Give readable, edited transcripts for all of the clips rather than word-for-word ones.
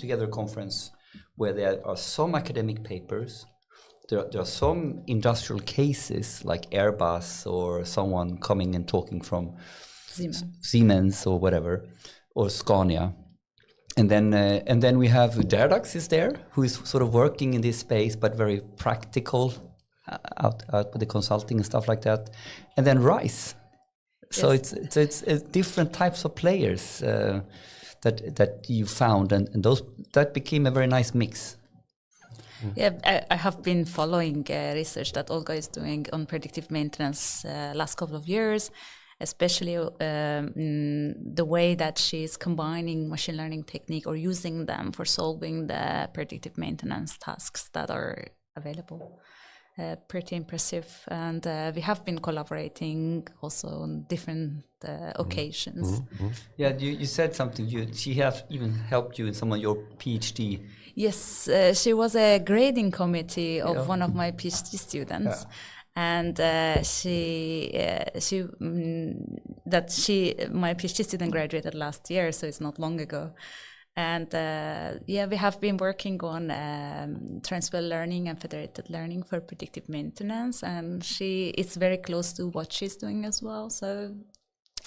together a conference where there are some academic papers, there are some industrial cases like Airbus or someone coming and talking from Siemens or whatever, or Scania. And then we have Derdax is there, who is sort of working in this space, but very practical, out with the consulting and stuff like that. And then RISE. So it's different types of players that you found, and those that became a very nice mix. Yeah, I have been following research that Olga is doing on predictive maintenance last couple of years, especially the way that she's combining machine learning technique or using them for solving the predictive maintenance tasks that are available. Pretty impressive, and we have been collaborating also on different occasions. Yeah, you said something. She has even helped you in some of your PhD. Yes, she was a grading committee of one of my PhD students. Yeah. And my PhD student graduated last year, so it's not long ago. And we have been working on transfer learning and federated learning for predictive maintenance, and it's very close to what she's doing as well. So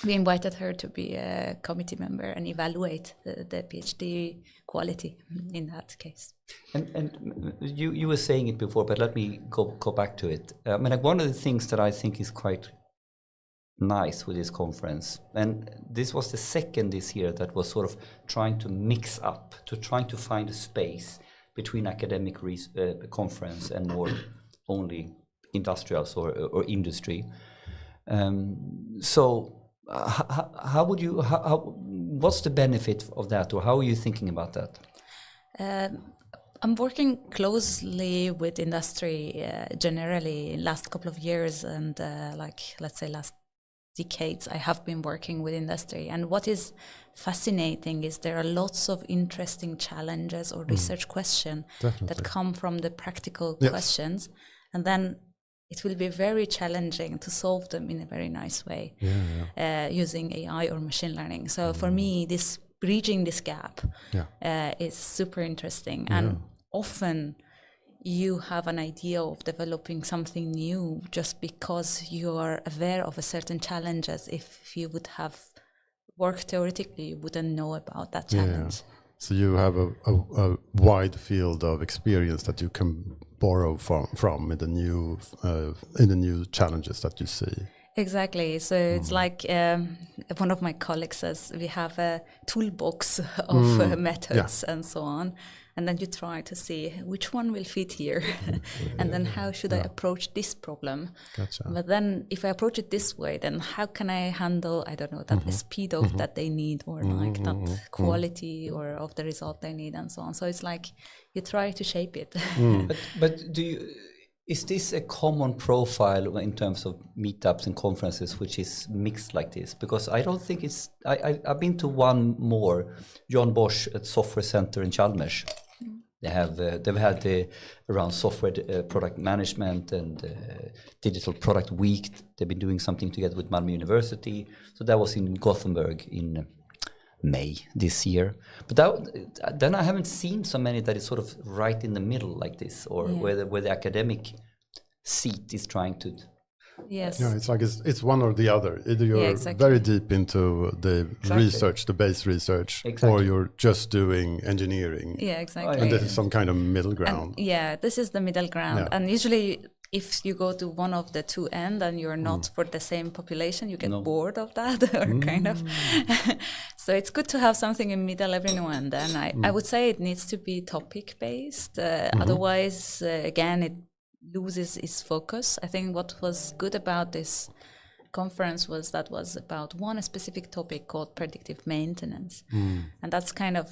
we invited her to be a committee member and evaluate the PhD quality in that case. And you were saying it before, but let me go back to it. I mean, like, one of the things that I think is quite nice with this conference, and this was the second this year that was sort of trying to mix up, trying to find a space between academic conference and more only industrials or industry. How would you? What's the benefit of that, or how are you thinking about that? I'm working closely with industry generally last couple of years, and let's say last decades I have been working with industry, and what is fascinating is there are lots of interesting challenges or research questions that come from the practical questions, and then it will be very challenging to solve them in a very nice way using AI or machine learning. So for me, this bridging this gap is super interesting, and often you have an idea of developing something new just because you are aware of a certain challenges. If you would have worked theoretically, you wouldn't know about that challenge. So you have a wide field of experience that you can borrow from in the new challenges that you see. Exactly. So it's like one of my colleagues says, we have a toolbox of methods and so on. And then you try to see which one will fit here. And then how should I approach this problem? Gotcha. But then if I approach it this way, then how can I handle, I don't know, that speed of that they need, or like that quality or of the result they need, and so on. So it's like you try to shape it. But is this a common profile in terms of meetups and conferences which is mixed like this? Because I don't think it's, I've been to one more, John Bosch at Software Center in Chalmers. They've had around software product management and digital product week. They've been doing something together with Malmö University. So that was in Gothenburg in May this year. But then I haven't seen so many that is sort of right in the middle like this, or where the academic seat is trying to. Yes. Yeah, it's like it's one or the other. Either you're very deep into the research, the base research, or you're just doing engineering. Yeah, exactly. And this is some kind of middle ground. And this is the middle ground. Yeah. And usually if you go to one of the two ends and you're not for the same population, you get bored of that or kind of. So it's good to have something in middle every now and then. I would say it needs to be topic based. Otherwise, again, it loses its focus. I think what was good about this conference was about one specific topic called predictive maintenance, and that's kind of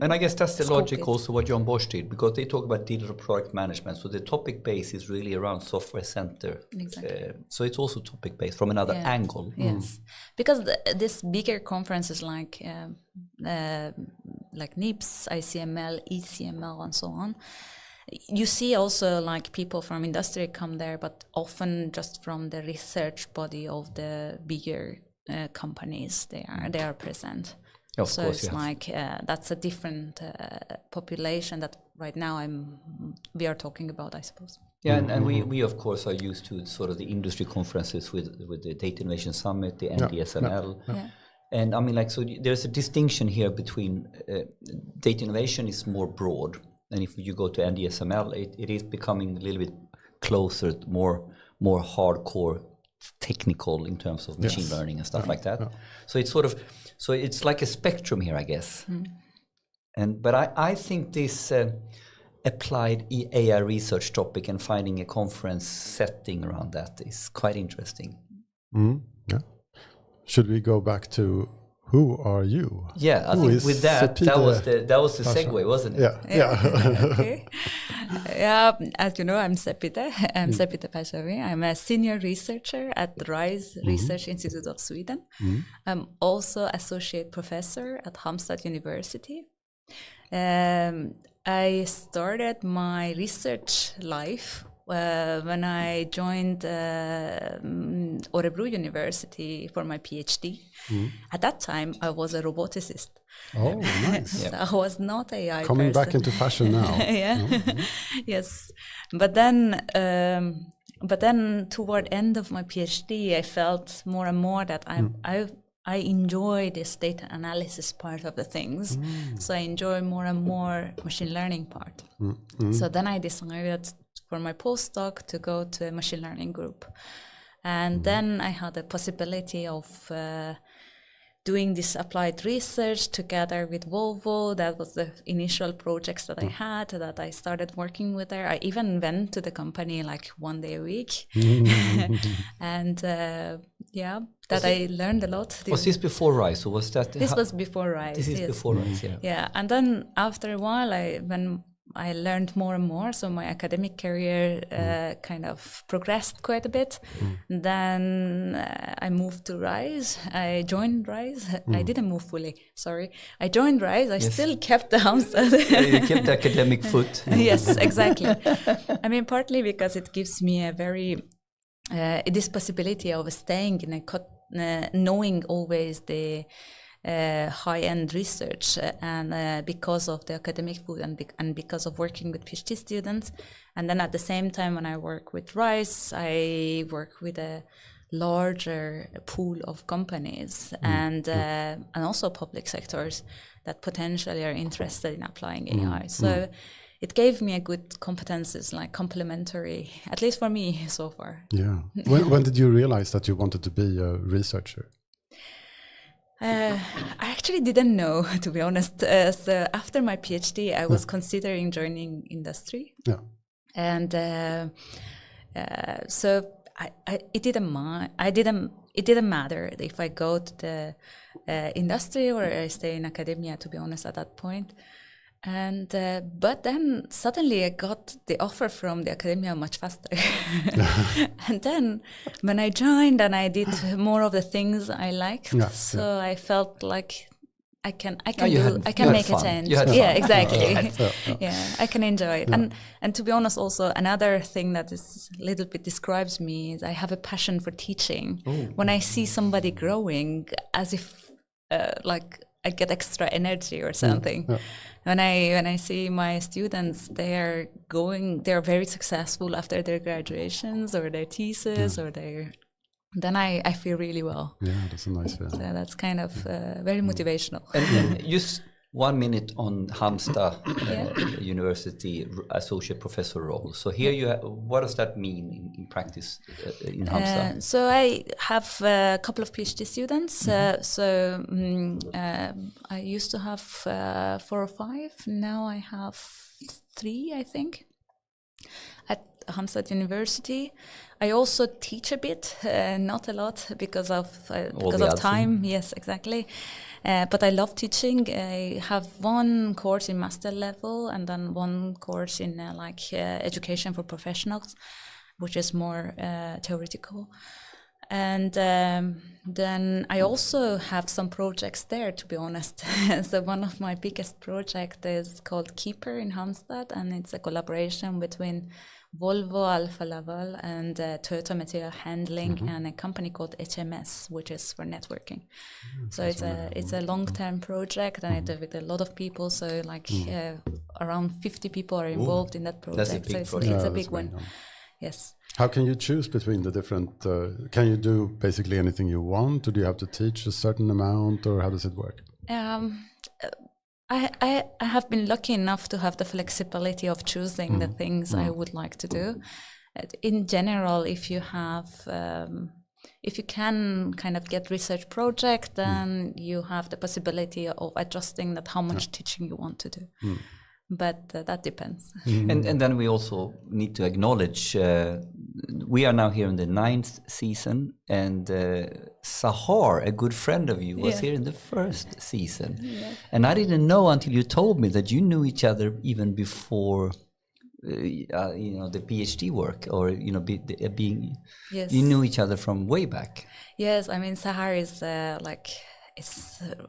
and I guess that's the logic also what John Bosch did, because they talk about digital product management, so the topic base is really around software center. So it's also topic based from another angle. Yes, because this bigger conferences like NIPS, ICML, ECML, and so on, you see also like people from industry come there, but often just from the research body of the bigger companies they are present. Of so course, it's like that's a different population that right now we are talking about, I suppose. Yeah, and we of course are used to sort of the industry conferences with the Data Innovation Summit, the NDSML. Yeah. And I mean, like, so there's a distinction here between data innovation is more broad, and if you go to NDSML, it is becoming a little bit closer, more hardcore technical in terms of machine learning and stuff like that. Yeah. So it's sort of, so it's like a spectrum here, I guess. But I think this applied AI research topic and finding a conference setting around that is quite interesting. Yeah. Should we go back to who are you? Yeah, I think with that was the segue, wasn't it? Yeah. Okay. Yeah, as you know, I'm Sepideh. I'm Sepideh Pashami. I'm a senior researcher at the RISE Research Institute of Sweden. I'm also associate professor at Halmstad University. I started my research life when I joined Örebro University for my PhD. At that time, I was a roboticist. Oh, nice. So I was not AI Coming person. back into fashion now. Yeah. Yes. But then toward end of my PhD, I felt more and more that I enjoy this data analysis part of the things. So I enjoy more and more machine learning part. So then I decided for my postdoc to go to a machine learning group. And then I had the possibility of doing this applied research together with Volvo. That was the initial projects that I had, that I started working with there. I even went to the company like 1 day a week. And I learned a lot. Was this before RISE, or was that? This was before RISE. This is before RISE, yeah. Yeah, and then after a while, when I learned more and more, so my academic career kind of progressed quite a bit. Then I moved to RISE. I joined RISE. I didn't move fully, sorry. I joined RISE. I still kept the Halmstad. You kept the academic foot. Yes, exactly. I mean, partly because it gives me a very, this possibility of staying in knowing always the high-end research, and because of the academic food and because of working with PhD students. And then at the same time, when I work with RISE, I work with a larger pool of companies and also public sectors that potentially are interested in applying AI. So it gave me a good competences, like complementary, at least for me so far. Yeah. When did you realize that you wanted to be a researcher? I actually didn't know, to be honest. So after my PhD, I was considering joining industry. Yeah. And so it didn't matter if I go to the industry or I stay in academia, to be honest, at that point. And but then suddenly I got the offer from the academia much faster. And then when I joined and I did more of the things I liked, I felt like I can make a change. Yeah, exactly. Yeah, I can enjoy it. Yeah. And to be honest, also another thing that is a little bit describes me is I have a passion for teaching. When I see somebody growing, as if like I get extra energy or something. Yeah. When I see my students, they're very successful after their graduations or their thesis or then I feel really well. Yeah, that's a nice feeling. So that's kind of very motivational. And just 1 minute on Halmstad University associate professor role. So here what does that mean in practice in Halmstad? So I have a couple of PhD students. I used to have 4 or 5. Now I have 3, I think, at Halmstad University. I also teach a bit, not a lot because of time. Yes, exactly. But I love teaching. I have 1 course in master level and then 1 course in education for professionals, which is more theoretical. And then I also have some projects there, to be honest. So one of my biggest projects is called Keeper in Halmstad, and it's a collaboration between Volvo Alfa Laval and Toyota Material Handling and a company called HMS, which is for networking. So it's a long-term project, and it's with a lot of people. So like around 50 people are involved in that project. That's a big so project. it's a big one. Yes. How can you choose between the different? Can you do basically anything you want, or do you have to teach a certain amount, or how does it work? I have been lucky enough to have the flexibility of choosing the things I would like to do. In general, if you can kind of get research project, then you have the possibility of adjusting that how much teaching you want to do. But that depends. And then we also need to acknowledge we are now here in the 9th season, and Sahar, a good friend of you, was here in the 1st season. And I didn't know until you told me that you knew each other even before the PhD work, or being you knew each other from way back. Yes, I mean Sahar is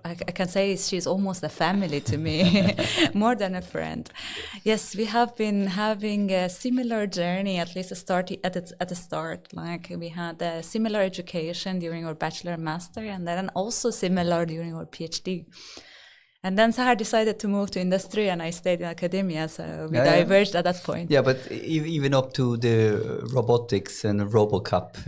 I can say she's almost a family to me, more than a friend. Yes, we have been having a similar journey, at least at the start. Like we had a similar education during our bachelor and master, and then also similar during our PhD. And then Sahar decided to move to industry, and I stayed in academia, so we diverged at that point. Yeah, but even up to the robotics and RoboCup,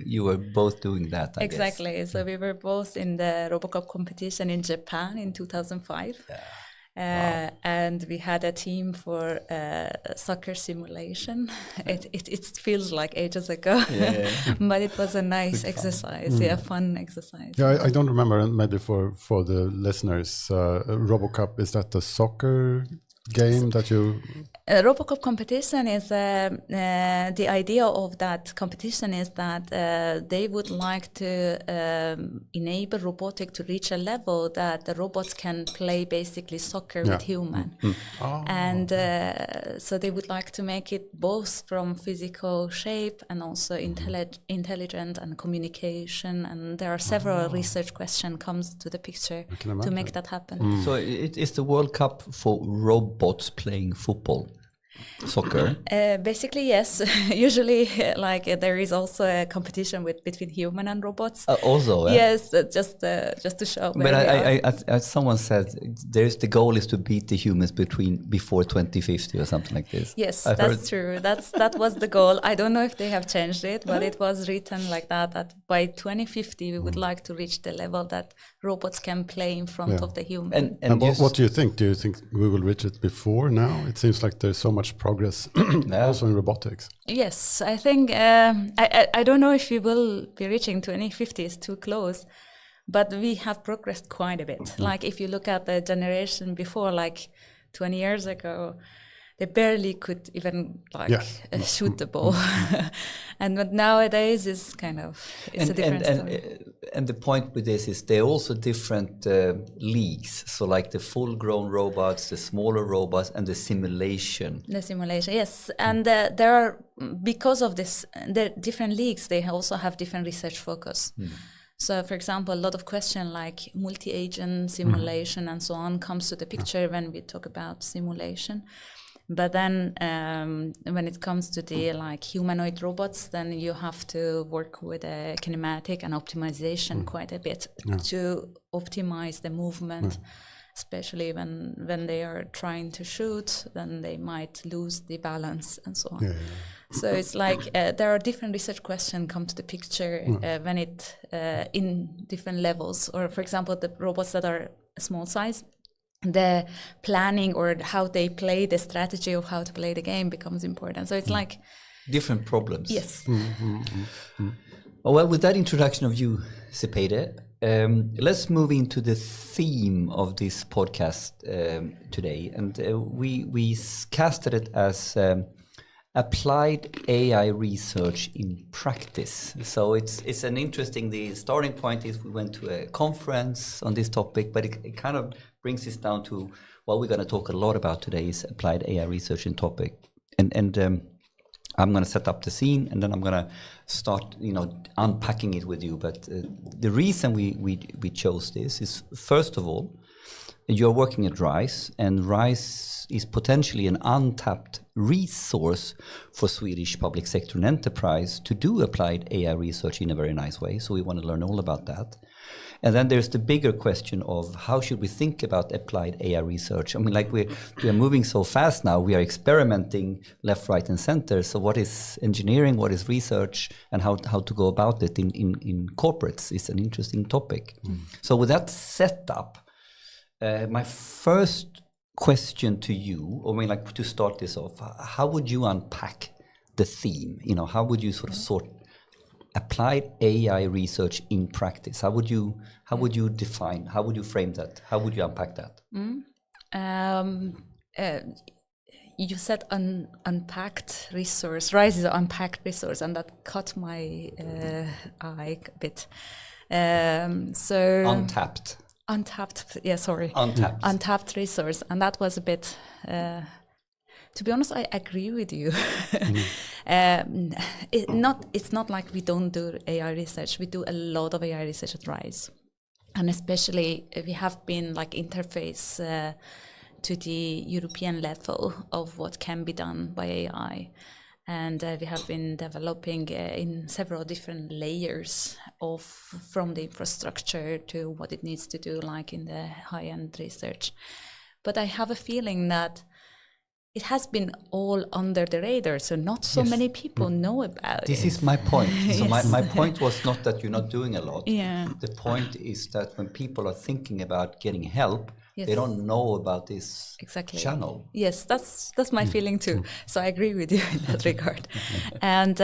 you were both doing that, I exactly. guess. So we were both in the RoboCup competition in Japan in 2005. And we had a team for soccer simulation. It feels like ages ago, but it was a nice exercise, fun exercise. Yeah, I don't remember, maybe for the listeners, RoboCup, is that the soccer game that you... RoboCup competition is the idea of that competition is that they would like to enable robotic to reach a level that the robots can play basically soccer with human. And so they would like to make it both from physical shape and also intelligent and communication, and there are several research questions comes to the picture to make that happen. So it is the World Cup for robots playing football. Soccer? Basically, yes. Usually, there is also a competition between human and robots. Also, yes, just to show. But someone said the goal is to beat the humans before 2050 or something like this. Yes, that's true. That was the goal. I don't know if they have changed it, but it was written like that by 2050 we would like to reach the level that robots can play in front of the human. And what do you think? Do you think we will reach it before now? It seems like there's so much progress also in robotics. Yes, I think I don't know if we will be reaching 2050, it's too close, but we have progressed quite a bit. Like if you look at the generation before, like 20 years ago, they barely could even shoot the ball. And but nowadays is kind of a different story. And the point with this is there are also different leagues. So like the full-grown robots, the smaller robots, and the simulation. The simulation, yes. And there are, because of this, the different leagues, they also have different research focus. So, for example, a lot of questions like multi-agent simulation and so on comes to the picture when we talk about simulation. But then when it comes to the humanoid robots, then you have to work with kinematic and optimization quite a bit to optimize the movement, especially when they are trying to shoot, then they might lose the balance and so on. So it's like there are different research questions come to the picture when it in different levels. Or for example, the robots that are small size, the planning or how they play, the strategy of how to play the game becomes important. So it's like different problems. Yes. Well, with that introduction of you, Sepideh, let's move into the theme of this podcast today. And we casted it as applied AI research in practice. So it's an interesting, the starting point is we went to a conference on this topic, but it kind of brings us down to what we're going to talk a lot about today is applied AI research in topic. And I'm going to set up the scene, and then I'm going to start, unpacking it with you. But the reason we chose this is, first of all, you're working at RISE, and RISE is potentially an untapped resource for Swedish public sector and enterprise to do applied AI research in a very nice way. So we want to learn all about that. And then there's the bigger question of how should we think about applied AI research? I mean, like we are moving so fast now, we are experimenting left, right, and center. So what is engineering, what is research, and how to go about it in corporates is an interesting topic. So with that setup, my first question to you, to start this off, how would you unpack the theme? How would you sort applied AI research in practice? How would you define? How would you frame that? How would you unpack that? You said unpacked resource. RISE is an unpacked resource, and that caught my eye a bit. Untapped. Untapped resource, and that was a bit. To be honest, I agree with you. It's not like we don't do AI research. We do a lot of AI research at RISE, and especially we have been interface to the European level of what can be done by AI, and we have been developing in several different layers from the infrastructure to what it needs to do, like in the high-end research. But I have a feeling that it has been all under the radar, so not so many people know about it. This is my point. So my point was not that you're not doing a lot. Yeah. The point is that when people are thinking about getting help, they don't know about this channel. Yes, that's my feeling too. So I agree with you in that regard. And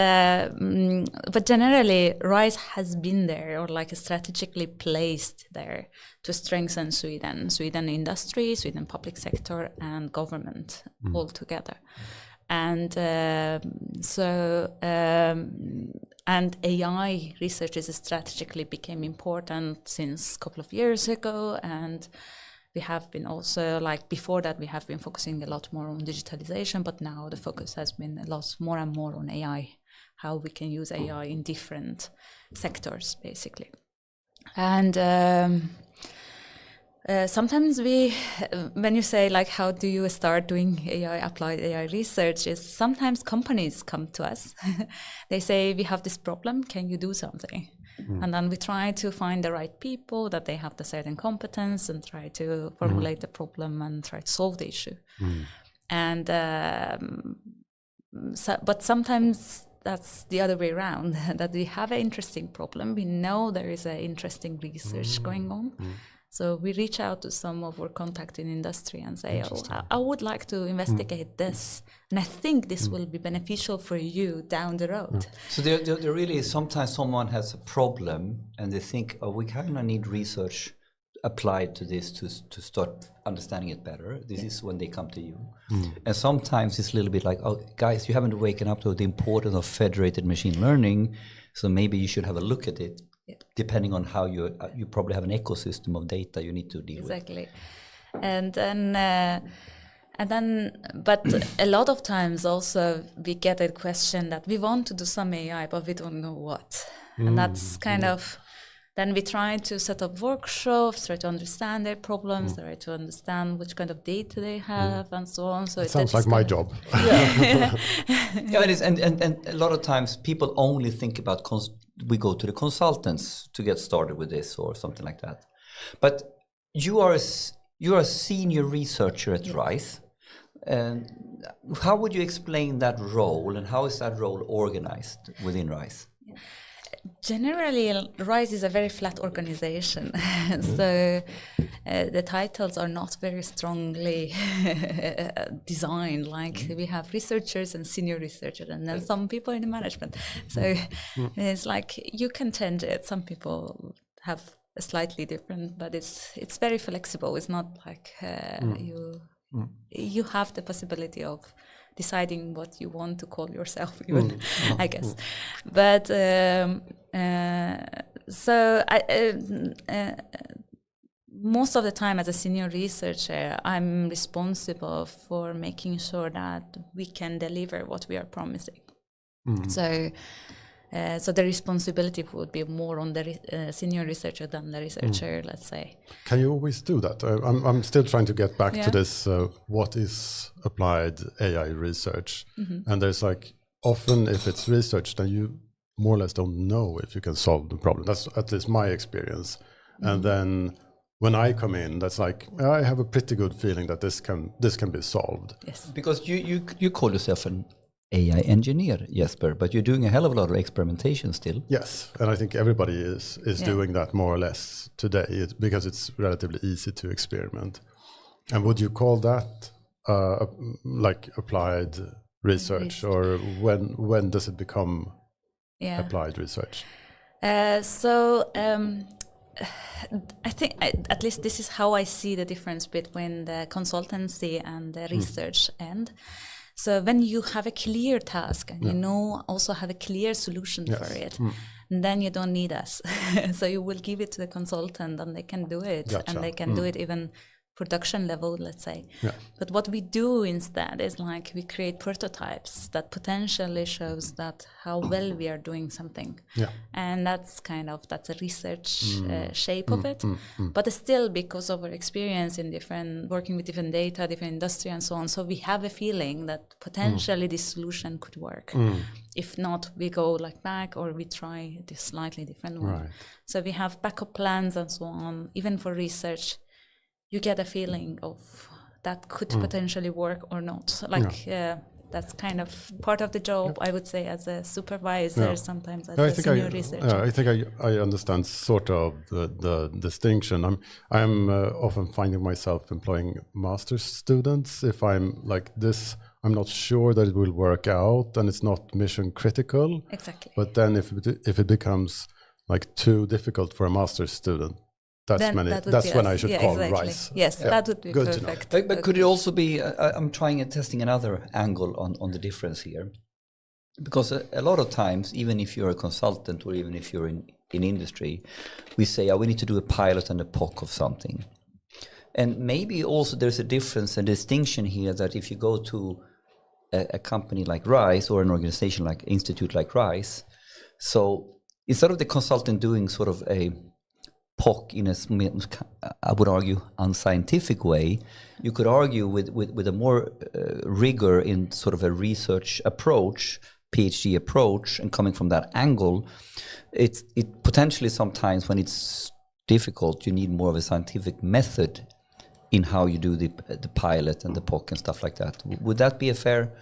but generally, RISE has been there, or strategically placed there to strengthen Sweden industry, Sweden public sector, and government all together. And and AI research is strategically became important since a couple of years ago, and we have been also, before that, we have been focusing a lot more on digitalization, but now the focus has been a lot more and more on AI, how we can use AI in different sectors, basically. And sometimes when you say, how do you start doing applied AI research, is sometimes companies come to us. They say, we have this problem, can you do something? And then we try to find the right people, that they have the certain competence, and try to formulate the problem and try to solve the issue. And but sometimes that's the other way around, that we have an interesting problem. We know there is an interesting research going on. So we reach out to some of our contact in industry and say, I would like to investigate this. And I think this will be beneficial for you down the road. So there really is, sometimes someone has a problem and they think, we kind of need research applied to this to start understanding it better. This is when they come to you. And sometimes it's a little bit like, guys, you haven't waken up to the importance of federated machine learning. So maybe you should have a look at it. Depending on how you probably have an ecosystem of data you need to deal with. Exactly. And then, but a lot of times also we get a question that we want to do some AI, but we don't know what. And that's kind of, then we try to set up workshops, try to understand their problems, try to understand which kind of data they have, and so on. So it sounds like my job. Yeah, it is. And a lot of times people only think about we go to the consultants to get started with this or something like that. But you are a senior researcher at RISE. And how would you explain that role, and how is that role organized within RISE? Generally, RISE is a very flat organization, so the titles are not very strongly designed. We have researchers and senior researchers, and then some people in the management. So it's you can change it. Some people have a slightly different, but it's very flexible. It's not like you have the possibility of deciding what you want to call yourself, even, I guess. But most of the time as a senior researcher, I'm responsible for making sure that we can deliver what we are promising. So the responsibility would be more on the senior researcher than the researcher, let's say. Can you always do that? I'm still trying to get back to this. What is applied AI research? And there's like often if it's research, then you more or less don't know if you can solve the problem. That's at least my experience. And then when I come in, that's like I have a pretty good feeling that this can be solved. Yes, because you call yourself an AI engineer, Jesper, but you're doing a hell of a lot of experimentation still. Yes, and I think everybody is doing that more or less today because it's relatively easy to experiment. And would you call that like applied research, or when does it become applied research? I think at least this is how I see the difference between the consultancy and the research end. So when you have a clear task and also have a clear solution for it, then you don't need us. So you will give it to the consultant and they can do it, and they can do it even production level, let's say. But what we do instead is like we create prototypes that potentially shows that how well we are doing something. And that's a research shape of it. But still, because of our experience in working with different data, different industry and so on, so we have a feeling that potentially this solution could work. If not, we go like back or we try this slightly different one. So we have backup plans and so on. Even for research, you get a feeling of that could potentially work or not. That's kind of part of the job, I would say, as a supervisor, sometimes as a senior researcher. I think I understand sort of the distinction. I'm often finding myself employing master's students. If I'm like this, I'm not sure that it will work out and it's not mission critical. Exactly. But then if it becomes like too difficult for a master's student, that's when I should call RISE. Yes, that would be good perfect. To know. But could it also be, I'm trying and testing another angle on the difference here. Because a lot of times, even if you're a consultant or even if you're in industry, we say, we need to do a pilot and a POC of something. And maybe also there's a difference and distinction here that if you go to a company like RISE or an organization like institute like RISE, so instead of the consultant doing sort of a POC in a, I would argue, unscientific way, you could argue with a more rigor in sort of a research approach, PhD approach, and coming from that angle, it potentially sometimes when it's difficult, you need more of a scientific method in how you do the pilot and the POC and stuff like that. Would that be a fair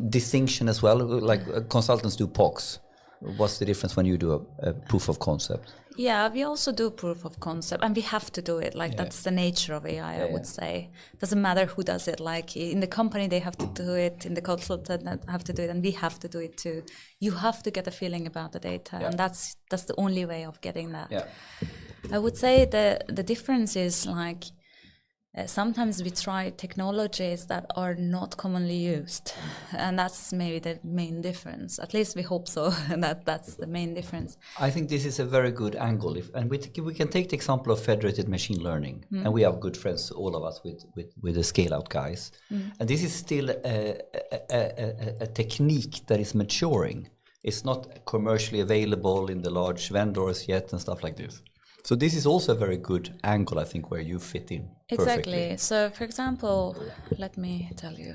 distinction as well? Like consultants do POCs. What's the difference when you do a proof of concept? Yeah, we also do proof of concept, and we have to do it. That's the nature of AI, I would say. Doesn't matter who does it. Like in the company, they have to do it. In the consultant, have to do it, and we have to do it too. You have to get a feeling about the data, and that's the only way of getting that. Yeah. I would say the difference is like sometimes we try technologies that are not commonly used, and that's maybe the main difference. At least we hope so. That's the main difference. I think this is a very good angle, and we can take the example of federated machine learning, and we have good friends, all of us, with the scale-out guys, and this is still a technique that is maturing. It's not commercially available in the large vendors yet and stuff like this. So this is also a very good angle, I think, where you fit in perfectly. Exactly. So, for example, let me tell you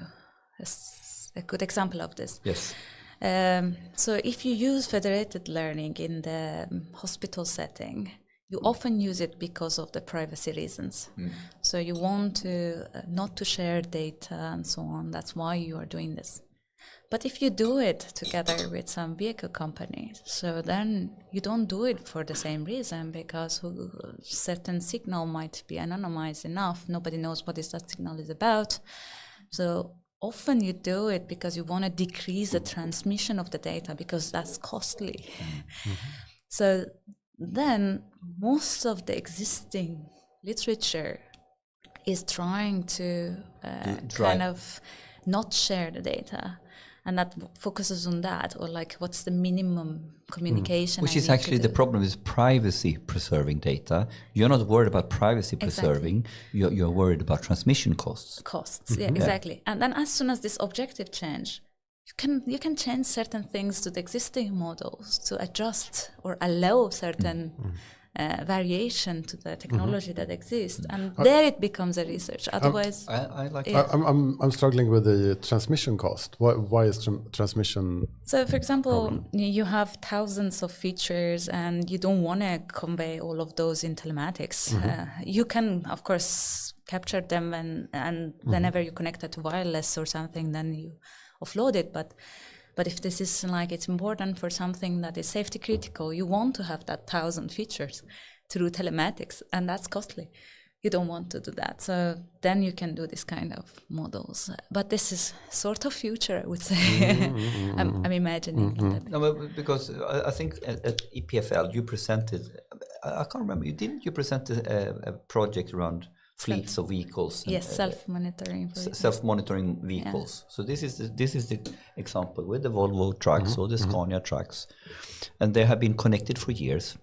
a good example of this. Yes. So if you use federated learning in the hospital setting, you often use it because of the privacy reasons. So you want to not to share data and so on. That's why you are doing this. But if you do it together with some vehicle companies, so then you don't do it for the same reason, because certain signal might be anonymized enough. Nobody knows what that signal is about. So often you do it because you want to decrease the transmission of the data, because that's costly. So then most of the existing literature is trying to kind of not share the data. And that focuses on that, or like what's the minimum communication. Which is actually the problem is privacy preserving data. You're not worried about privacy preserving, you're worried about transmission costs. Yeah, exactly. And then as soon as this objective change, you can change certain things to the existing models to adjust or allow certain variation to the technology that exists, and there it becomes a research. Otherwise, I like. Yeah. I'm struggling with the transmission cost. Why is transmission? So, for example, you have thousands of features, and you don't want to convey all of those in telematics. You can, of course, capture them, and whenever you connect it to wireless or something, then you offload it. But if this is like, it's important for something that is safety critical, you want to have that 1,000 features through telematics, and that's costly. You don't want to do that. So then you can do this kind of models. But this is sort of future, I would say. I'm imagining that. No, but because I think at EPFL you presented, I can't remember, you presented a project around fleets of vehicles. Yes, self-monitoring. Self-monitoring vehicles. Yeah. So this is the example with the Volvo trucks or the Scania trucks, and they have been connected for years.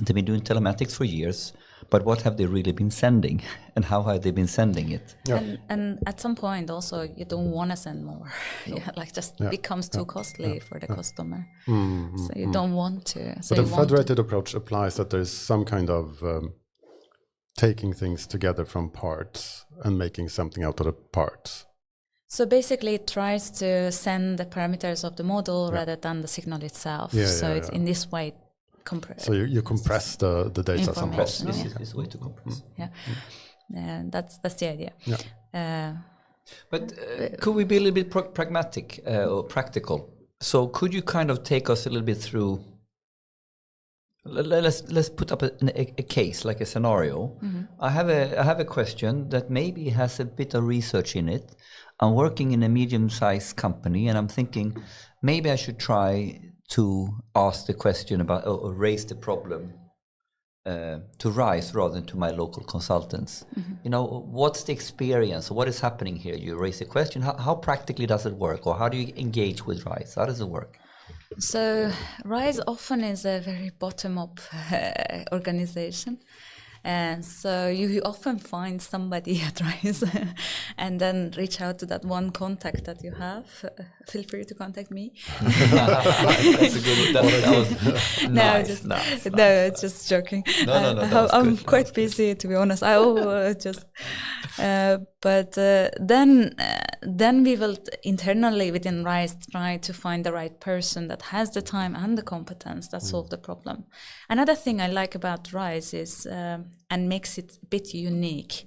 They've been doing telematics for years, but what have they really been sending, and how have they been sending it? Yeah. And at some point also you don't want to send more. Becomes too costly for the customer. So you don't want to. So but the federated approach applies that there's some kind of taking things together from parts and making something out of the parts. So basically it tries to send the parameters of the model rather than the signal itself. It's in this way compress. So you compress the data somehow. This is a way to compress. That's the idea. Yeah. But could we be a little bit pragmatic or practical? So could you kind of take us a little bit through? Let's put up a case, like a scenario. I have a question that maybe has a bit of research in it. I'm working in a medium-sized company, and I'm thinking maybe I should try to ask the question about or raise the problem to RISE rather than to my local consultants. You know, what's the experience? What is happening here? You raise a question. How practically does it work, or how do you engage with RISE? How does it work? So RISE often is a very bottom-up organization. And so you often find somebody at RISE and then reach out to that one contact that you have. Feel free to contact me. That's a good one. That was nice. No, it's just joking. No, I'm quite busy, to be honest. Then we will internally within RISE try to find the right person that has the time and the competence that solve the problem. Another thing I like about RISE is, and makes it a bit unique,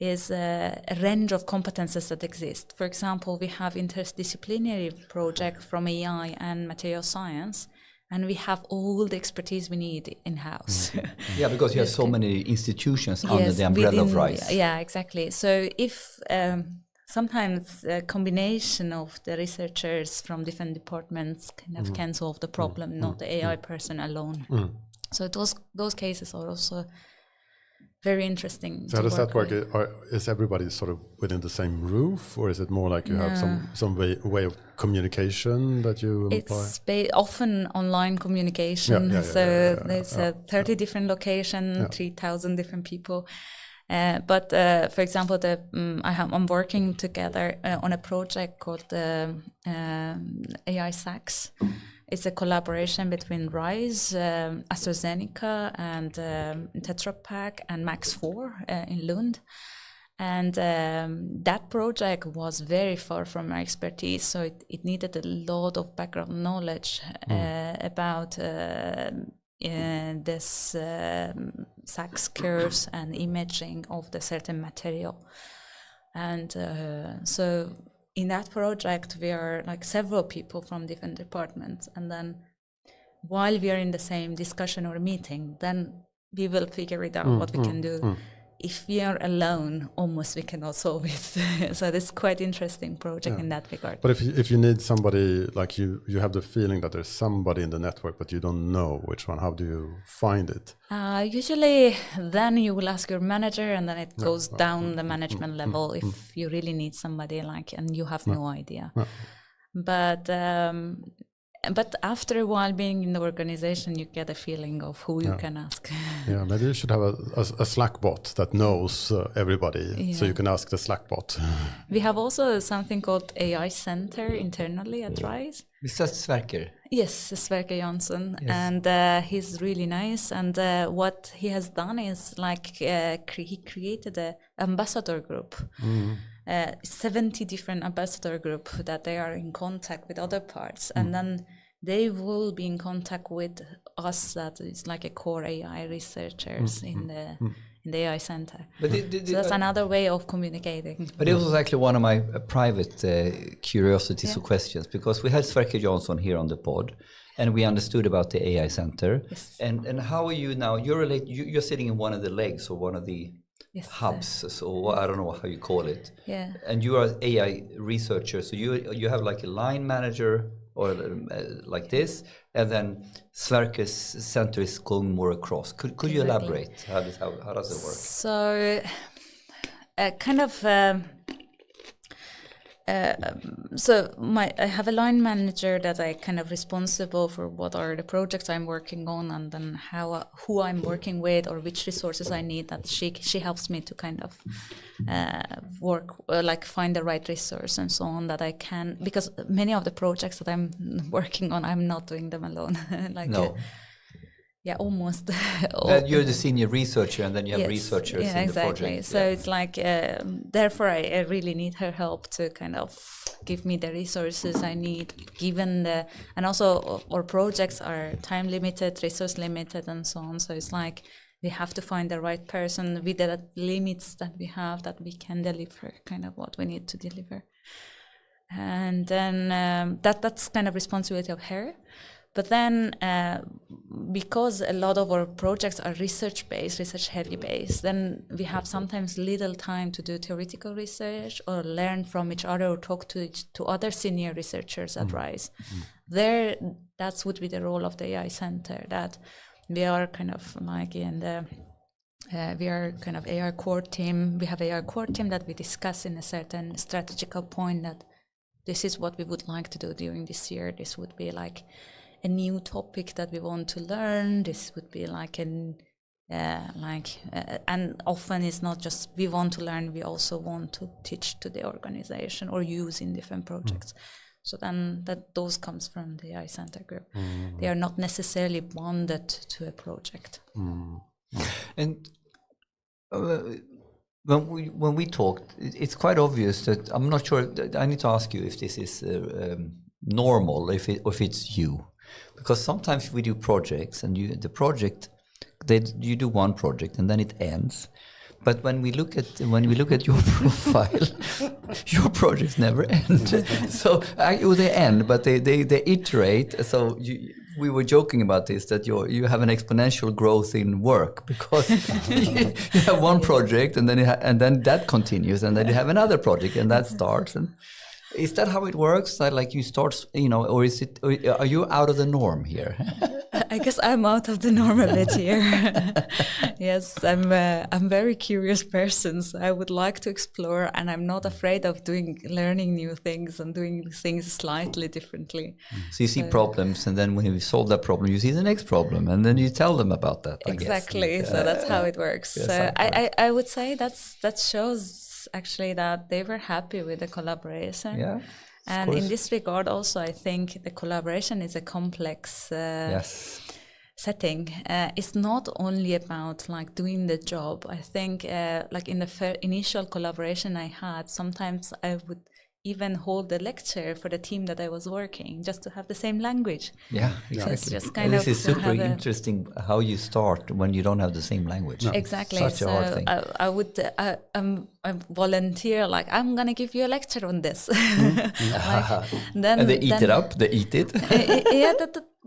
is a range of competences that exist. For example, we have interdisciplinary project from AI and material science, and we have all the expertise we need in-house. Yeah, because you have so many institutions under the umbrella of RISE. Yeah, exactly. So if sometimes a combination of the researchers from different departments kind of can solve the problem, not the AI person alone. So those cases are also very interesting. So how does that work? Is everybody sort of within the same roof, or is it more like you have some way of communication that you employ? It's often online communication. There's 30 different locations, 3,000 different people. But for example, I'm working together on a project called AI SACS. It's a collaboration between RISE, AstraZeneca, and Tetra Pak and Max 4 in Lund. And that project was very far from my expertise, so it needed a lot of background knowledge about this SACS curves and imaging of the certain material. And so in that project, we are like several people from different departments. And then while we are in the same discussion or meeting, then we will figure it out what we can do. If we are alone, almost we cannot solve it. So it's quite interesting project in that regard. But if you need somebody, like you have the feeling that there's somebody in the network, but you don't know which one, how do you find it? Usually then you will ask your manager, and then it goes down the management level if you really need somebody and you have no idea. But But after a while being in the organization, you get a feeling of who you can ask. Yeah, maybe you should have a Slack bot that knows everybody, so you can ask the Slack bot. We have also something called AI Center internally at RISE. Is that Sverker? Yes, Sverker Jansson, and he's really nice. And what he has done is he created an ambassador group. 70 different ambassador group that they are in contact with other parts, and then they will be in contact with us, that is like a core AI researchers in the AI Center. But so that's another way of communicating. But it was actually one of my private curiosities or questions, because we had Sverker Jansson here on the pod, and we understood about the AI Center. Yes. And how are you now? You're sitting in one of the legs or one of the hubs, so I don't know how you call it. Yeah. And you are AI researcher, so you have like a line manager or like this, and then Sverker's center is going more across. Could you elaborate? How does it work? So, I have a line manager that I kind of responsible for what are the projects I'm working on, and then who I'm working with or which resources I need. That she helps me to kind of work find the right resource and so on, that I can, because many of the projects that I'm working on, I'm not doing them alone. Almost. You're the senior researcher, and then you have researchers in the project. So it's like, therefore, I really need her help to kind of give me the resources I need, and also our projects are time limited, resource limited, and so on. So it's like we have to find the right person with the limits that we have, that we can deliver kind of what we need to deliver. And then that's kind of responsibility of her. But then, because a lot of our projects are research-based, research-heavy-based, then we have sometimes little time to do theoretical research or learn from each other or talk to other senior researchers at RISE. There, that would be the role of the AI Center, that we are kind of like in the... we are kind of AI core team. We have AI core team that we discuss in a certain strategical point that this is what we would like to do during this year. This would be like a new topic that we want to learn. This would be like and often it's not just we want to learn, we also want to teach to the organization or use in different projects. So then those comes from the AI Center group. They are not necessarily bonded to a project. And when we talked, it's quite obvious that I'm not sure. I need to ask you if this is normal, if it's you, because sometimes we do projects, and you do one project and then it ends. But when we look at your profile, your projects never end. So they end, but they iterate. So we were joking about this, that you have an exponential growth in work, because you have one project and then that continues, and then you have another project and that starts. And is that how it works? That like you start, or is it? Or are you out of the norm here? I guess I'm out of the norm a bit here. Yes, I'm a very curious person, so I would like to explore, and I'm not afraid of learning new things and doing things slightly differently. So you see problems, and then when you solve that problem, you see the next problem, and then you tell them about that. Exactly. So that's how it works. Yes, so I would say that shows actually that they were happy with the collaboration. Yeah. And in this regard also, I think the collaboration is a complex setting. It's not only about like doing the job. I think like in the initial collaboration I had, sometimes I would even hold the lecture for the team that I was working, just to have the same language. Yeah, exactly. So it's just kind of this is super interesting how you start when you don't have the same language. No. Exactly. Such a hard thing. I volunteer, like, I'm going to give you a lecture on this. And they eat it up, they eat it.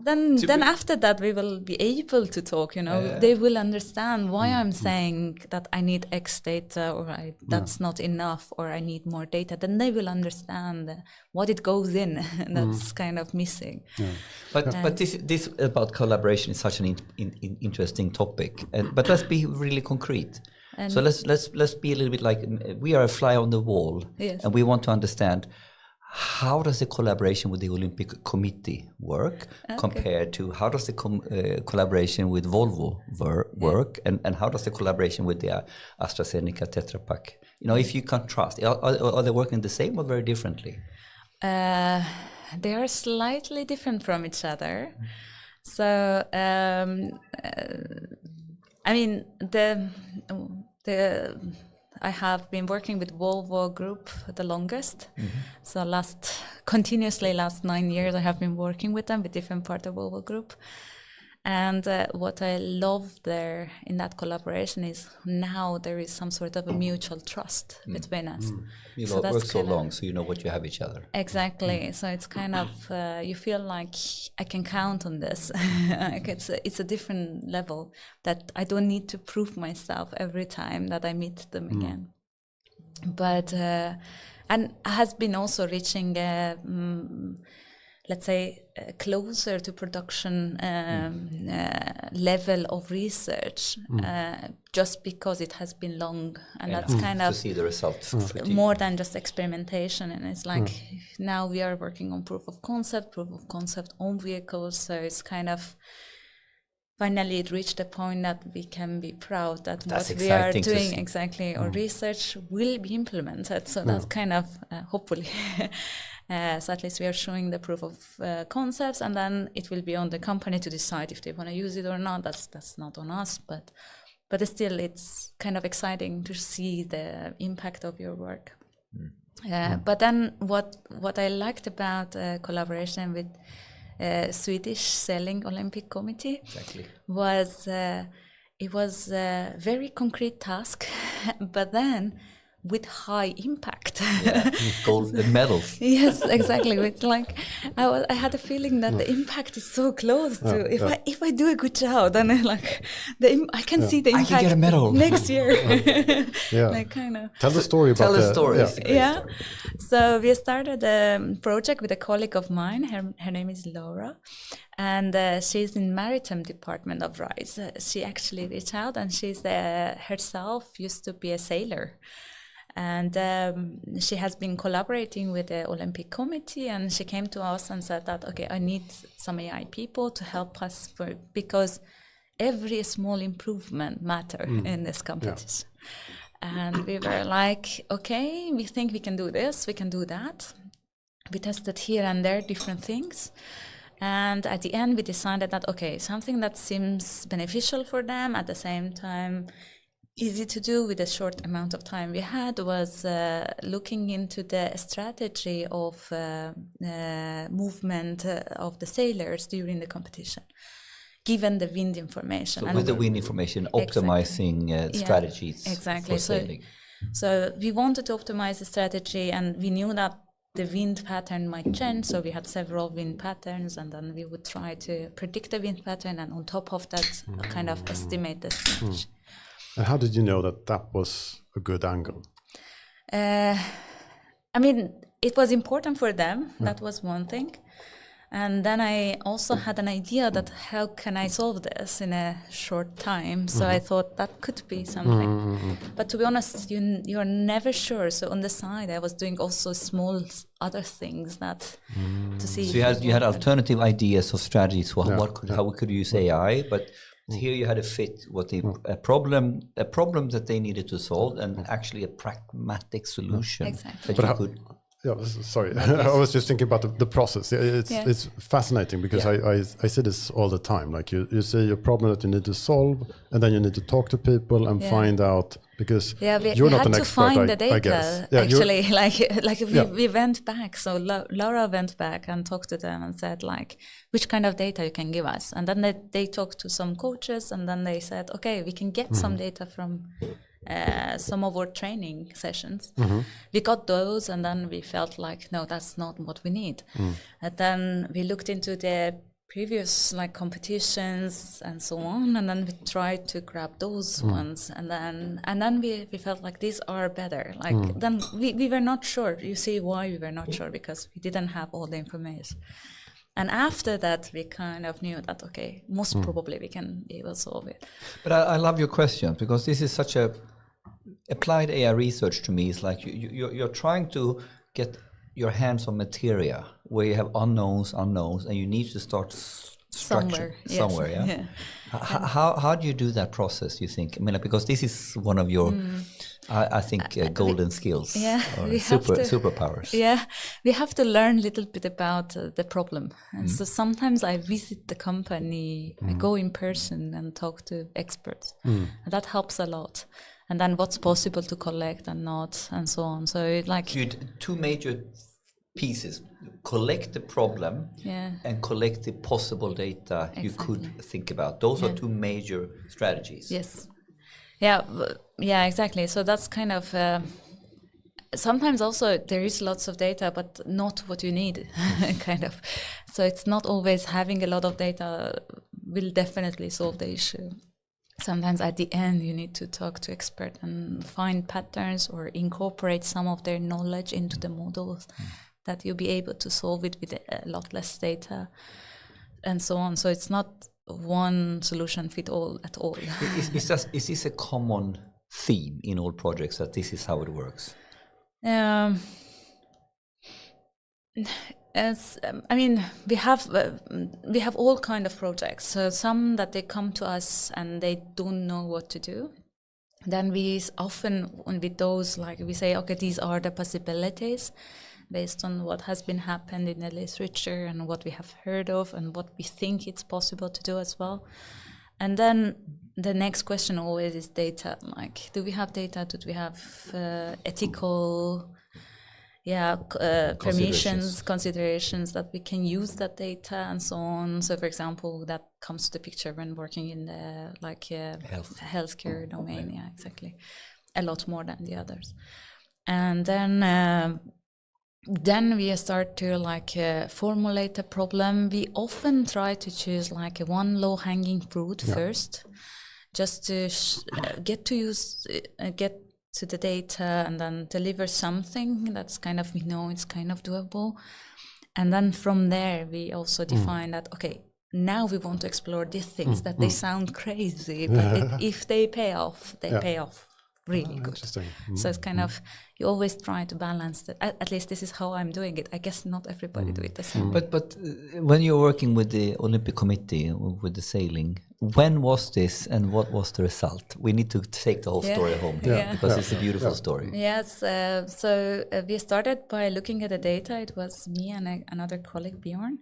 Then after that we will be able to talk, they will understand why I'm saying that I need X data, or that's not enough, or I need more data. Then they will understand what it goes in that's kind of missing. Yeah. But this about collaboration is such an interesting topic. But let's be really concrete. So let's be a little bit like we are a fly on the wall, yes. And we want to understand how does the collaboration with the Olympic Committee work compared to how does the collaboration with Volvo work, and how does the collaboration with the AstraZeneca Tetra Pak? If you contrast, are they working the same or very differently? They are slightly different from each other. So, I have been working with Volvo Group the longest. So continuously last 9 years, I have been working with them with different parts of Volvo Group. And what I love there in that collaboration is now there is some sort of a mutual trust between us. You work so long, so you know what you have each other. Exactly. So it's kind of, you feel like I can count on this. Like it's a different level that I don't need to prove myself every time that I meet them again. But, and has been also reaching let's say, closer to production level of research, just because it has been long, and that's kind of to see the results more than just experimentation. And it's like now we are working on proof of concept on vehicles. So it's kind of finally it reached a point that we can be proud that what we are doing exactly, or research will be implemented. So that's kind of hopefully. So at least we are showing the proof of concepts, and then it will be on the company to decide if they want to use it or not. That's not on us, but still it's kind of exciting to see the impact of your work. But then what I liked about collaboration with Swedish Sailing Olympic Committee was it was a very concrete task, but then with high impact. Gold medals. Yes, exactly. With like, I had a feeling that the impact is so close to. If I do a good job, then I can see the impact. I can get a medal next year. Like kind of. Tell the story about the story. Yeah. So we started a project with a colleague of mine. Her name is Laura, and she's in maritime department of RISE. She actually reached out, and she's herself used to be a sailor. And she has been collaborating with the Olympic Committee, and she came to us and said that, okay, I need some AI people to help us because every small improvement matters in this competition. And we were like, okay, we think we can do this, we can do that. We tested here and there different things. And at the end, we decided that, okay, something that seems beneficial for them at the same time easy to do with a short amount of time we had was looking into the strategy of movement of the sailors during the competition, given the wind information. So with the wind information, optimizing strategies for sailing. So we wanted to optimize the strategy, and we knew that the wind pattern might change, so we had several wind patterns, and then we would try to predict the wind pattern, and on top of that, kind of estimate the strategy. And how did you know that was a good angle? I mean, it was important for them. That was one thing. And then I also had an idea that how can I solve this in a short time? So I thought that could be something. But to be honest, you're never sure. So on the side, I was doing also small other things that to see. So you had alternative ideas of strategies for how we could use AI, but here you had a fit what a problem that they needed to solve, and actually a pragmatic solution. Exactly. That you could. Yeah, sorry. I was just thinking about the process. It's fascinating because I see this all the time. Like you see a problem that you need to solve, and then you need to talk to people and find out, because you're not an expert, to find the data, I guess. Actually, we went back. So Laura went back and talked to them and said, like, which kind of data you can give us? And then they talked to some coaches, and then they said, okay, we can get some data from some of our training sessions. We got those, and then we felt like, no, that's not what we need. And then we looked into the previous competitions and so on, and then we tried to grab those ones, and then we felt like these are better. Then we were not sure. You see why we were not sure? Because we didn't have all the information. And after that, we kind of knew that, okay, most probably we can be able to solve it. But I love your question, because this is such a applied AI research to me. Is like you're trying to get your hands on materia where you have unknowns, and you need to start structure somewhere. Yes. Yeah. How do you do that process? You think? I mean, because this is one of your, I think, golden skills. Yeah, or we have to, superpowers. Yeah, we have to learn a little bit about the problem, and so sometimes I visit the company, I go in person and talk to experts, and that helps a lot. And then what's possible to collect and not, and so on. So it two major pieces: collect the problem and collect the possible data you could think about. Those are two major strategies. Yes. Yeah, exactly. So that's kind of sometimes also there is lots of data, but not what you need, kind of. So it's not always having a lot of data will definitely solve the issue. Sometimes at the end you need to talk to experts and find patterns or incorporate some of their knowledge into the models that you'll be able to solve it with a lot less data and so on. So it's not one solution fit all at all. Is this a common theme in all projects, that this is how it works? I mean, we have all kind of projects. So some that they come to us and they don't know what to do. Then we often, with those, like we say, okay, these are the possibilities based on what has been happened in the literature and what we have heard of and what we think it's possible to do as well. And then the next question always is data. Like, do we have data? Do we have ethical permissions, considerations that we can use that data and so on. So, for example, that comes to the picture when working in the healthcare domain. Yeah, exactly. A lot more than the others. And then we start to formulate a problem. We often try to choose one low-hanging fruit first, just to get to the data and then deliver something that's kind of, we know it's kind of doable. And then from there, we also define that, okay, now we want to explore these things that they sound crazy, but if they pay off, they pay off really good. So it's kind of, you always try to balance that. At least this is how I'm doing it. I guess not everybody do it the same. But when you're working with the Olympic Committee, with the sailing, when was this and what was the result? We need to take the whole story home here because it's a beautiful story. Yes, so we started by looking at the data. It was me and another colleague, Bjorn.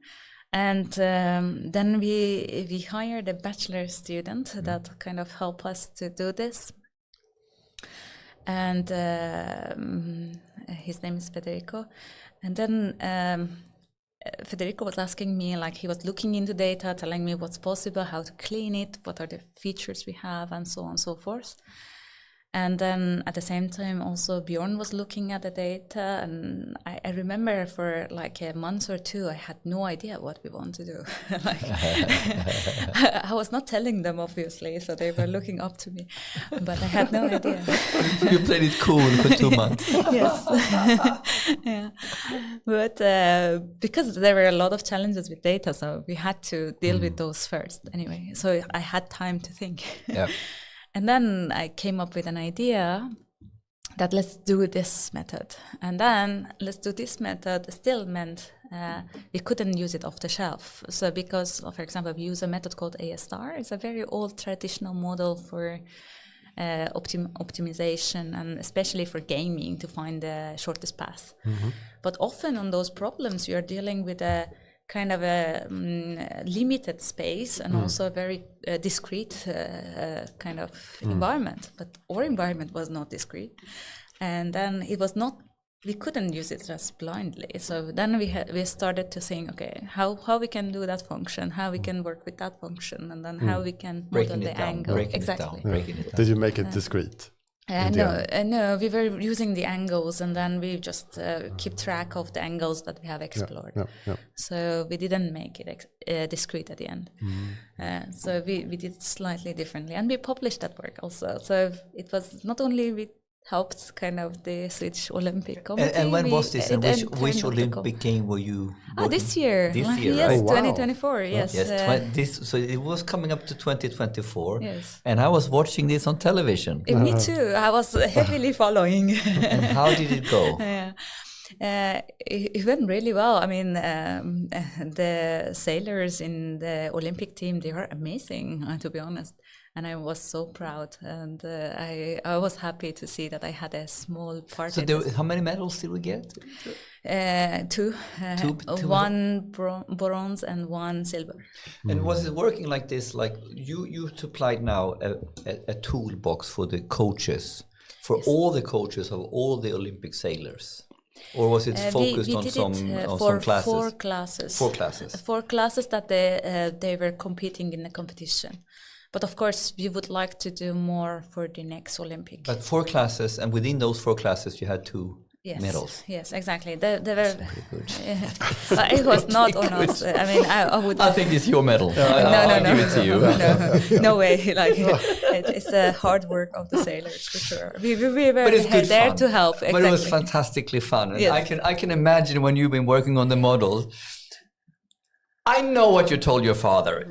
And then we hired a bachelor student that kind of helped us to do this. And his name is Federico. And then Federico was asking me, he was looking into data, telling me what's possible, how to clean it, what are the features we have, and so on and so forth. And then at the same time, also Bjorn was looking at the data, and I remember for a month or two, I had no idea what we want to do. I was not telling them, obviously, so they were looking up to me, but I had no idea. You played it cool for 2 months. Yes. Yeah. But because there were a lot of challenges with data, so we had to deal with those first anyway. So I had time to think. Yeah. And then I came up with an idea that let's do this method. And then let's do this method still meant we couldn't use it off the shelf. So because, for example, we use a method called ASR. It's a very old traditional model for optimization and especially for gaming to find the shortest path. But often on those problems, you're dealing with a kind of a limited space and also a very discrete kind of environment. But our environment was not discrete. And then it was not, we couldn't use it just blindly. So then we started to think, okay, how we can do that function, how we can work with that function, and then how we can model the angle. Breaking it down. Did you make it discrete? No, we were using the angles, and then we just keep track of the angles that we have explored. So we didn't make it discrete at the end. So we did it slightly differently, and we published that work also. So it was not only we helped kind of the Swedish Olympic Committee. And when was this? And which Olympic game were you working? This year. This year, yes, right? 2024, yes. Yes, so it was coming up to 2024. Yes. And I was watching this on television. Me too. I was heavily following. And how did it go? It went really well. I mean, the sailors in the Olympic team, they are amazing, to be honest. And I was so proud, and I was happy to see that I had a small part. So how many medals did we get? Two. One bronze and one silver. And was it working like this? Like you supplied now a toolbox for the coaches, for all the coaches of all the Olympic sailors? Or was it focused on some classes? Four classes. Four classes. Four classes that they were competing in the competition. But of course, we would like to do more for the next Olympic. But 4 classes, and within those 4 classes, you had 2 medals. Yes, exactly. They were very good. It was not on us. I mean, I would. I think it's your medal. No. I'll give it to you. No way. Like it's the hard work of the sailors for sure. We were there fun. to help. Exactly. But it was fantastically fun. And yes. I can imagine when you've been working on the model. I know what you told your father.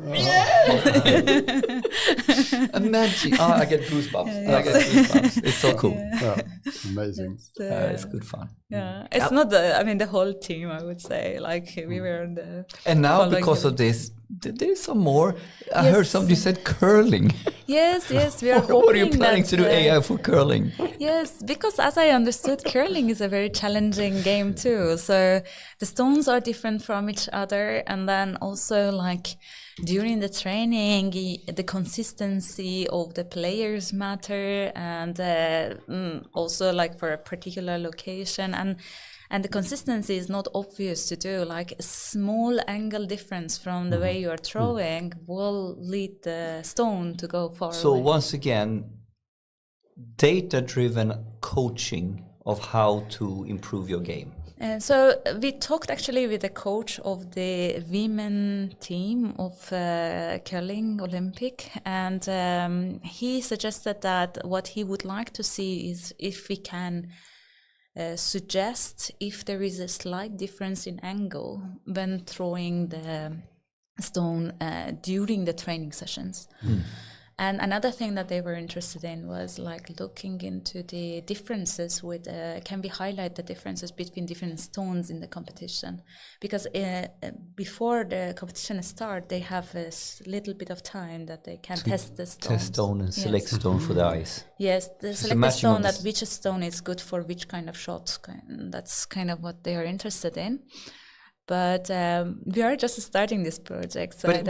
Imagine. I get goosebumps. It's so cool. Yeah, amazing. It's good fun. Yeah, it's not the whole team. I would say like we were in the. And now because of this, there's some more. I heard somebody said curling. Yes, we are. What are you planning to do AI for curling? Yes, because as I understood, curling is a very challenging game too. So the stones are different from each other, and then also like during the training, the consistency of the players matter, and also like for a particular location, and the consistency is not obvious to do. Like a small angle difference from the way you are throwing will lead the stone to go far So away. once again, data-driven coaching of how to improve your game. So we talked actually with the coach of the women team of curling Olympic, and he suggested that what he would like to see is if we can suggest if there is a slight difference in angle when throwing the stone during the training sessions. And another thing that they were interested in was like looking into the differences with, can we highlight the differences between different stones in the competition? Because before the competition starts, they have a little bit of time that they can test the stones. Test stone and select stone for the ice. Yes, the select the stone that which stone is good for which kind of shots. That's kind of what they are interested in. But we are just starting this project. So let's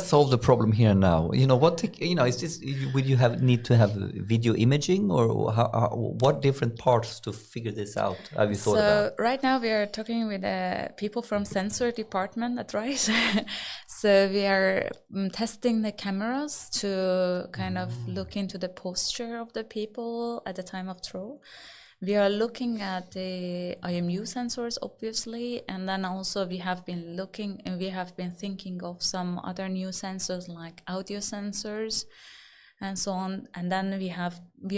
solve the problem here now. You know is this? Will you need to have video imaging, or what different parts to figure this out? Have you thought about? So right now we are talking with people from sensor department at Rice. So we are testing the cameras to kind of look into the posture of the people at the time of throw. We are looking at the IMU sensors, obviously, and then also we have been thinking of some other new sensors like audio sensors and so on. And then we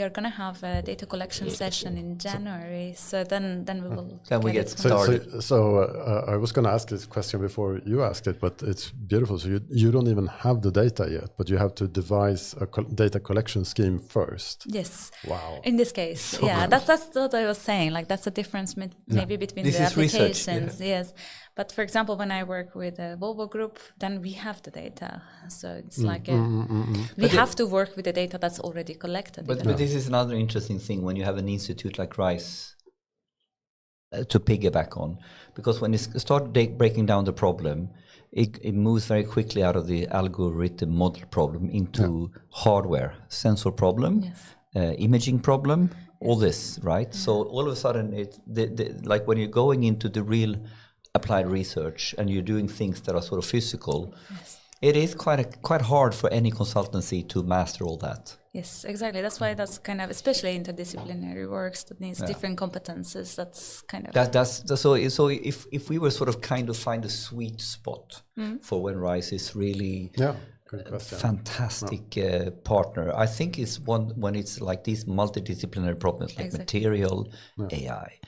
are going to have a data collection session in January. So then we will. Then we get started. So I was going to ask this question before you asked it, but it's beautiful. So you don't even have the data yet, but you have to devise a data collection scheme first. Yes. Wow. In this case, so that's what I was saying. Like that's the difference maybe between the applications. Research, yes. But for example, when I work with a Volvo group, then we have the data. So it's like we have to work with the data that's already collected. But this is another interesting thing when you have an institute like Rice to piggyback on, because when you start breaking down the problem, it moves very quickly out of the algorithm model problem into hardware, sensor problem, imaging problem, all this, right? So all of a sudden, like when you're going into the real applied research and you're doing things that are sort of physical, it is quite hard for any consultancy to master all that. Yes, exactly. That's why that's kind of, especially interdisciplinary works that needs different competences. That's kind of so if we were sort of kind of find a sweet spot for when Rice is really fantastic partner. I think it's one when it's like these multidisciplinary problems like material, AI,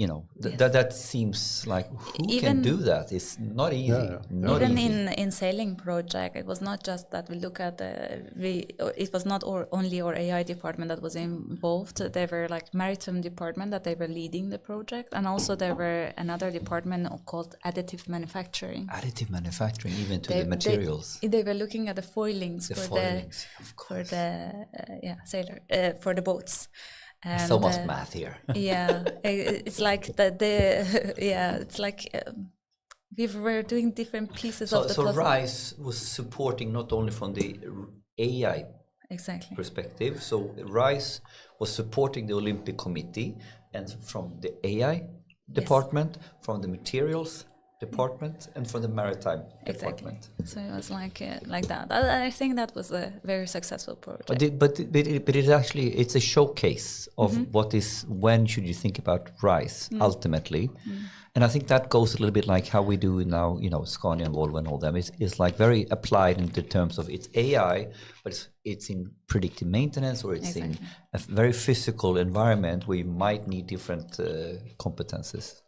that seems like who can do that? It's not easy. Not even easy. in sailing project, it was not just that we look at it was not only our AI department that was involved. There were like maritime department that they were leading the project, and also there were another department called additive manufacturing. Additive manufacturing, even to the materials. They were looking at the foilings for the boats. And, so much math here. It's like we were doing different pieces of the puzzle. So RISE was supporting not only from the AI perspective. So RISE was supporting the Olympic Committee, and from the AI department, from the materials department, and from the maritime department. So it was like that. I think that was a very successful project. But it's a showcase of what is, when should you think about RISE ultimately. And I think that goes a little bit like how we do now, Scania and Volvo and all them. It's like very applied in the terms of it's AI, but it's in predictive maintenance, or it's in a very physical environment where you might need different competences.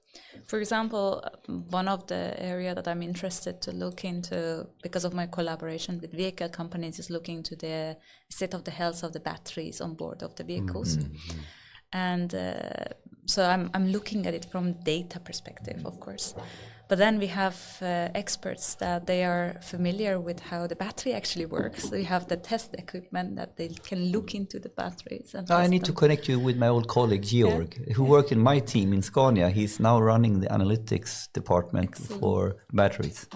For example, one of the area that I'm interested to look into, because of my collaboration with vehicle companies, is looking to the state of the health of the batteries on board of the vehicles. And so I'm looking at it from data perspective, of course. But then we have experts that they are familiar with how the battery actually works. So we have the test equipment that they can look into the batteries. And I need to connect you with my old colleague Georg, who worked in my team in Scania. He's now running the analytics department for batteries.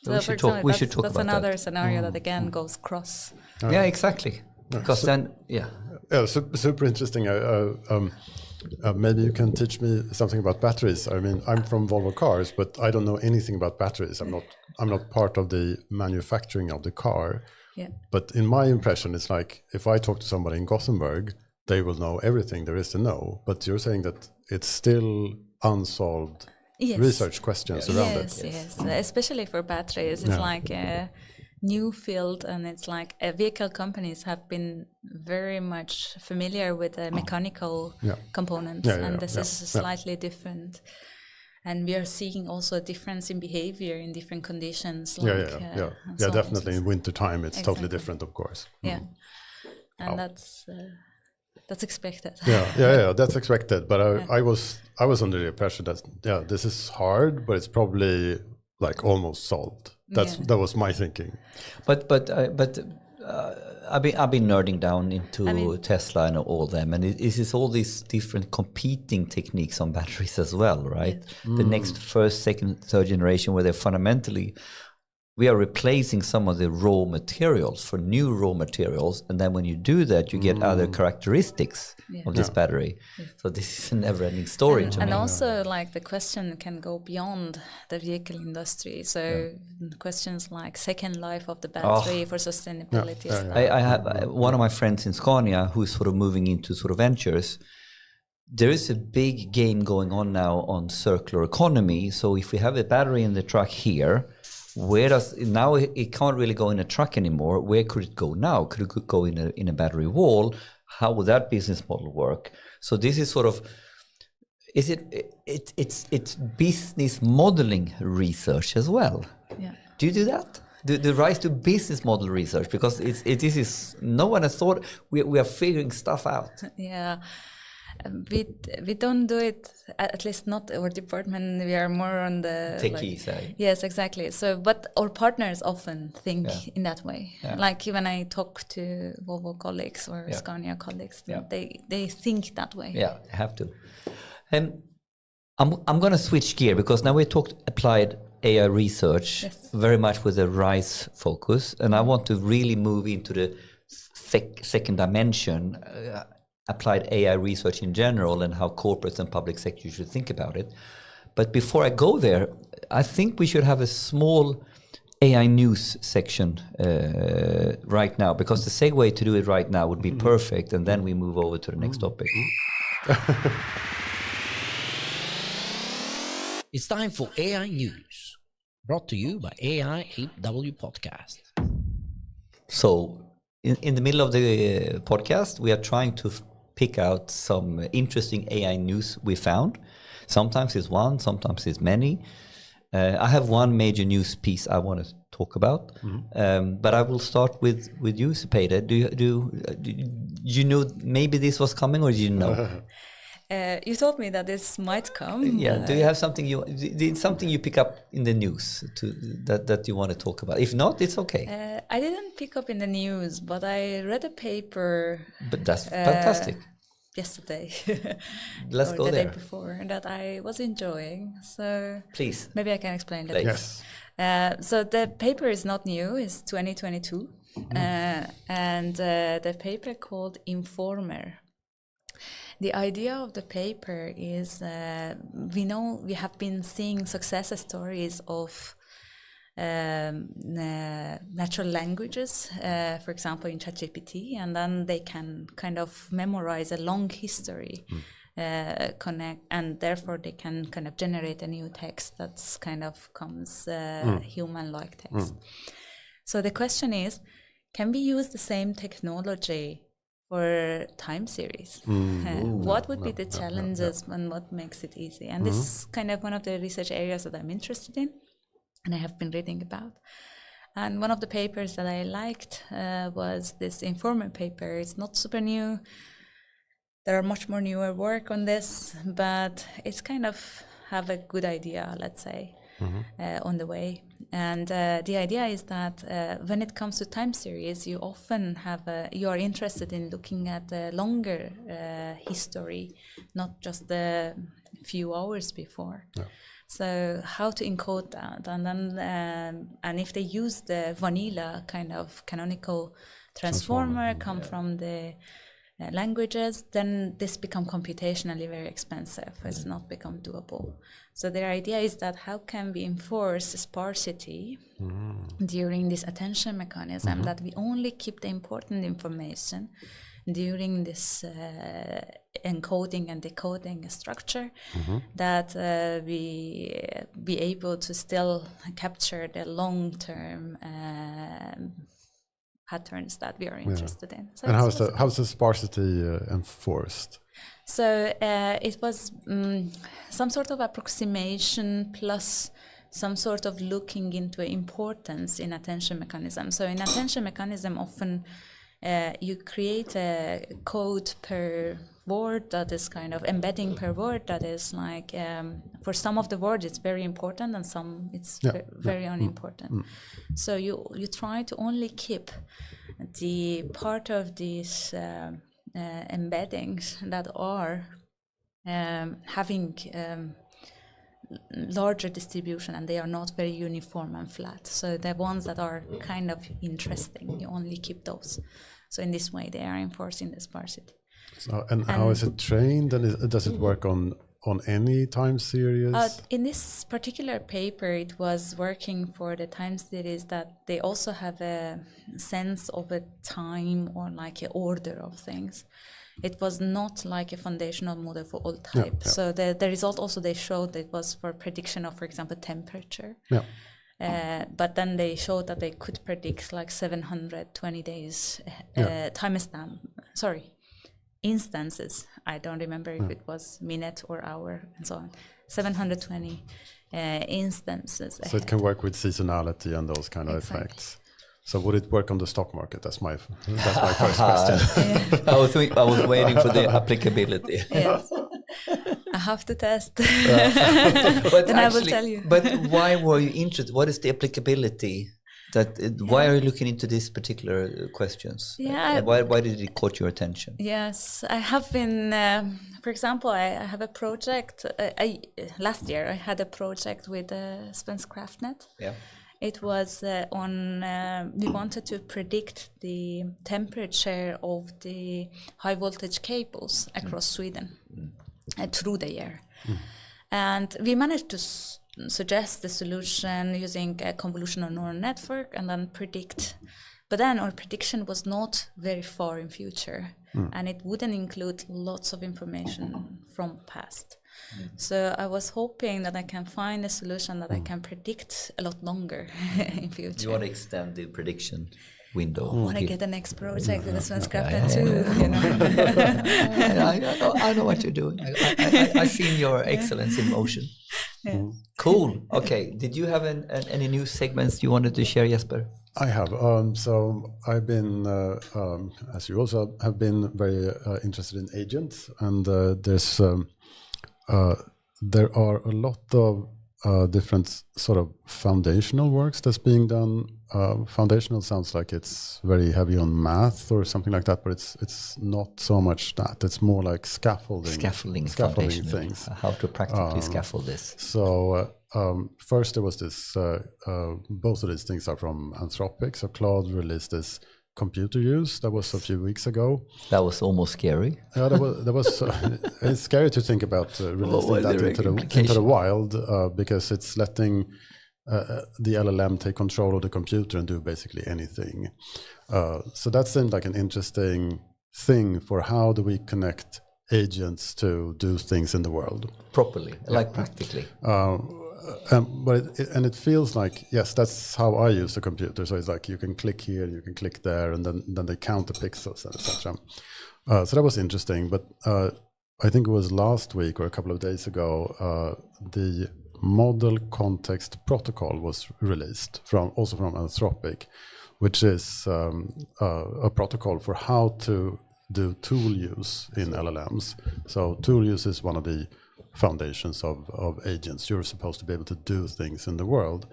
So we should talk about that. That's another scenario that again goes cross. Yeah, exactly. Because super interesting. Maybe you can teach me something about batteries. I mean, I'm from Volvo Cars, but I don't know anything about batteries. I'm not part of the manufacturing of the car. Yeah. But in my impression, it's like if I talk to somebody in Gothenburg, they will know everything there is to know. But you're saying that it's still unsolved research questions around it. Yes, especially for batteries. It's like a new field, and it's like vehicle companies have been very much familiar with the mechanical components, and this is slightly different. And we are seeing also a difference in behavior in different conditions. Definitely in winter time, it's totally different, of course. Yeah, and that's expected. That's expected. But I was under the impression that this is hard, but it's probably like almost solved. That was my thinking. But I've been nerding down into Tesla and all them, and it is all these different competing techniques on batteries as well, right? The next first, second, third generation, where they're fundamentally, we are replacing some of the raw materials for new raw materials, and then when you do that, you get other characteristics of this battery. So this is a never-ending story. And also, like, the question can go beyond the vehicle industry. So questions like second life of the battery for sustainability. I have one of my friends in Scania who's sort of moving into sort of ventures. There is a big game going on now on circular economy. So if we have a battery in the truck here, now it can't really go in a truck anymore. Where could it go now? Could it go in a battery wall? How would that business model work? So this is sort of, it's business modeling research as well. Yeah. Do you do that? The rise to business model research, because this is no one has thought we are figuring stuff out. Yeah. We don't do it, at least not our department. We are more on the techie side. Yes, exactly. So, but our partners often think in that way. Yeah. Like when I talk to Volvo colleagues or Scania colleagues, they think that way. Yeah, have to. And I'm going to switch gear, because now we talked applied AI research very much with a RISE focus, and I want to really move into the second dimension. Applied AI research in general, and how corporates and public sector should think about it. But before I go there, I think we should have a small AI news section right now, because the segue to do it right now would be perfect, and then we move over to the next topic. It's time for AI news, brought to you by AIAW Podcast. So in the middle of the podcast, we are trying to pick out some interesting AI news we found. Sometimes it's one, sometimes it's many. I have one major news piece I want to talk about, but I will start with you, Sepideh. Do you know maybe this was coming, or did you know? You told me that this might come. Yeah. Do you have something did something you pick up in the news that you want to talk about? If not, it's okay. I didn't pick up in the news, but I read a paper. But that's fantastic. Yesterday. Let's go the there. day before that I was enjoying. So please, maybe I can explain that. Yes. So the paper is not new; it's 2022, and the paper called Informer. The idea of the paper is we know we have been seeing success stories of natural languages, for example, in ChatGPT, and then they can kind of memorize a long history, connect, and therefore they can kind of generate a new text that's kind of comes human-like text. So the question is, can we use the same technology for time series? What would be the challenges and what makes it easy? And this is kind of one of the research areas that I'm interested in and I have been reading about. And one of the papers that I liked was this Informer paper. It's not super new. There are much more newer work on this, but it's kind of have a good idea, let's say, on the way. And the idea is that when it comes to time series, you often you are interested in looking at the longer history, not just the few hours before. Yeah. So how to encode that, and then and if they use the vanilla kind of canonical transformer come from the languages, then this become computationally very expensive. It's not become doable. So their idea is that how can we enforce sparsity during this attention mechanism, that we only keep the important information during this encoding and decoding structure, that we be able to still capture the long-term patterns that we are interested in. So and how's the sparsity enforced? So it was some sort of approximation plus some sort of looking into importance in attention mechanism. So in attention mechanism, often you create a code per word that is kind of embedding per word that is like, for some of the words it's very important and some it's very unimportant. So you try to only keep the part of these embeddings that are having larger distribution and they are not very uniform and flat. So the ones that are kind of interesting, you only keep those. So in this way, they are enforcing the sparsity. So, and how is it trained? And does it work on any time series? In this particular paper, it was working for the time series that they also have a sense of a time or like an order of things. It was not like a foundational model for all type. So the result also they showed that it was for prediction of, for example, temperature. But then they showed that they could predict like 720 days instances. I don't remember if it was minute or hour and so on. 720 instances. So ahead. it can work with seasonality and those kind of effects. So would it work on the stock market? That's my first question. I was waiting for the applicability. Yes. I have to test. Then I will tell you. But why were you interested? What is the applicability? Why are you looking into these particular questions? Why did it caught your attention? Yes, I have been. For example, I have a project. Last year, I had a project with Svensk Kraftnät. Yeah. It was we wanted to predict the temperature of the high voltage cables across Sweden through the year. And we managed to suggest the solution using a convolutional neural network and then predict. But then our prediction was not very far in future and it wouldn't include lots of information from past. So I was hoping that I can find a solution that I can predict a lot longer in future. You want to extend the prediction? window. I want to get the next project with the Svenska Öppet too. You know? I know what you're doing. I've seen your excellence in motion. Yeah. Cool. Okay. Did you have any new segments you wanted to share, Jesper? I have. So I've been, as you also have been, very interested in agents, and there are a lot of different sort of foundational works that's being done. Foundational sounds like it's very heavy on math or something like that, but it's not so much that. It's more like scaffolding things. How to practically scaffold this. So first there was this, both of these things are from Anthropic. So Claude released this computer use that was a few weeks ago. That was almost scary. Yeah, that was it's scary to think about releasing that into the wild because it's letting the LLM take control of the computer and do basically anything. So that seemed like an interesting thing for how do we connect agents to do things in the world Properly, like practically. But it feels like, yes, that's how I use the computer. So it's like you can click here, you can click there, and then they count the pixels and etc. So that was interesting. But I think it was last week or a couple of days ago, the Model Context Protocol was released also from Anthropic, which is a protocol for how to do tool use in LLMs. So tool use is one of the foundations of agents. You're supposed to be able to do things in the world.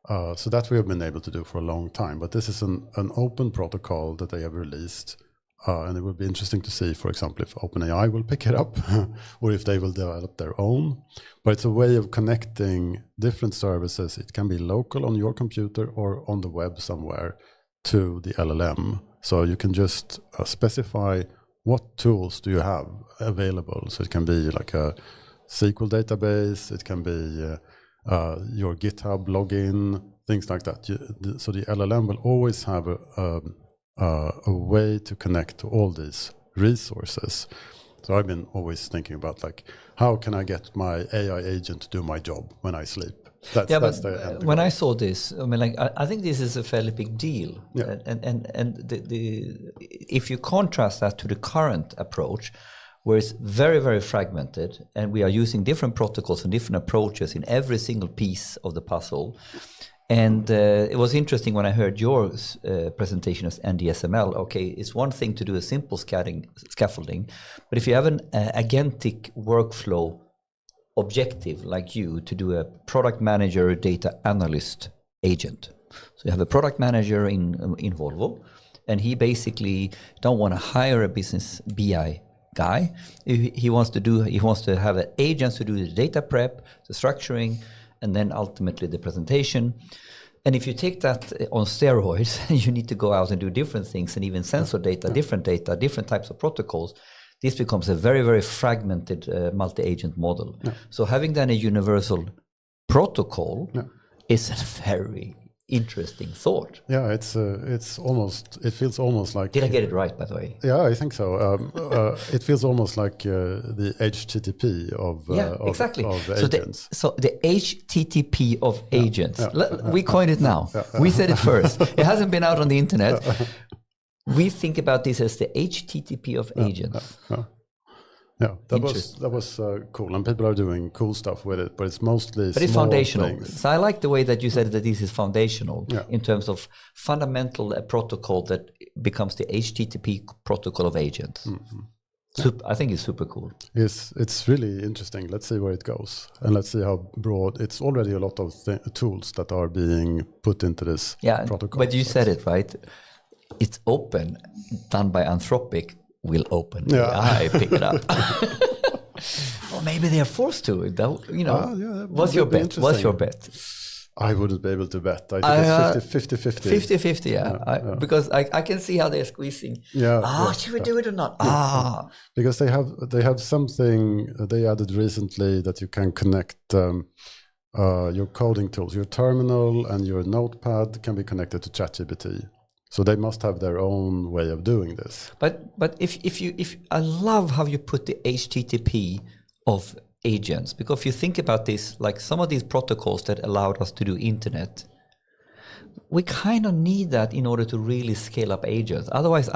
So that we have been able to do for a long time. But this is an open protocol that they have released. And it will be interesting to see, for example, if OpenAI will pick it up or if they will develop their own. But it's a way of connecting different services. It can be local on your computer or on the web somewhere to the LLM. So you can just specify what tools do you have available. So it can be like a SQL database, it can be your GitHub login, things like that. So the LLM will always have a way to connect to all these resources. So I've been always thinking about like, how can I get my AI agent to do my job when I sleep? That's when I saw this, I mean, like I think this is a fairly big deal. Yeah. And if you contrast that to the current approach, where it's very, very fragmented, and we are using different protocols and different approaches in every single piece of the puzzle. And it was interesting when I heard your presentation as NDSML. Okay, it's one thing to do a simple scaffolding, but if you have an agentic workflow objective like you to do a product manager, data analyst agent. So you have a product manager in Volvo, and he basically don't want to hire a business BI guy. He wants to have an agent to do the data prep, the structuring, and then ultimately the presentation. And if you take that on steroids, you need to go out and do different things, and even sensor data, different types of protocols. This becomes a very, very fragmented multi-agent model. Yeah. So having then a universal protocol is a very interesting thought. Yeah, it feels almost like... Did I get it right, by the way? Yeah, I think so. It feels almost like the HTTP of agents. So the HTTP of agents. We coined it now. We said it first. It hasn't been out on the internet. We think about this as the HTTP of agents. Yeah, that was cool, and people are doing cool stuff with it, but it's mostly it's foundational. Things. So I like the way that you said that this is foundational in terms of fundamental protocol that becomes the HTTP protocol of agents. Mm-hmm. I think it's super cool. It's really interesting. Let's see where it goes, and let's see how broad. It's already a lot of tools that are being put into this protocol. But you said it right. It's open, done by Anthropic. Will open AI pick it up. Or maybe they are forced to. What's your bet? What's your bet? I wouldn't be able to bet. I think it's 50-50. 50-50, yeah. Because I can see how they're squeezing. Should we do it or not? Because they have something they added recently that you can connect your coding tools. Your terminal and your notepad can be connected to ChatGPT. So they must have their own way of doing this. But if I love how you put the HTTP of agents, because if you think about this, like some of these protocols that allowed us to do internet we kind of need that in order to really scale up agents. Otherwise,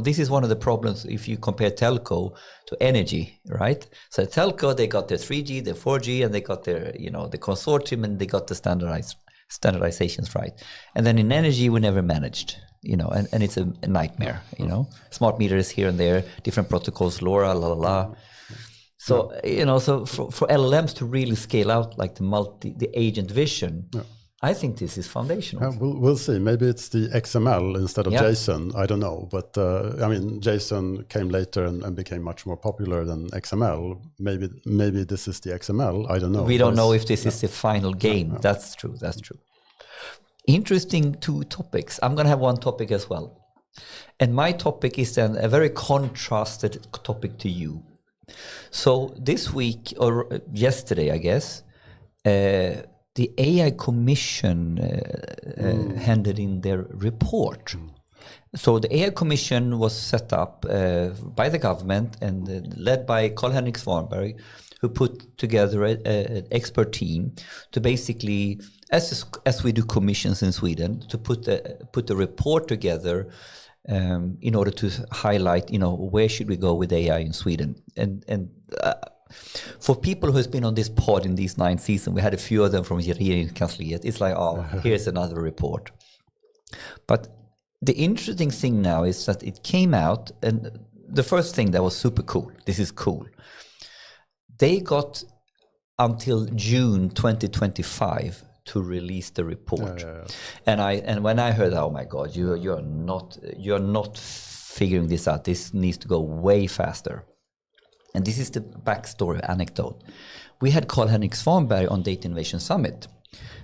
this is one of the problems if you compare telco to energy, right? So telco, they got their 3G, their 4G, and they got their, the consortium, and they got the standardizations right. And then in energy, we never managed, and it's a nightmare, Smart meters here and there, different protocols, LoRa, la la la. So, so for LLMs to really scale out like the agent vision, I think this is foundational. We'll see. Maybe it's the XML instead of JSON. I don't know. But JSON came later and became much more popular than XML. Maybe this is the XML. I don't know. We don't know if this is the final game. No. That's true. Interesting 2 topics. I'm going to have one topic as well. And my topic is then a very contrasted topic to you. So this week, or yesterday, I guess, the AI Commission handed in their report. So the AI Commission was set up by the government and led by Karl-Henrik Svanberg, who put together an expert team to basically, as we do commissions in Sweden, to put a report together in order to highlight, where should we go with AI in Sweden. And for people who's been on this pod in these 9 seasons, we had a few of them from Regeringskansliet. It's like, here's another report. But the interesting thing now is that it came out, and the first thing that was super cool, this is cool, they got until June 2025 to release the report. And when I heard, oh my God, you're not figuring this out. This needs to go way faster. And this is the backstory anecdote. We had Karl-Henrik Svanberg on Data Innovation Summit.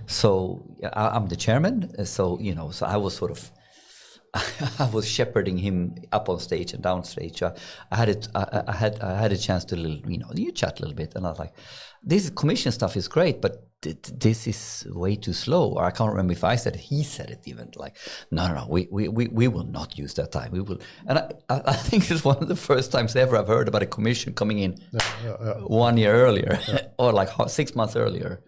So I'm the chairman. So I was sort of, I was shepherding him up on stage and down stage. I had a chance to you chat a little bit, and I was like, this commission stuff is great, but this is way too slow. Or I can't remember if I said it, he said it even, like, no, we will not use that time. We will. And I think it's one of the first times ever I've heard about a commission coming in 1 year earlier or like 6 months earlier.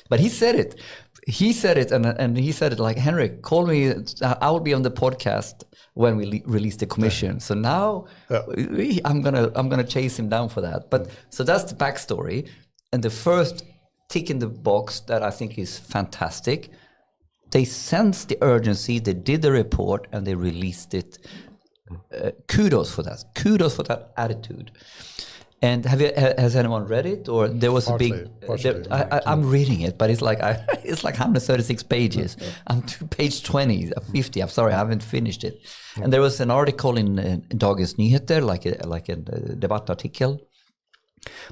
But he said it. He said it, and he said it like, Henrik, call me. I will be on the podcast when we release the commission. So now I'm gonna chase him down for that. But so that's the backstory. And the first tick in the box that I think is fantastic, they sensed the urgency, they did the report, and they released it. Kudos for that. Kudos for that attitude. And has anyone read it? Or there was partially. I'm reading it, but it's like 136 pages. I'm to page 20, 50. I'm sorry, I haven't finished it. And there was an article in Dagens Nyheter, like a debattartikel.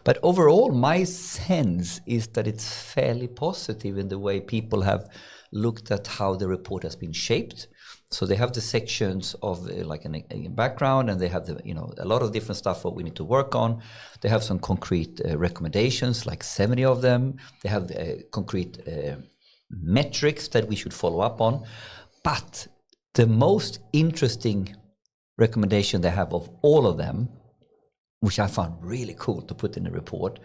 But overall, my sense is that it's fairly positive in the way people have looked at how the report has been shaped. So they have the sections of like a background, and they have a lot of different stuff what we need to work on. They have some concrete recommendations, like 70 of them. They have concrete metrics that we should follow up on. But the most interesting recommendation they have of all of them, which I found really cool to put in the report,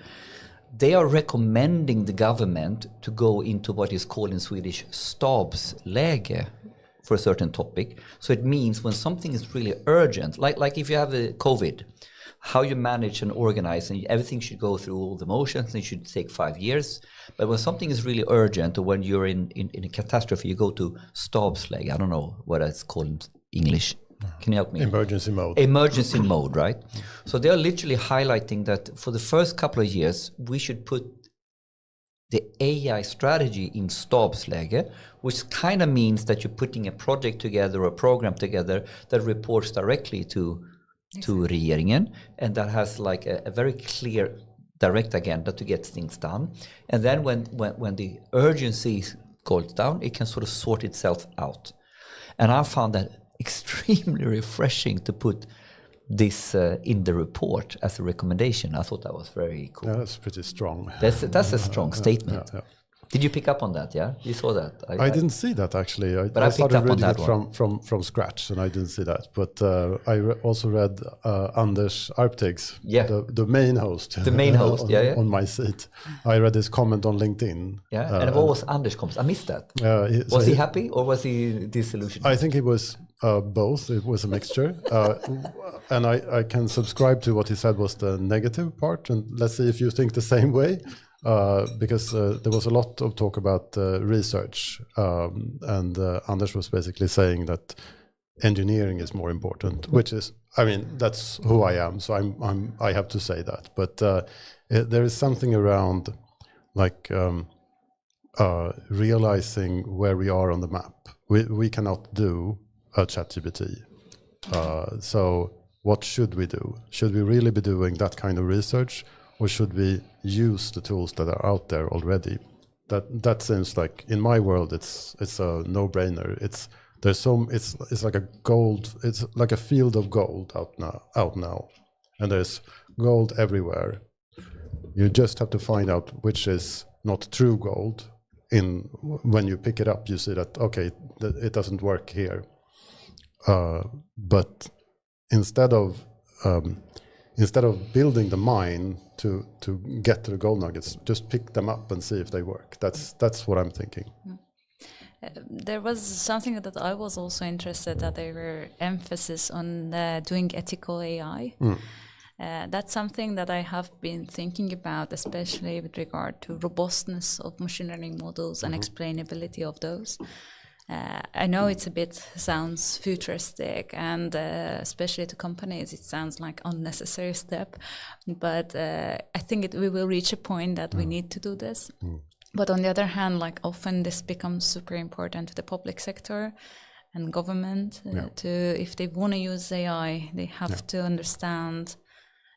they are recommending the government to go into what is called in Swedish stabsläge for a certain topic. So it means when something is really urgent, like if you have a COVID, how you manage and organize, and everything should go through all the motions, and it should take 5 years. But when something is really urgent, or when you're in a catastrophe, you go to stabsläge. I don't know what it's called in English. Can you help me? Emergency mode. Emergency mode, right? So they are literally highlighting that for the first couple of years, we should put the AI strategy in stabsläge, which kind of means that you're putting a project together or a program together that reports directly to regeringen, and that has like a very clear direct agenda to get things done. And then when the urgency goes down, it can sort of sort itself out. And I found that extremely refreshing to put this in the report as a recommendation. I thought that was very cool. Yeah, that's pretty strong. That's a strong statement. Did you pick up on that? Yeah, you saw that. I didn't see that actually. But I started picked up on reading that it from scratch, and I didn't see that. But I also read Anders Arpteg's, the main host. The main host, on my seat. I read his comment on LinkedIn. Yeah, and what was Anders' comment? I missed that. Was he happy or was he disillusioned? I think he was both. It was a mixture. And I can subscribe to what he said was the negative part. And let's see if you think the same way. Because there was a lot of talk about research, and Anders was basically saying that engineering is more important, which is, I mean, that's who I am, so I have to say that. But there is something around like realizing where we are on the map. We cannot do a ChatGPT. So what should we do? Should we really be doing that kind of research? Or should we use the tools that are out there already? That seems like, in my world, it's a no-brainer. It's like a gold. It's like a field of gold out now, and there's gold everywhere. You just have to find out which is not true gold. When you pick it up, you see that it doesn't work here. But instead of building the mine to get to the gold nuggets, just pick them up and see if they work. That's what I'm thinking. There was something that I was also interested that there were emphasis on doing ethical AI. That's something that I have been thinking about, especially with regard to robustness of machine learning models and explainability of those. I know it's sounds futuristic, and especially to companies, it sounds like unnecessary step. But I think we will reach a point that we need to do this. But on the other hand, like often this becomes super important to the public sector and government. If they want to use AI, they have to understand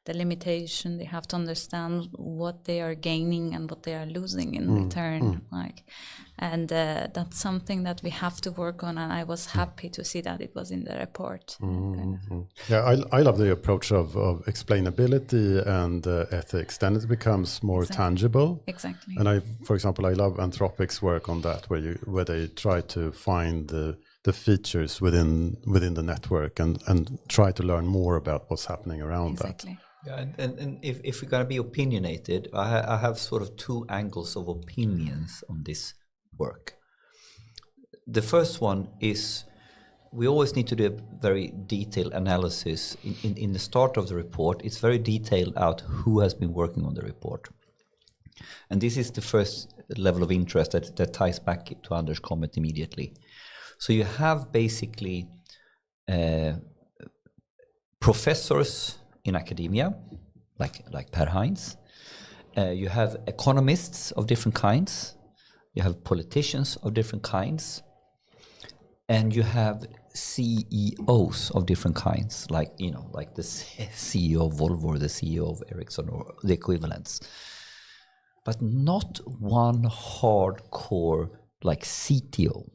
the limitation. They have to understand what they are gaining and what they are losing in return. And that's something that we have to work on. And I was happy to see that it was in the report. Yeah, I love the approach of explainability and ethics. Then it becomes more tangible. Exactly. And for example, I love Anthropic's work on that, where they try to find the features within the network and try to learn more about what's happening around that. Yeah, and if we're going to be opinionated, I have sort of two angles of opinions on this work. The first one is we always need to do a very detailed analysis. In the start of the report, it's very detailed out who has been working on the report. And this is the first level of interest that ties back to Anders' comment immediately. So you have basically professors in academia, like Per Heinz. You have economists of different kinds. You have politicians of different kinds. And you have CEOs of different kinds, like the CEO of Volvo or the CEO of Ericsson or the equivalents. But not one hardcore like CTO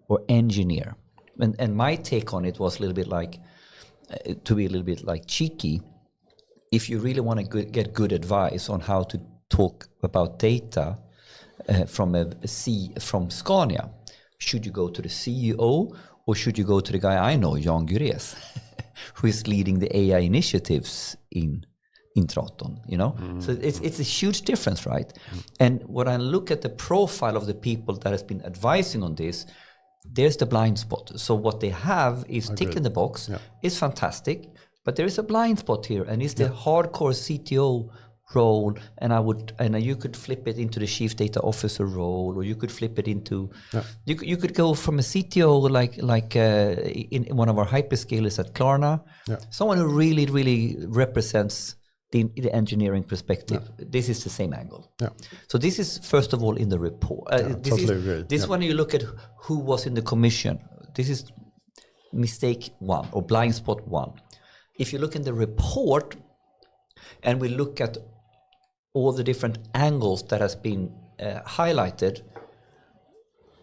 or engineer. And my take on it was a little bit like, to be a little bit like cheeky, if you really want to get good advice on how to talk about data from Scania, should you go to the CEO or should you go to the guy I know, Jan Gures, who is leading the AI initiatives in Traton, So it's a huge difference, right? And when I look at the profile of the people that has been advising on this, there's the blind spot. So what they have is tick in the box. It's fantastic, but there is a blind spot here, and it's the hardcore CTO role. And you could flip it into the chief data officer role, or you could flip it into. You could go from a CTO like in one of our hyperscalers at Klarna, someone who really represents the engineering perspective. This is the same angle. So this is first of all in the report. This when you look at who was in the commission, this is mistake one or blind spot one. If you look in the report and we look at all the different angles that has been highlighted,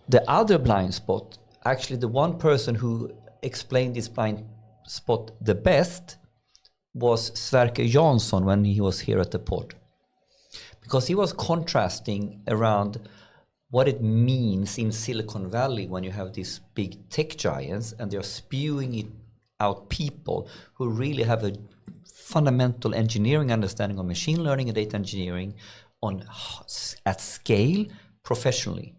the other blind spot, actually the one person who explained this blind spot the best was Sverker Jansson when he was here at the pod. because he was contrasting around what it means in Silicon Valley when you have these big tech giants and they're spewing it out people who really have a fundamental engineering understanding of machine learning and data engineering at scale professionally.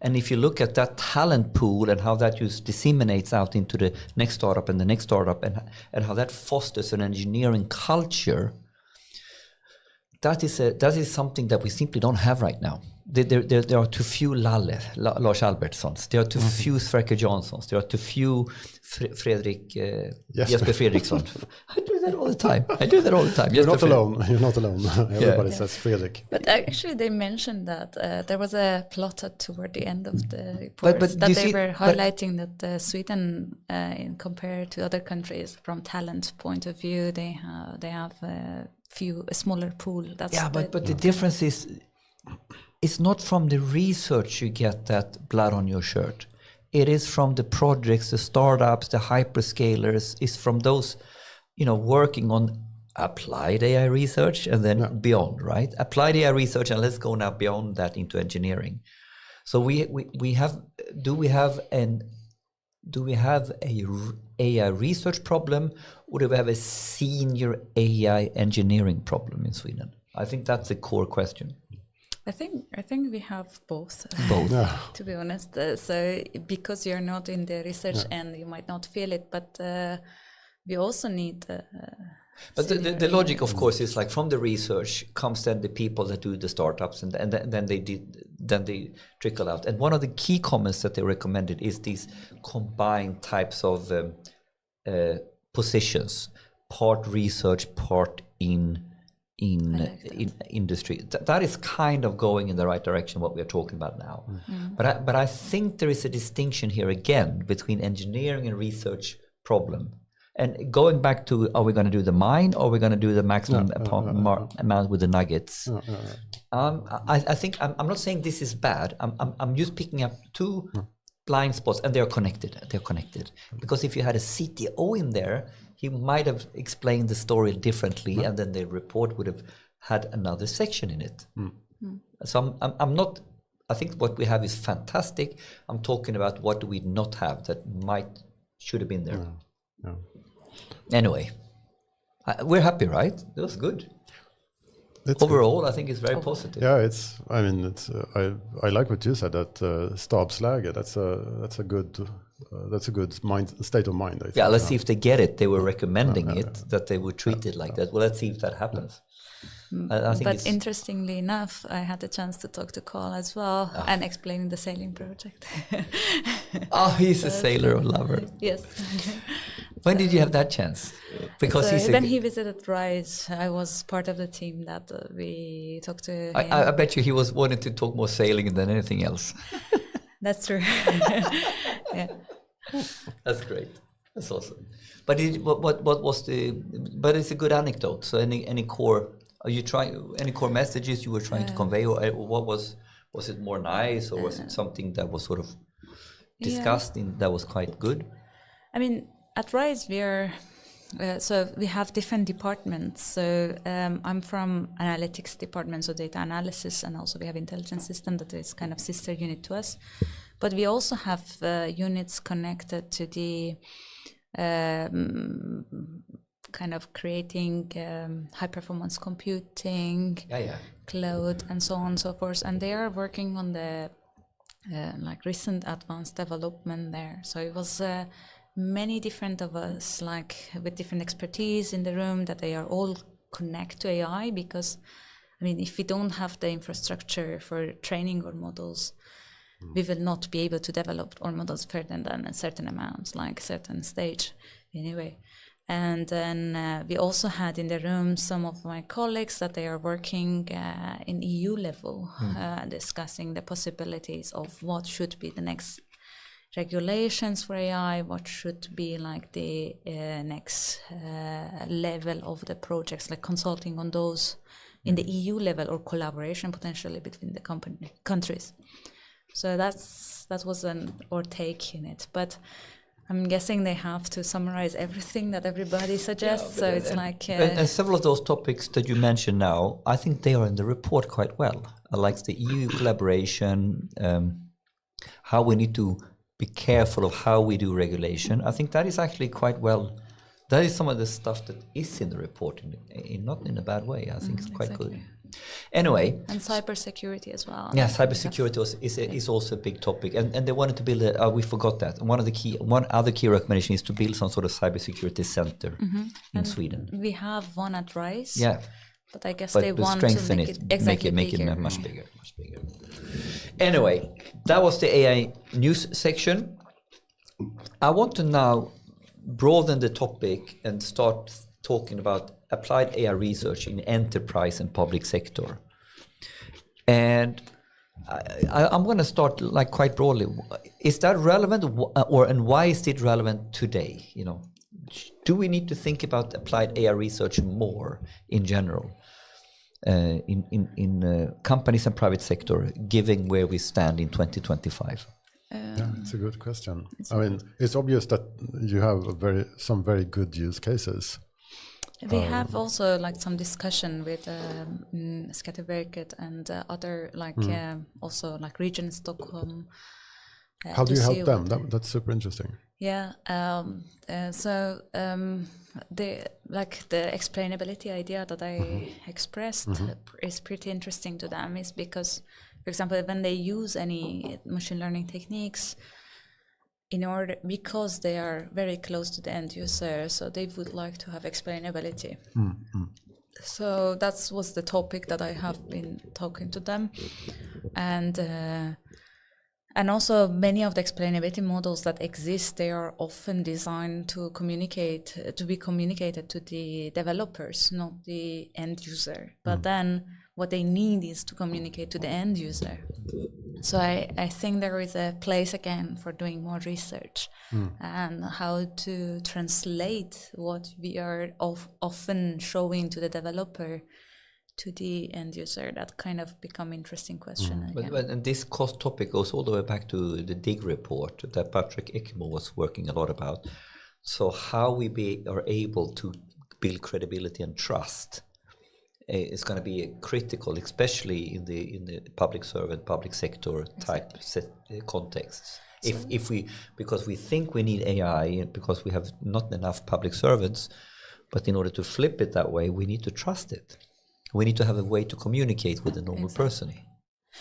And if you look at that talent pool and how that just disseminates out into the next startup and the next startup and how that fosters an engineering culture, that is something that we simply don't have right now. There are too few Lars Albertssons. There are too few Sverker Janssons. There are too few Jesper Fredriksson. I do that all the time. You're not alone. Everybody says Fredrik. But actually, they mentioned that there was a plot toward the end of the report that they were highlighting that Sweden, compared to other countries, from talent point of view, they have a smaller pool. But the difference is, it's not from the research you get that blood on your shirt. It is from the projects, the startups, the hyperscalers. It's from those, working on applied AI research and then beyond, right? Applied AI research, and let's go now beyond that into engineering. So do we have a AI research problem, or do we have a senior AI engineering problem in Sweden? I think that's the core question. I think we have both. To be honest. So because you're not in the research end, you might not feel it, but we also need. But the logic, of course, is like from the research comes then the people that do the startups, and then they trickle out. And one of the key comments that they recommended is these combined types of positions, part research, part in industry. That is kind of going in the right direction, what we're talking about now. But I think there is a distinction here again between engineering and research problem. And going back to, are we going to do the mine, or are we going to do the maximum amount with the nuggets? I think I'm not saying this is bad. I'm just picking up two blind spots, and they're connected. Because if you had a CTO in there, he might have explained the story differently, and then the report would have had another section in it. So I'm not. I think what we have is fantastic. I'm talking about what do we not have that should have been there. Anyway, we're happy, right? That was good. Overall, I think it's very positive. Yeah, I like what you said, that stabsläge. That's a good state of mind. I think. Yeah, let's see if they get it. They were recommending that they would treat it like that. Well, let's see if that happens. I think but interestingly enough, I had the chance to talk to Carl as well and explaining the sailing project. He's a sailor or lover. Yes. When did you have that chance? Because when he visited RISE, I was part of the team that we talked to him. I bet you he was wanting to talk more sailing than anything else. That's true. Yeah. That's great. That's awesome. But what was but it's a good anecdote. So any core, are you trying, any core messages you were trying to convey, or what was it more nice, or was it something that was sort of discussed that was quite good? I mean, at RISE so we have different departments. So I'm from analytics department, so data analysis, and also we have intelligence system that is kind of sister unit to us. But we also have units connected to the kind of creating high performance computing, cloud, and so on and so forth. And they are working on the recent advanced development there. So it was many different of us, with different expertise in the room, that they are all connect to AI, because I mean, if we don't have the infrastructure for training our models, we will not be able to develop our models further than a certain amount, like a certain stage anyway. And then we also had in the room some of my colleagues that they are working in EU level, discussing the possibilities of what should be the next regulations for AI, what should be like the next level of the projects, like consulting on those in the EU level, or collaboration potentially between the countries. So that was our take in it. But I'm guessing they have to summarize everything that everybody suggests. So it's like... and several of those topics that you mentioned now, I think they are in the report quite well. Like the EU collaboration, how we need to be careful of how we do regulation. I think that is actually quite well... That is some of the stuff that is in the report, not in a bad way. I think it's quite good. Anyway. And cybersecurity as well. Yeah, cybersecurity is also a big topic. And they wanted to build we forgot that. One other key recommendation is to build some sort of cybersecurity center in Sweden. We have one at RISE. Yeah. But I guess they want to make it much bigger. Anyway, that was the AI news section. I want to now broaden the topic and start talking about applied AI research in enterprise and public sector. And I'm going to start like quite broadly. Is that relevant, and why is it relevant today? Do we need to think about applied AI research more in general in companies and private sector, given where we stand in 2025? Yeah, it's a good question. I mean, it's obvious that you have some very good use cases. We have also like some discussion with Skatteverket and other also like region Stockholm. How do you help them? That's super interesting. Yeah. The explainability idea that I expressed is pretty interesting to them, is because, for example, when they use any machine learning techniques, because they are very close to the end user, so they would like to have explainability. So that was the topic that I have been talking to them, and also many of the explainability models that exist, they are often designed to be communicated to the developers, not the end user. But then what they need is to communicate to the end user. So I think there is a place again for doing more research and how to translate what we are often showing to the developer to the end user. That kind of become interesting question. And this cost topic goes all the way back to the DIG report that Patrick Ekmo was working a lot about. So how we are able to build credibility and trust is going to be critical, especially in the public servant, public sector type contexts. Because we think we need AI, because we have not enough public servants, but in order to flip it that way, we need to trust it. We need to have a way to communicate with the normal person.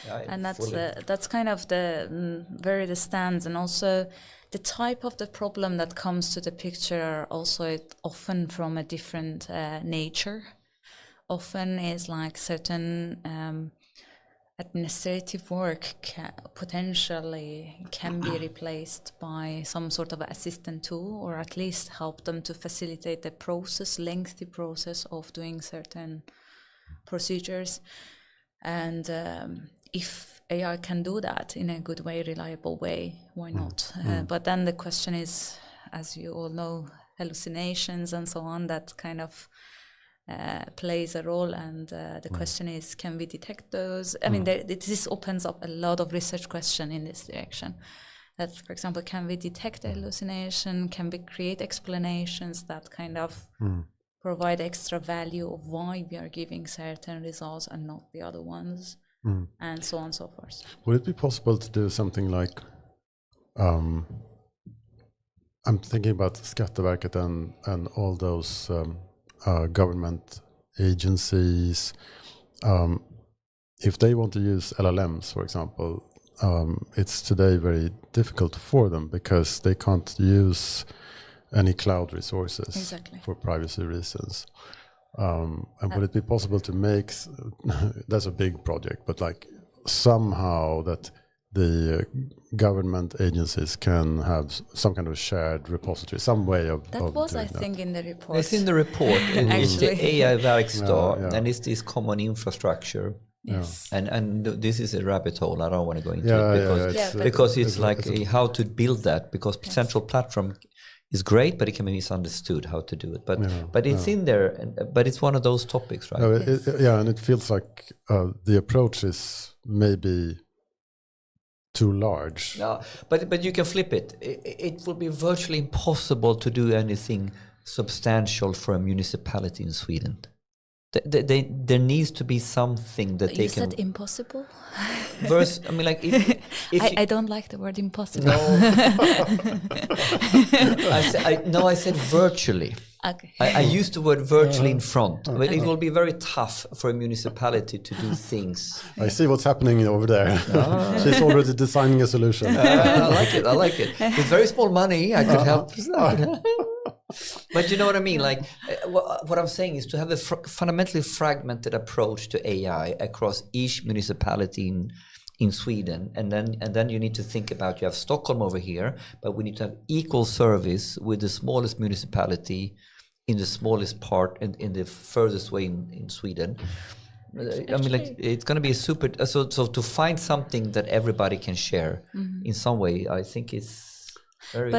And that's kind of where it stands, and also the type of the problem that comes to the picture are also often from a different nature. Often is like certain administrative work potentially can be replaced by some sort of assistant tool, or at least help them to facilitate the lengthy process of doing certain procedures. And if AI can do that in a good way, reliable way, why not? But then the question is, as you all know, hallucinations and so on, that kind of plays a role, and the question is, can we detect those? I mean, this opens up a lot of research question in this direction. That, for example, can we detect a hallucination? Can we create explanations that kind of provide extra value of why we are giving certain results and not the other ones, and so on and so forth? Would it be possible to do something like, I'm thinking about Skatteverket and all those government agencies, if they want to use LLMs, for example, it's today very difficult for them because they can't use any cloud resources for privacy reasons. And would it be possible to make, that's a big project, but like somehow that the government agencies can have some kind of shared repository, some way of I think, in the report. It's in the report. It's the AI Verkstad, and it's this common infrastructure. Yes. And this is a rabbit hole. I don't want to go into it because it's like how to build that, because central platform is great, but it can be misunderstood how to do it. But it's in there, but it's one of those topics, right? And it feels like the approach is maybe too large. No, but you can flip it. It will be virtually impossible to do anything substantial for a municipality in Sweden. There needs to be something that they can. You said impossible? I mean, like, if I don't like the word impossible. No. I said virtually. Okay. I used the word virtually in front. But it will be very tough for a municipality to do things. I see what's happening over there. She's already designing a solution. I like it. With very small money, I could help. But you know what I mean? Like, what I'm saying is to have a fundamentally fragmented approach to AI across each municipality in Sweden, and then you need to think about, you have Stockholm over here, but we need to have equal service with the smallest municipality in the smallest part and in the furthest way in Sweden. I mean, like, it's going to be a super. So to find something that everybody can share in some way, I think is. I'm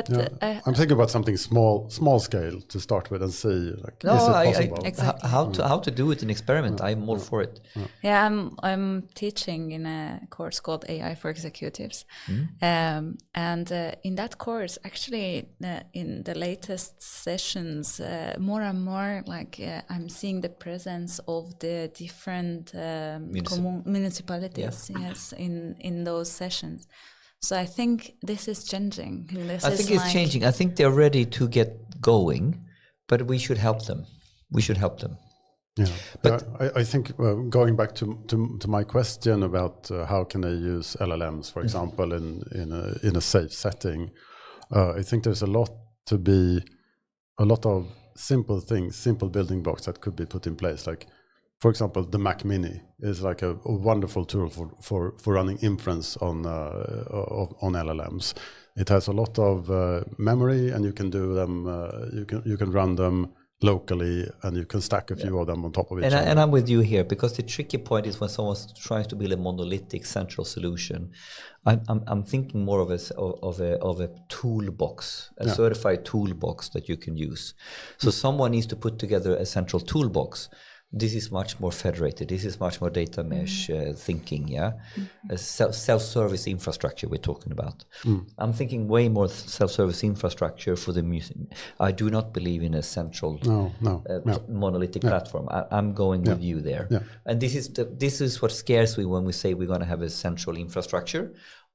thinking about something small scale to start with and see, like, is it possible? Exactly. How to do it in experiment. I'm all for it. Yeah, I'm teaching in a course called AI for Executives, and in that course, actually, in the latest sessions, more and more, like, I'm seeing the presence of the different municipalities, yes, in those sessions. So I think this is changing. I think it's changing. I think they're ready to get going, but we should help them. Yeah, but I think going back to my question about how can they use LLMs, for example, in a safe setting, I think there's a lot of simple things, simple building blocks that could be put in place. Like, for example, the Mac Mini is like a wonderful tool for running inference on LLMs. It has a lot of memory, and you can do them. You can run them locally, and you can stack a few of them on top of each other. And I'm with you here, because the tricky point is when someone's trying to build a monolithic central solution. I'm thinking more of a toolbox, a certified toolbox that you can use. So someone needs to put together a central toolbox. This is much more federated. This is much more data mesh thinking, yeah? Self-service infrastructure we're talking about. I'm thinking way more self-service infrastructure for the museum. I do not believe in a central monolithic platform. I'm going with you there. Yeah. And this is what scares me when we say we're going to have a central infrastructure.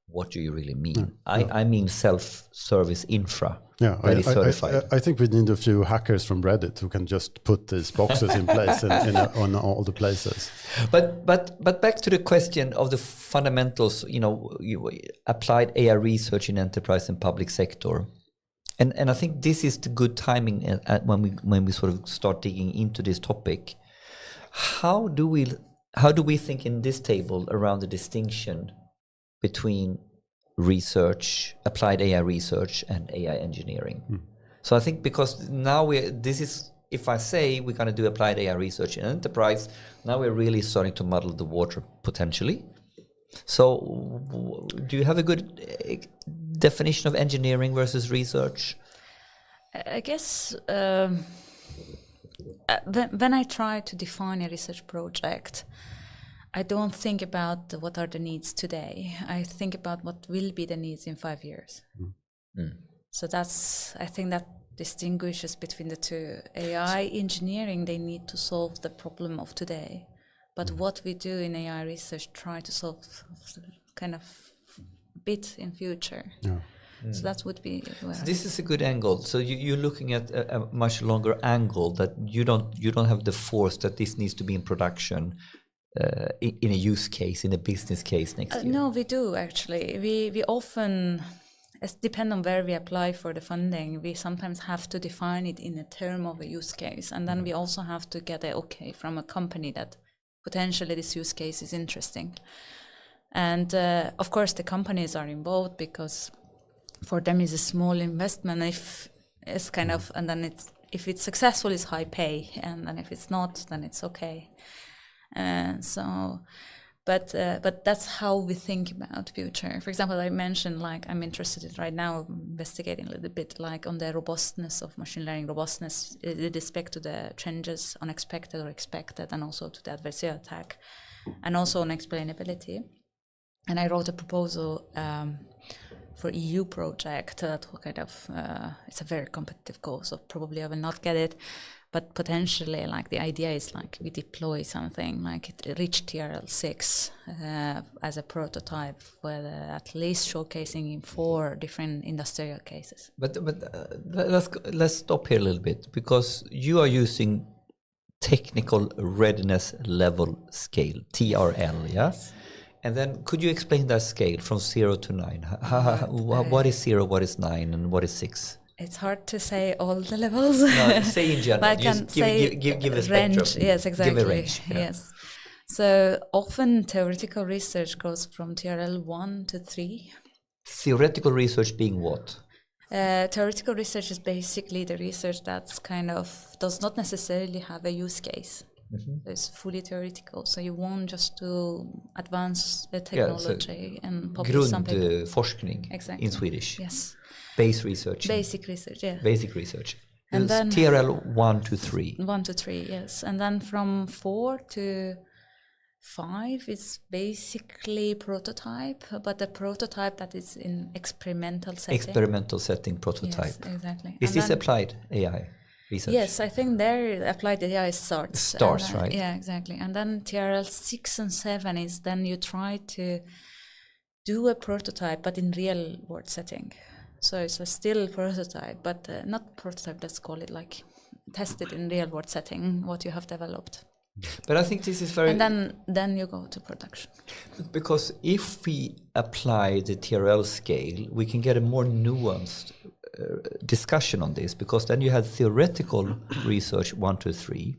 What do you really mean? I mean self-service infra. Yeah, I think we need a few hackers from Reddit who can just put these boxes in place on all the places. But back to the question of the fundamentals. You applied AI research in enterprise and public sector, and I think this is the good timing when we sort of start digging into this topic. How do we think in this table around the distinction between research, applied AI research, and AI engineering? So I think because now if I say we're going to do applied AI research in enterprise, now we're really starting to muddle the water potentially. So do you have a good definition of engineering versus research? I guess when I try to define a research project, I don't think about what are the needs today. I think about what will be the needs in 5 years. So I think that distinguishes between the two. AI engineering, they need to solve the problem of today. But what we do in AI research, try to solve kind of bit in future. Yeah. So that would be. So this is a good angle. So you're looking at a much longer angle, that you don't have the force that this needs to be in production. In a use case, in a business case next year? No, we do actually. We often, depend on where we apply for the funding, we sometimes have to define it in a term of a use case. And then we also have to get okay from a company that potentially this use case is interesting. And of course the companies are involved, because for them it's a small investment. If it's kind of, and then if it's successful, it's high pay. And then if it's not, then it's okay. But that's how we think about future. For example, I mentioned, like, I'm interested right now investigating a little bit, like, on the robustness of machine learning, robustness with respect to the changes, unexpected or expected, and also to the adversarial attack, and also on explainability. And I wrote a proposal for EU project that kind of, it's a very competitive goal, so probably I will not get it. But potentially, like, the idea is like we deploy something like it reached TRL6 as a prototype, with at least showcasing in 4 different industrial cases. But let's stop here a little bit, because you are using technical readiness level scale, TRL, yeah? And then could you explain that scale from 0 to 9? What is 0, what is 9, and what is 6? It's hard to say all the levels. No, say in general. But I can say give a range. spectrum. Yes, exactly. Give a range. Yeah. Yes. So often theoretical research goes from TRL 1 to 3. Theoretical research being what? Theoretical research is basically the research that's kind of does not necessarily have a use case. Mm-hmm. It's fully theoretical, so you want just to advance the technology and publish something. Grundforskning exactly. In Swedish. Yes. Base research. Basic research, yeah. Basic research. And then TRL 1 to 3. 1 to 3, yes. And then from 4 to 5 is basically prototype, but a prototype that is in experimental setting. Experimental setting prototype. Yes, exactly. Is this applied AI research? Yes, I think there applied AI starts. Starts, right? Yeah, exactly. And then TRL 6 and 7 is then you try to do a prototype, but in real world setting. So it's a still prototype, but not prototype, let's call it like tested in real world setting, what you have developed. But I think this is very... And then you go to production. Because if we apply the TRL scale, we can get a more nuanced discussion on this, because then you have theoretical research 1 to 3,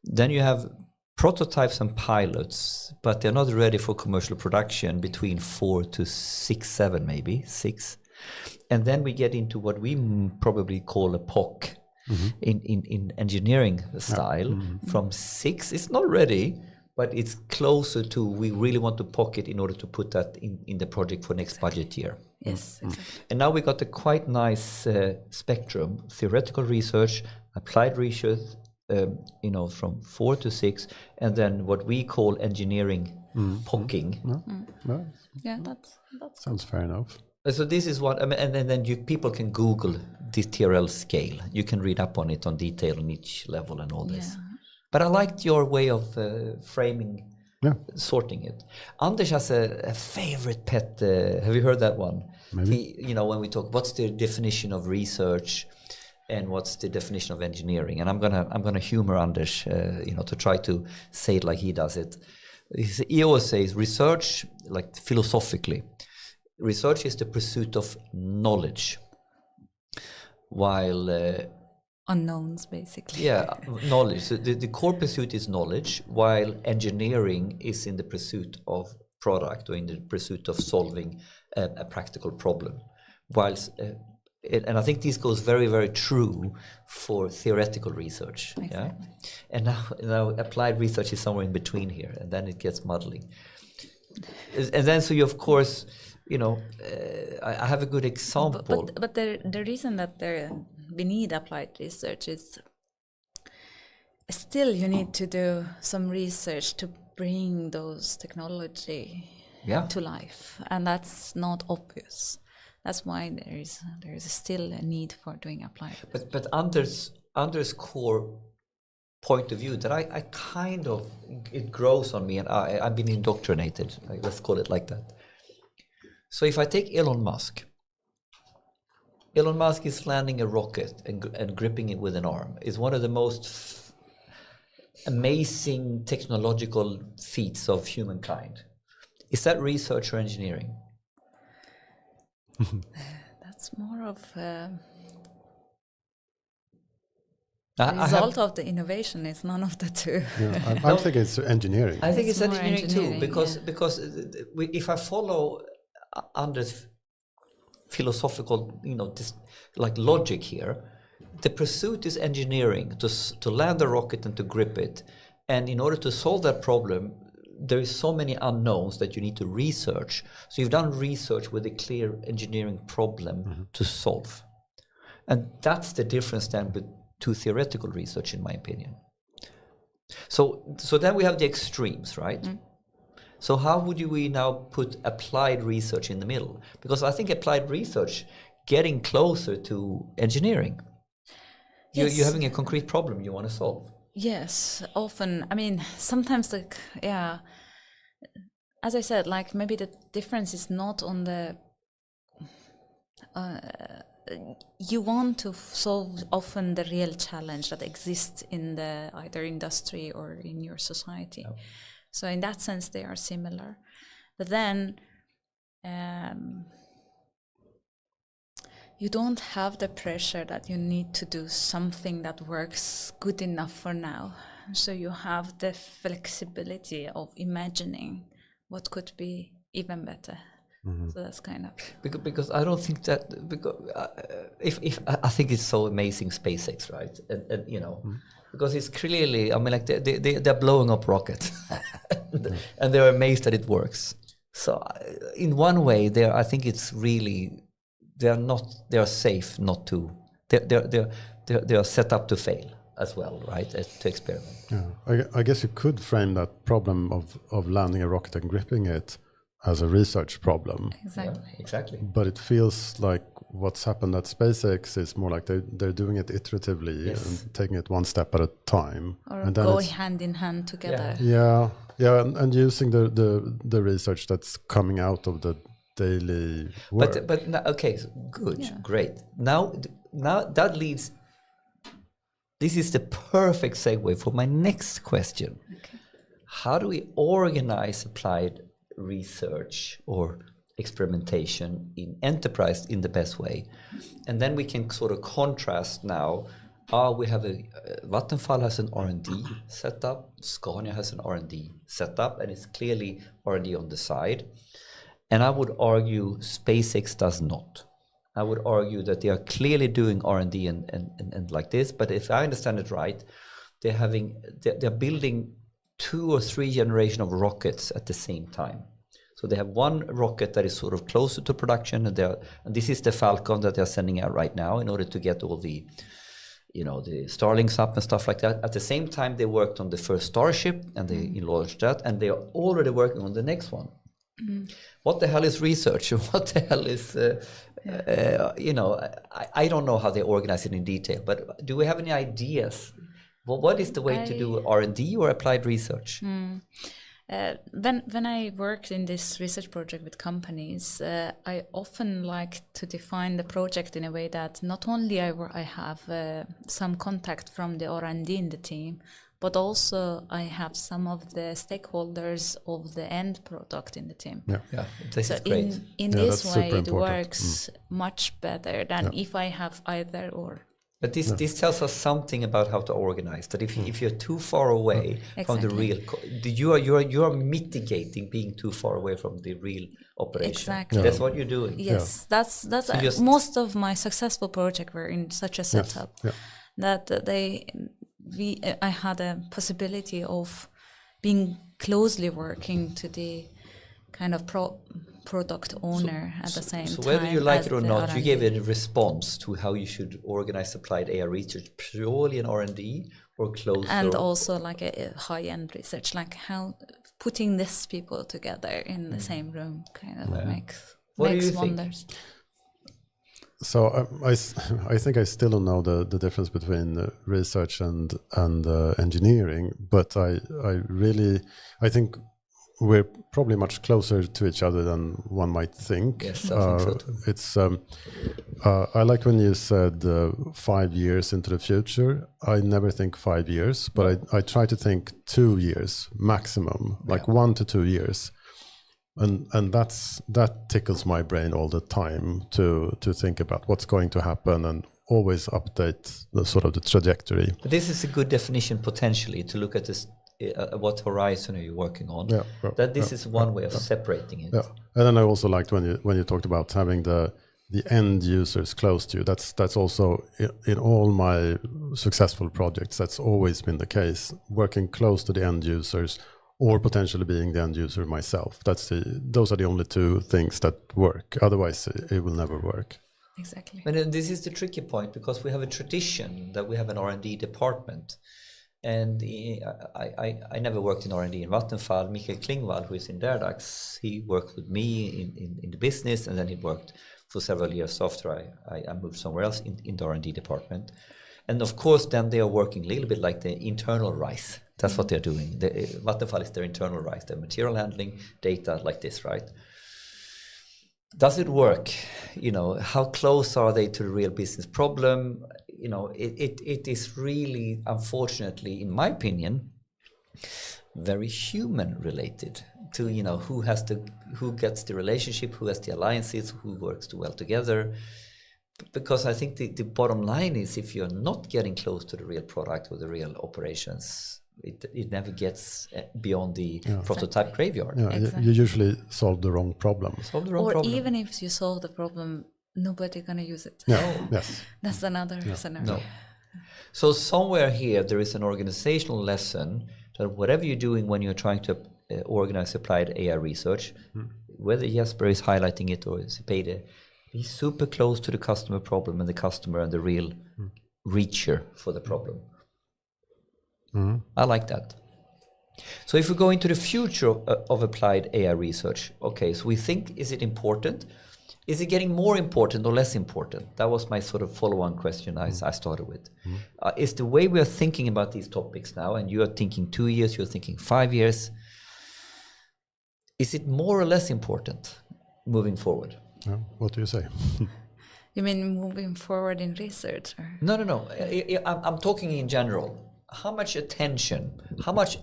then you have prototypes and pilots, but they're not ready for commercial production between 4 to 6, 7 maybe, 6. And then we get into what we probably call a POC in engineering style. From 6, it's not ready, but it's closer to we really want to POC it in order to put that in the project for next budget year. Yes, exactly. And now we got a quite nice spectrum: theoretical research, applied research, from 4 to 6, and then what we call engineering POCing. Yeah, that's sounds fair enough. So this is what, and then people can Google this TRL scale. You can read up on it on detail on each level and all this. But I liked your way of framing, sorting it. Anders has a favorite pet. Have you heard that one? Maybe. When we talk, what's the definition of research, and what's the definition of engineering? And I'm gonna humor Anders, to try to say it like he does it. He always says research, like philosophically. Research is the pursuit of knowledge, while unknowns, basically. Yeah, knowledge. So the core pursuit is knowledge, while engineering is in the pursuit of product, or in the pursuit of solving a practical problem. Whilst, and I think this goes very, very true for theoretical research. Exactly. Yeah, and now applied research is somewhere in between here, and then it gets muddling. And then, so you of course. I have a good example. But the reason that we need applied research is still you need to do some research to bring those technology to life, and that's not obvious. That's why there is still a need for doing applied research. But Anders' core point of view that I kind of, it grows on me, and I've been indoctrinated. Let's call it like that. So if I take Elon Musk is landing a rocket and gripping it with an arm. Is one of the most amazing technological feats of humankind. Is that research or engineering? That's more of the result of the innovation is none of the two. Yeah, I think it's engineering. I think it's more engineering too, because if I follow Anders' philosophical, like logic here, the pursuit is engineering to land the rocket and to grip it. And in order to solve that problem, there is so many unknowns that you need to research. So you've done research with a clear engineering problem to solve. And that's the difference then to theoretical research, in my opinion. So then we have the extremes, right? So how would we now put applied research in the middle? Because I think applied research getting closer to engineering. Yes. You're having a concrete problem you want to solve. Yes, often. I mean, sometimes as I said, like maybe the difference is not on the you want to solve often the real challenge that exists in the either industry or in your society. Oh. So in that sense, they are similar. But then you don't have the pressure that you need to do something that works good enough for now. So you have the flexibility of imagining what could be even better. Mm-hmm. So that's kind of because I don't think that if I think it's so amazing SpaceX, right? And you know, because it's clearly, I mean, like they're blowing up rockets, and they're amazed that it works. So in one way, I think it's really they are safe not to. They are set up to fail as well, right? To experiment. Yeah, I guess you could frame that problem of landing a rocket and gripping it as a research problem. Exactly. Yeah, exactly. But it feels like what's happened at SpaceX is more like they're doing it iteratively and taking it one step at a time. Or and then going hand in hand together. Yeah, and using the research that's coming out of the daily work. But now, okay, good, great. Now that leads. This is the perfect segue for my next question. Okay. How do we organize applied research or experimentation in enterprise in the best way? And then we can sort of contrast now. We have Vattenfall has an R&D setup, Scania has an R&D setup, and it's clearly R&D on the side. And I would argue SpaceX does not. I would argue that they are clearly doing R&D and like this, but if I understand it right, they're building 2 or 3 generations of rockets at the same time. So they have one rocket that is sort of closer to production, and this is the Falcon that they're sending out right now in order to get all the, the Starlinks up and stuff like that. At the same time, they worked on the first Starship and they launched that, and they are already working on the next one. What the hell is research? What the hell is, I don't know how they organize it in detail, but do we have any ideas? Well, what is the way to do R&D or applied research? When I worked in this research project with companies, I often like to define the project in a way that not only I have some contact from the R&D in the team, but also I have some of the stakeholders of the end product in the team. Yeah, this is great. In this way, it works much better than if I have either or. But this tells us something about how to organize. That if you're too far away from the real, you are mitigating being too far away from the real operation. Exactly. That's what you're doing. Yes, that's most of my successful projects were in such a setup that I had a possibility of being closely working to the kind of product owner at the same time. So whether you like it or not, R&D. You gave a response to how you should organize applied AI research purely in R&D or closer. And also like a high-end research, like how putting these people together in the same room kind of makes wonders. So I think I still don't know the difference between research and engineering, but I think we're probably much closer to each other than one might think. Yes, I think so too. It's I like when you said 5 years into the future. I never think 5 years, but I try to think 2 years maximum, like 1 to 2 years. And that tickles my brain all the time to think about what's going to happen and always update the sort of the trajectory. But this is a good definition potentially to look at this. What horizon are you working on? This is one way of separating it. Yeah, and then I also liked when you talked about having the end users close to you. That's also in all my successful projects. That's always been the case. Working close to the end users, or potentially being the end user myself. Those are the only 2 things that work. Otherwise, it will never work. Exactly. And this is the tricky point because we have a tradition that we have an R&D department. And I never worked in R&D in Vattenfall. Mikael Klingvall, who is in Derdax, he worked with me in the business, and then he worked for several years after I moved somewhere else in the R&D department. And of course, then they are working a little bit like the internal RISE. That's what they're doing. Vattenfall is their internal RISE, their material handling data like this, right? Does it work? How close are they to the real business problem? It is really, unfortunately, in my opinion, very human related to, who gets the relationship, who has the alliances, who works well together. Because I think the bottom line is, if you're not getting close to the real product or the real operations, it never gets beyond the prototype graveyard. Yeah, exactly. You usually solve the wrong problem. Even if you solve the problem, nobody's going to use it. Yeah. Yes. That's another scenario. No. So somewhere here, there is an organizational lesson that whatever you're doing when you're trying to organize applied AI research, whether Jesper is highlighting it or Sepideh, be super close to the customer problem and the customer and the real reacher for the problem. I like that. So if we go into the future of applied AI research, okay, so we think, is it important? Is it getting more important or less important? That was my sort of follow-on question I started with. Is the way we are thinking about these topics now, and you are thinking 2 years, you're thinking 5 years, is it more or less important moving forward? What do you say? You mean moving forward in research? Or? No. I'm talking in general. How much attention, how much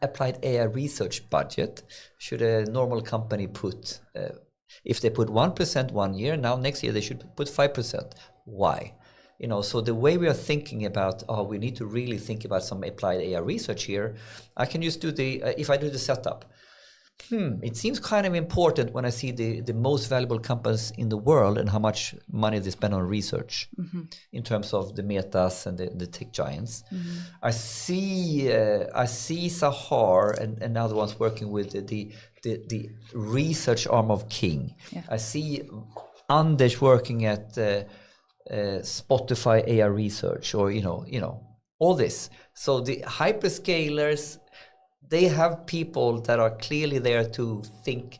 applied AI research budget should a normal company put? If they put 1% 1 year, now next year they should put 5%. Why? So the way we are thinking about, we need to really think about some applied AI research here. I can just do if I do the setup. It seems kind of important when I see the most valuable companies in the world and how much money they spend on research in terms of the Metas and the tech giants. I see Sahar and other ones working with the research arm of King. Yeah. I see Anders working at Spotify AI research, or all this. So the hyperscalers, they have people that are clearly there to think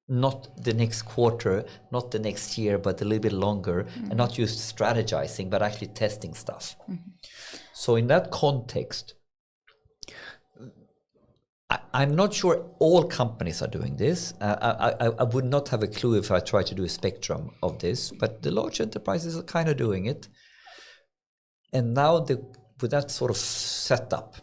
not the next quarter, not the next year, but a little bit longer, and not just strategizing, but actually testing stuff. So in that context, I'm not sure all companies are doing this. I would not have a clue if I try to do a spectrum of this, but the large enterprises are kind of doing it. And now with that sort of setup,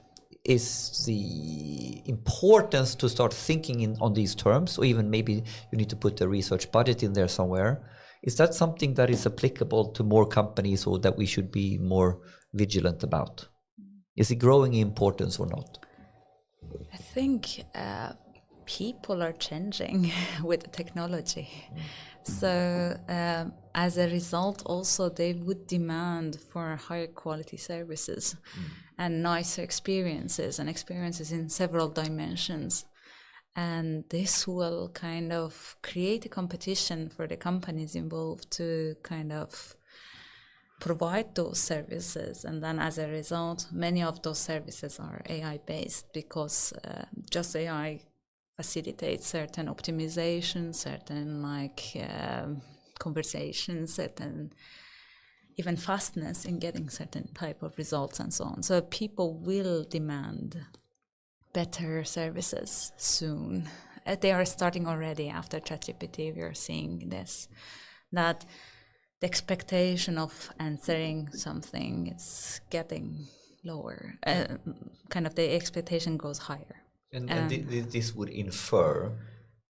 is the importance to start thinking on these terms, or even maybe you need to put a research budget in there somewhere. Is that something that is applicable to more companies, or that we should be more vigilant about? Is it growing in importance or not? I think people are changing with the technology. So as a result, also they would demand for higher quality services and nicer experiences, and experiences in several dimensions. And this will kind of create a competition for the companies involved to kind of provide those services. And then as a result, many of those services are AI based, because just AI facilitates certain optimization, certain conversations, certain even fastness in getting certain type of results and so on. So people will demand better services soon. They are starting already after ChatGPT. We are seeing this, that the expectation of answering something is getting lower. Kind of the expectation goes higher. And this would infer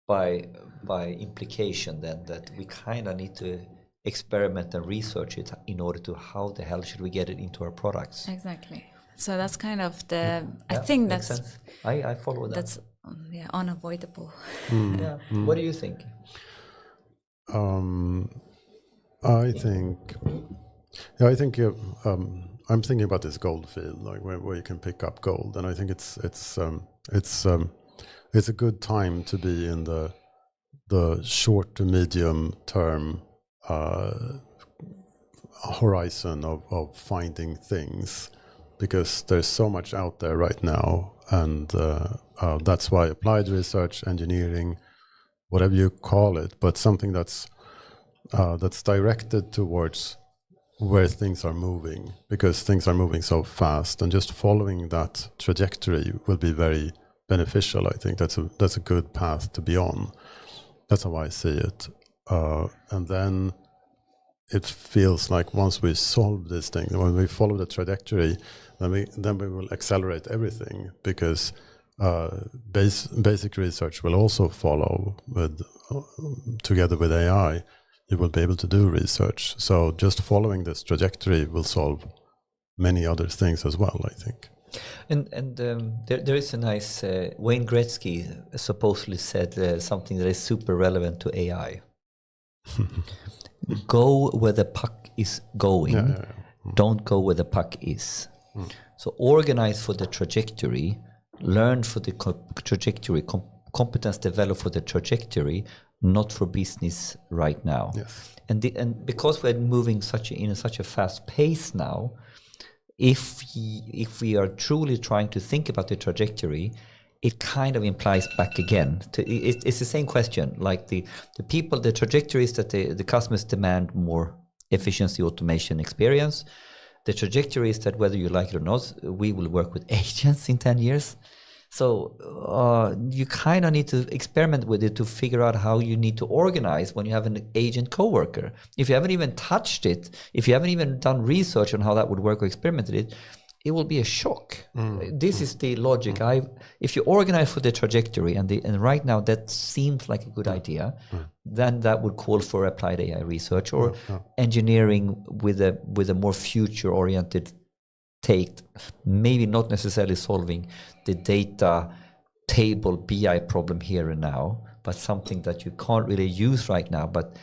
by implication then that we kind of need to experiment and research it in order to how the hell should we get it into our products. Exactly. So that's kind of the, I think that's, sense. I follow that. That's unavoidable. What do you think? I think I'm thinking about this gold field, like where you can pick up gold, and I think it's a good time to be in the short to medium term horizon of finding things because there's so much out there right now, and that's why applied research, engineering, whatever you call it, but something that's directed towards where things are moving, because things are moving so fast, and just following that trajectory will be very beneficial. I think that's a good path to be on. That's how I see it. And then it feels like once we solve this thing, when we follow the trajectory, then we will accelerate everything, because basic research will also follow together with AI. You will be able to do research. So just following this trajectory will solve many other things as well, I think. And there is a nice Wayne Gretzky supposedly said something that is super relevant to AI. Go where the puck is going. Don't go where the puck is. So organize for the trajectory, learn for the trajectory, competence develop for the trajectory, not for business right now. Yes. And because we're moving in such a fast pace now, if we are truly trying to think about the trajectory, it kind of implies back again. It's the same question. Like the trajectory is that the customers demand more efficiency, automation, experience. The trajectory is that whether you like it or not, we will work with agents in 10 years. So you kind of need to experiment with it to figure out how you need to organize when you have an agent coworker. If you haven't even touched it, if you haven't even done research on how that would work or experimented it, it will be a shock. This is the logic. If you organize for the trajectory, and right now that seems like a good idea, then that would call for applied AI research or engineering with a more future-oriented take, maybe not necessarily solving the data table BI problem here and now, but something that you can't really use right now. But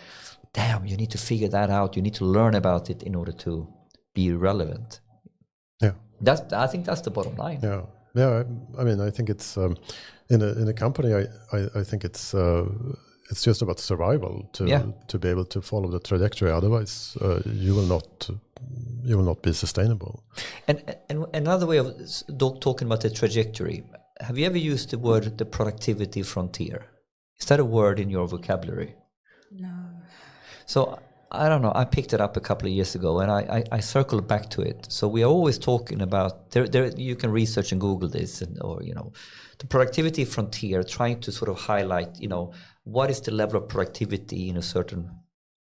damn, you need to figure that out. You need to learn about it in order to be relevant. Yeah, I think that's the bottom line. Yeah. I mean, I think it's in a company. I think it's just about survival to be able to follow the trajectory. Otherwise, you will not be sustainable. And another way of talking about the trajectory, have you ever used the word the productivity frontier? Is that a word in your vocabulary? No. So I don't know. I picked it up a couple of years ago, and I circled back to it. So we are always talking about there. You can research and Google this, or the productivity frontier, trying to sort of highlight, what is the level of productivity in a certain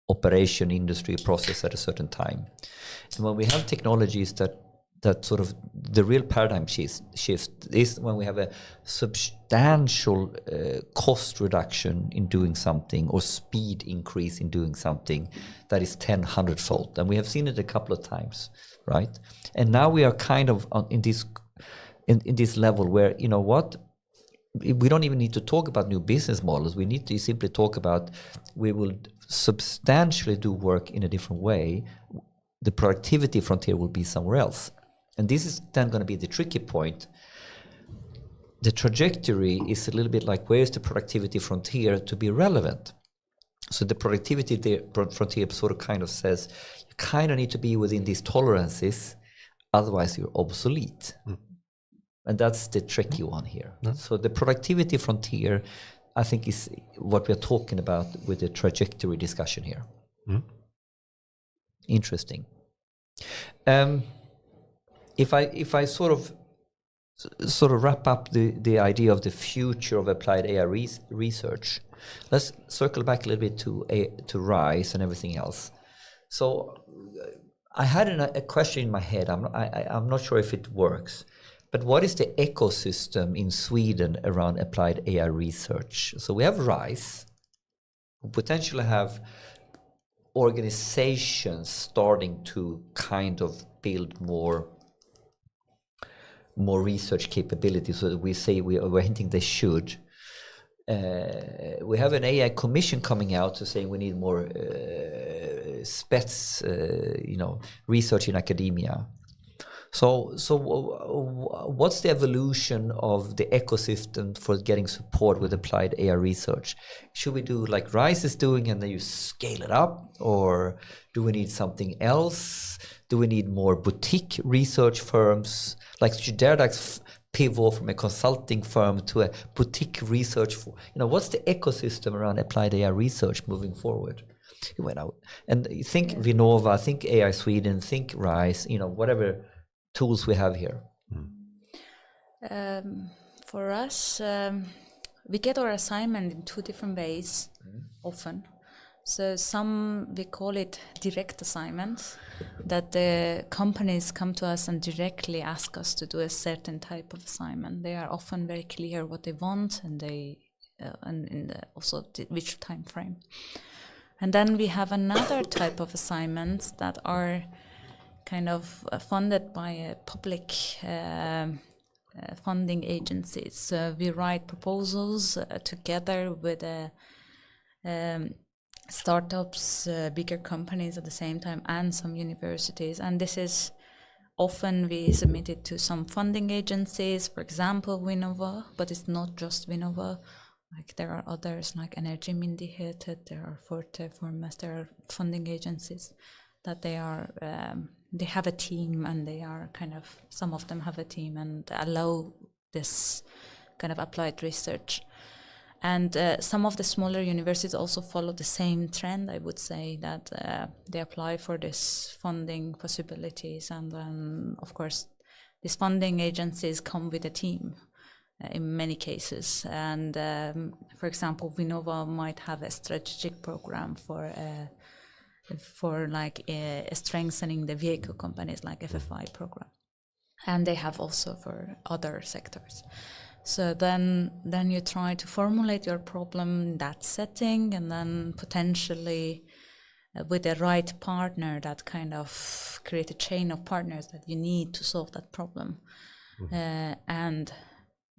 operation, industry, process at a certain time. And when we have technologies that sort of the real paradigm shift is when we have a substantial cost reduction in doing something, or speed increase in doing something that is 100-fold. And we have seen it a couple of times, right? And now we are kind of in this level where, we don't even need to talk about new business models. We need to simply talk about we will substantially do work in a different way. The productivity frontier will be somewhere else. And this is then going to be the tricky point. The trajectory is a little bit like, where's the productivity frontier to be relevant? So the productivity frontier sort of kind of says, you kind of need to be within these tolerances, otherwise you're obsolete. And that's the tricky one here. So the productivity frontier, I think, is what we're talking about with the trajectory discussion here. Interesting. If I sort of wrap up the idea of the future of applied AI research, let's circle back a little bit to RISE and everything else. So I had a question in my head. I'm not sure if it works. But what is the ecosystem in Sweden around applied AI research? So we have RISE, who potentially have organizations starting to kind of build more research capabilities. So we say we're hinting they should. We have an AI commission coming out to saying we need more research in academia. What's the evolution of the ecosystem for getting support with applied AI research? Should we do like RISE is doing and then you scale it up, or do we need something else? Do we need more boutique research firms? Like should Derdax pivot from a consulting firm to a boutique research? What's the ecosystem around applied AI research moving forward? You went out and think Vinnova, think AI Sweden, think RISE, whatever tools we have here. For us, we get our assignment in two different ways often. So some, we call it direct assignments, that the companies come to us and directly ask us to do a certain type of assignment. They are often very clear what they want and which time frame. And then we have another type of assignments that are kind of funded by public funding agencies. So we write proposals together with startups, bigger companies at the same time, and some universities. And this is often we submit it to some funding agencies, for example, Vinnova, but it's not just Vinnova. Like there are others like Energimyndigheten, there are Forte, Formas, there are funding agencies that they have a team, and they are some of them have a team and allow this kind of applied research. And some of the smaller universities also follow the same trend, I would say, that they apply for this funding possibilities. And then, of course, these funding agencies come with a team in many cases. And for example, Vinnova might have a strategic program for strengthening the vehicle companies, like FFI program. And they have also for other sectors. So then you try to formulate your problem in that setting, and then potentially with the right partner that kind of create a chain of partners that you need to solve that problem, and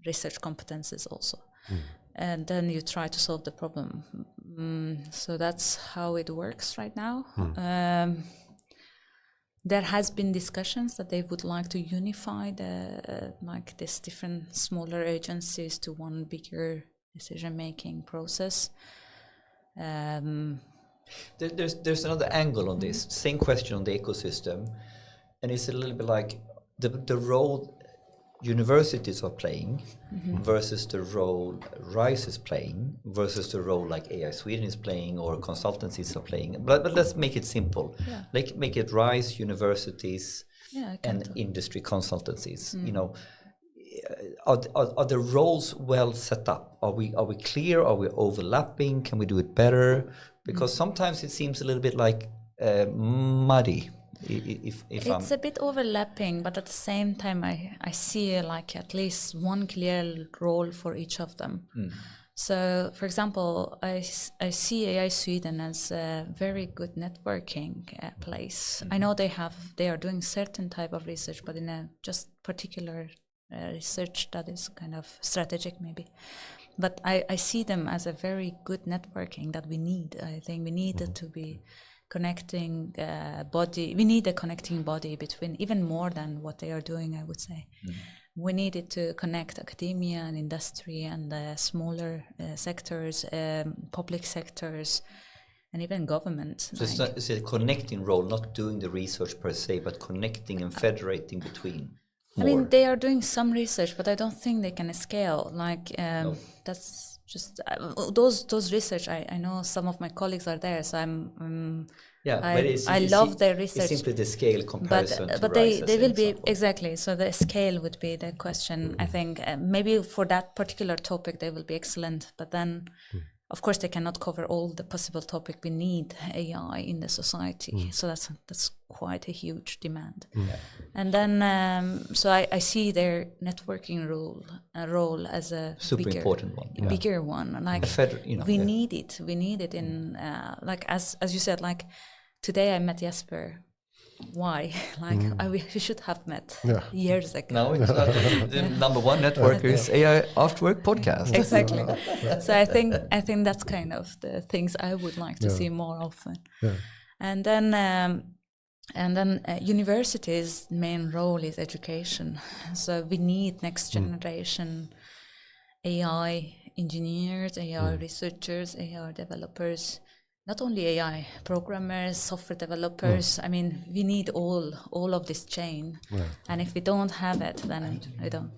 research competences also. And then you try to solve the problem. So that's how it works right now. There has been discussions that they would like to unify these different smaller agencies to one bigger decision-making process. There's another angle on this. Same question on the ecosystem, and it's a little bit like the role universities are playing versus the role RISE is playing versus the role like AI Sweden is playing or consultancies are playing. But let's make it simple. Like make it RISE, universities, and industry consultancies. Are the roles well set up? Are we clear? Are we overlapping? Can we do it better? Because sometimes it seems a little bit like muddy. It's a bit overlapping, but at the same time I see like at least one clear role for each of them. So for example, I see AI Sweden as a very good networking place. I know they are doing certain type of research, but in a just particular research that is kind of strategic maybe. But I see them as a very good networking that we need. I think we need it to be connecting body. We need a connecting body between, even more than what they are doing, I would say. We need it to connect academia and industry and smaller sectors, public sectors, and even government. So it's a connecting role, not doing the research per se, but connecting and federating between. More. I mean, they are doing some research, but I don't think they can scale. That's just those research. I know some of my colleagues are there, so I love their research. It's simply the scale comparison. But they will be exactly. So the scale would be the question. I think maybe for that particular topic they will be excellent, but then. Of course, they cannot cover all the possible topic. We need AI in the society, so that's quite a huge demand. And then, so I see their networking role as a super important one, bigger one. Like we need it. We need it in like as you said. Like today, I met Jesper. Why? Like we should have met years ago. No, it's not. The number one network is AIAW Podcast. Exactly. So I think that's kind of the things I would like to see more often. And then And then universities' main role is education. So we need next generation AI engineers, AI researchers, AI developers, not only AI programmers, software developers. I mean, we need all of this chain. Right. And if we don't have it, then we don't.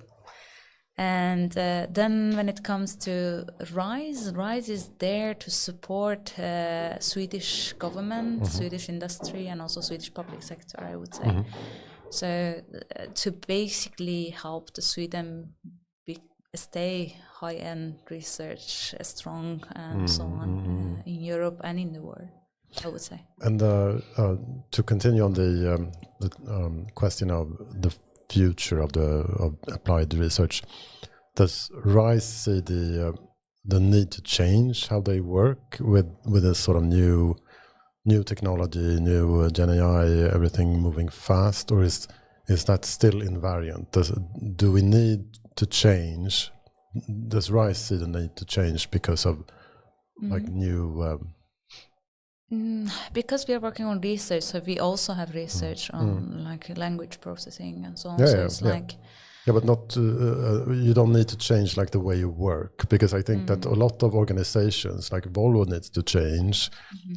And then when it comes to RISE is there to support Swedish government, Swedish industry, and also Swedish public sector, I would say. So to basically help the Sweden stay high-end research strong and so on in Europe and in the world, I would say. And to continue on the question of the future of applied research, does RISE see the need to change how they work with a sort of new technology, new Gen AI, everything moving fast, or is that still invariant? Do we need to change? Does RISE see the need to change because of like new? Because we are working on research, so we also have research on like language processing and so on. But not you don't need to change like the way you work, because I think that a lot of organizations like Volvo needs to change.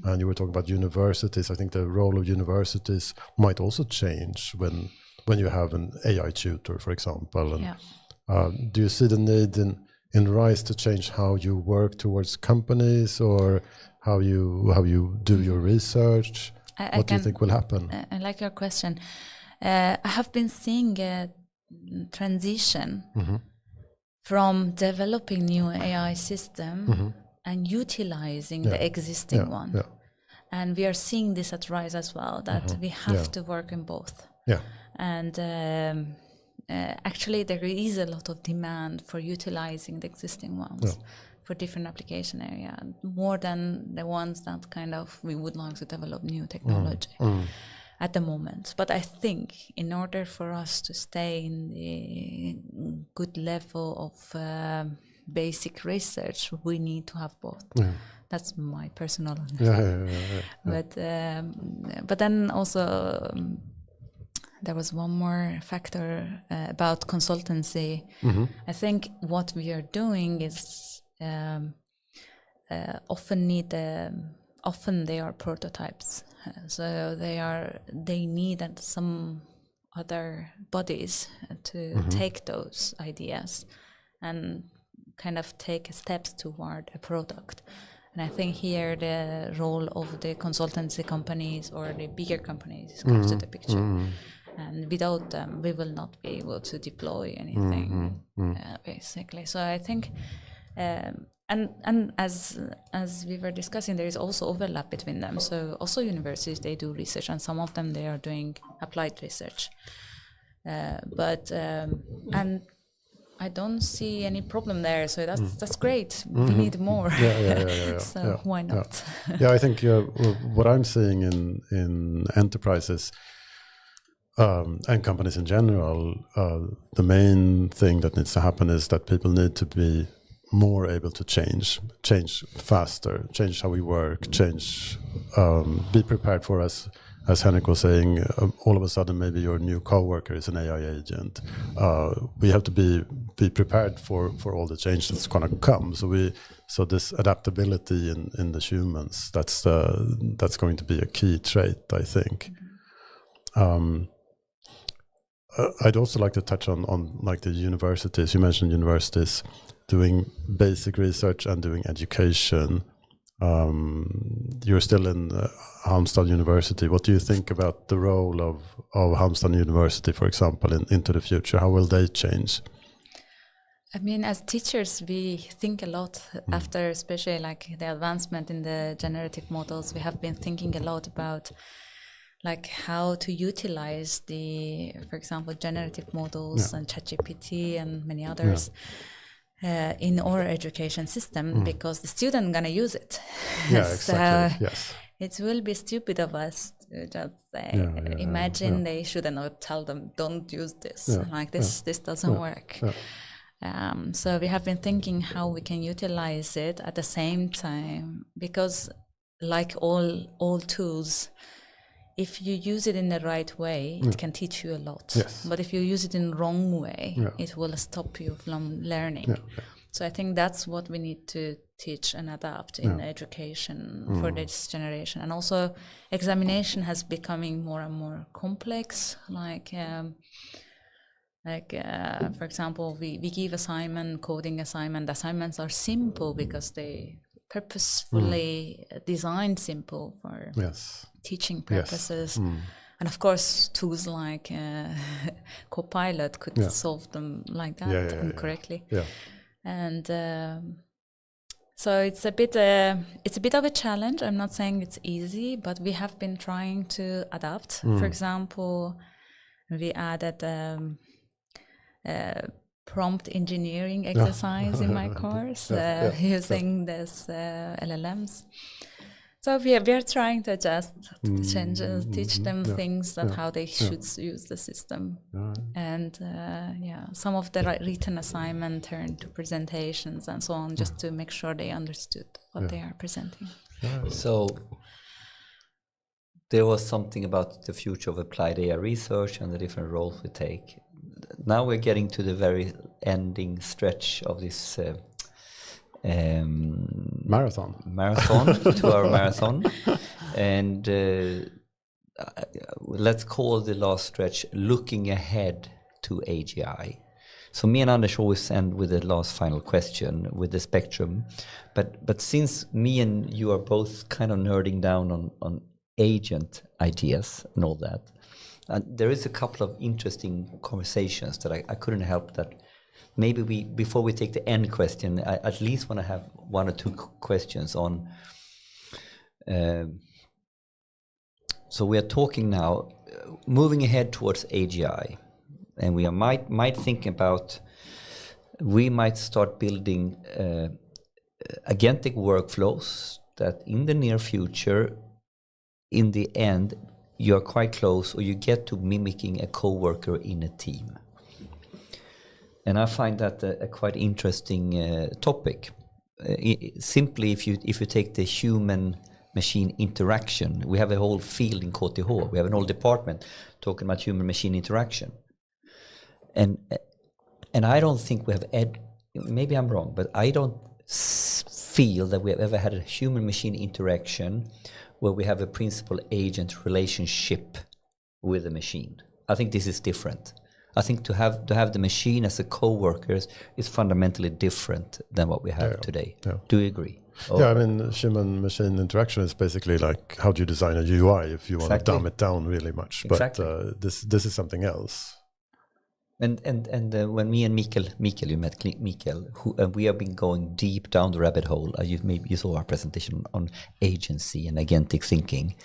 And you were talking about universities. I think the role of universities might also change when you have an AI tutor, for example. And do you see the need in RISE to change how you work towards companies, or how you do your research? What do you think will happen? I like your question. I have been seeing a transition from developing new AI system and utilizing the existing one. And we are seeing this at RISE as well, that we have to work in both. And actually there is a lot of demand for utilizing the existing ones for different application area, more than the ones that kind of we would like to develop new technology at the moment. But I think in order for us to stay in the good level of basic research, we need to have both. That's my personal understanding. But then also there was one more factor about consultancy. I think what we are doing is often they are prototypes, so they need some other bodies to take those ideas and kind of take steps toward a product. And I think here the role of the consultancy companies or the bigger companies comes to the picture. And without them, we will not be able to deploy anything, basically. So I think, and as we were discussing, there is also overlap between them. So also universities, they do research, and some of them they are doing applied research. And I don't see any problem there. So that's great. We need more. So why not? I think what I'm seeing in enterprises and companies in general, the main thing that needs to happen is that people need to be more able to change faster, change how we work, be prepared for, as Henrik was saying, all of a sudden maybe your new coworker is an AI agent. We have to be prepared for all the change that's going to come. So this adaptability in the humans, that's going to be a key trait, I think. I'd also like to touch on like the universities. You mentioned universities doing basic research and doing education. You're still in Halmstad University. What do you think about the role of Halmstad University, for example, into the future? How will they change? I mean, as teachers, we think a lot after, especially like the advancement in the generative models. We have been thinking a lot about like how to utilize for example, generative models and ChatGPT and many others in our education system, because the student gonna use it. Exactly. It will be stupid of us to just say, imagine they shouldn't tell them, don't use this. This doesn't work. So we have been thinking how we can utilize it at the same time, because like all tools, if you use it in the right way, it can teach you a lot. Yes. But if you use it in the wrong way, it will stop you from learning. Yeah. So I think that's what we need to teach and adapt in education for this generation. And also examination has becoming more and more complex. For example, we give coding assignment. Assignments are simple because they purposefully designed simple for teaching purposes. And of course, tools like Copilot could solve them like that and correctly. Yeah. And so it's a bit of a challenge. I'm not saying it's easy, but we have been trying to adapt. For example, we added prompt engineering exercise in my course using this LLMs. So we are trying to adjust to the changes, teach them things that how they should use the system. And some of the written assignment turned to presentations and so on, just to make sure they understood what they are presenting. So there was something about the future of applied AI research and the different roles we take. Now we're getting to the very ending stretch of this marathon 2-hour marathon, and let's call the last stretch looking ahead to AGI. So me and Anders always end with the last final question with the spectrum, but since me and you are both kind of nerding down on agent ideas and all that, there is a couple of interesting conversations that I couldn't help that. Maybe before we take the end question, I at least want to have one or two questions on. So we are talking now, moving ahead towards AGI, and we might think about. We might start building agentic workflows that, in the near future, in the end, you are quite close, or you get to mimicking a coworker in a team. And I find that a quite interesting topic. Simply, if you take the human-machine interaction, we have a whole field in KTH. We have an whole department talking about human-machine interaction. And I don't think we have maybe I'm wrong, but I don't feel that we have ever had a human-machine interaction where we have a principal-agent relationship with the machine. I think this is different. I think to have the machine as a co-worker is fundamentally different than what we have today. Yeah. Do you agree? Yeah, I mean, human-machine interaction is basically like how do you design a UI if you want to dumb it down really much. Exactly. But this is something else. And when me and Mikael, you met Mikael, we have been going deep down the rabbit hole. Maybe you saw our presentation on agency and agentic thinking,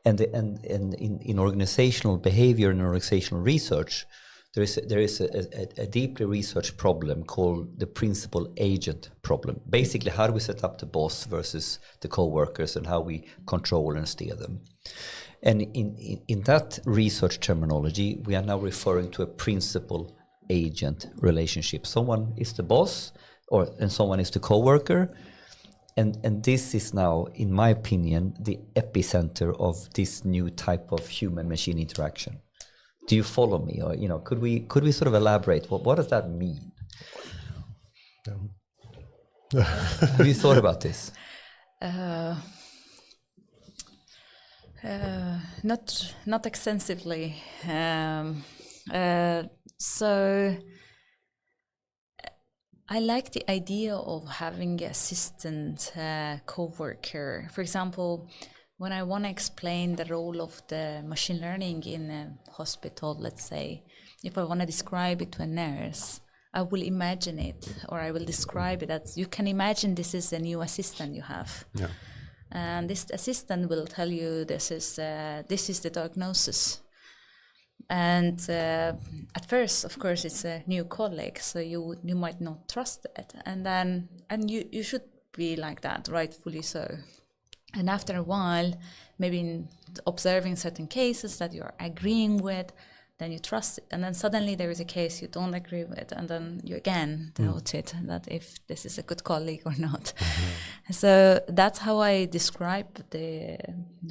and in organizational behavior and organizational research, there is a deeply researched problem called the principal agent problem. Basically, how do we set up the boss versus the co-workers and how we control and steer them? And in that research terminology, we are now referring to a principal agent relationship. Someone is the boss and someone is the co-worker. And this is now, in my opinion, the epicenter of this new type of human-machine interaction. Do you follow me? Or could we sort of elaborate? What does that mean? Have you thought about this? Not extensively. So I like the idea of having an assistant co-worker. For example, when I want to explain the role of the machine learning in a hospital, let's say, if I want to describe it to a nurse, I will imagine it, or I will describe it as you can imagine this is a new assistant you have. Yeah. And this assistant will tell you this is the diagnosis. And at first, of course, it's a new colleague, so you might not trust it. And you should be like that, rightfully so. And after a while, maybe in observing certain cases that you're agreeing with, then you trust it. And then suddenly there is a case you don't agree with, and then you again doubt it, that if this is a good colleague or not. So that's how I describe the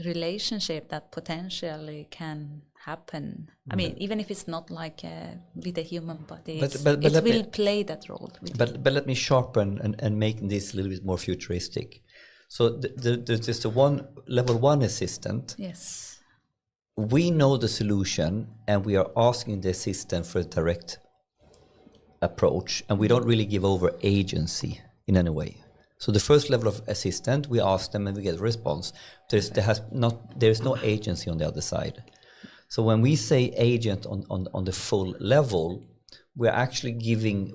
relationship that potentially can happen. I mean, even if it's not like with a human body, it will play that role. But let me sharpen and make this a little bit more futuristic. So there's just a level 1 assistant. Yes. We know the solution, and we are asking the assistant for a direct approach, and we don't really give over agency in any way. So the first level of assistant, we ask them and we get a response. There's no agency on the other side. So when we say agent on the full level, we're actually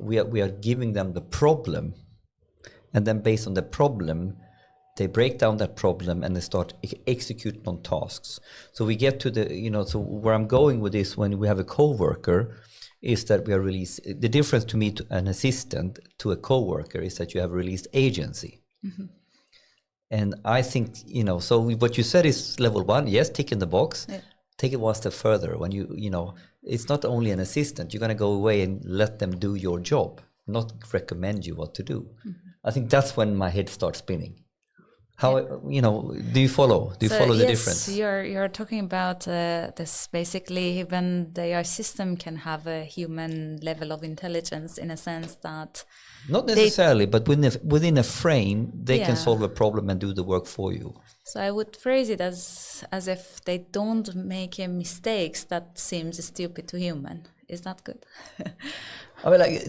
we are giving them the problem, and then based on the problem, they break down that problem and they start executing on tasks. So we get to so where I'm going with this, when we have a coworker, is that we are the difference to me to an assistant to a coworker is that you have released agency. Mm-hmm. And I think, so what you said is level 1, yes, tick in the box. Yeah. Take it one step further. When it's not only an assistant, you're going to go away and let them do your job, not recommend you what to do. Mm-hmm. I think that's when my head starts spinning. How, do you follow? Do you follow the difference? Yes, you're talking about this basically when the AI system can have a human level of intelligence, in a sense that... Not necessarily, but within a frame, they can solve a problem and do the work for you. So I would phrase it as if they don't make mistakes that seems stupid to human. Is that good? I mean, like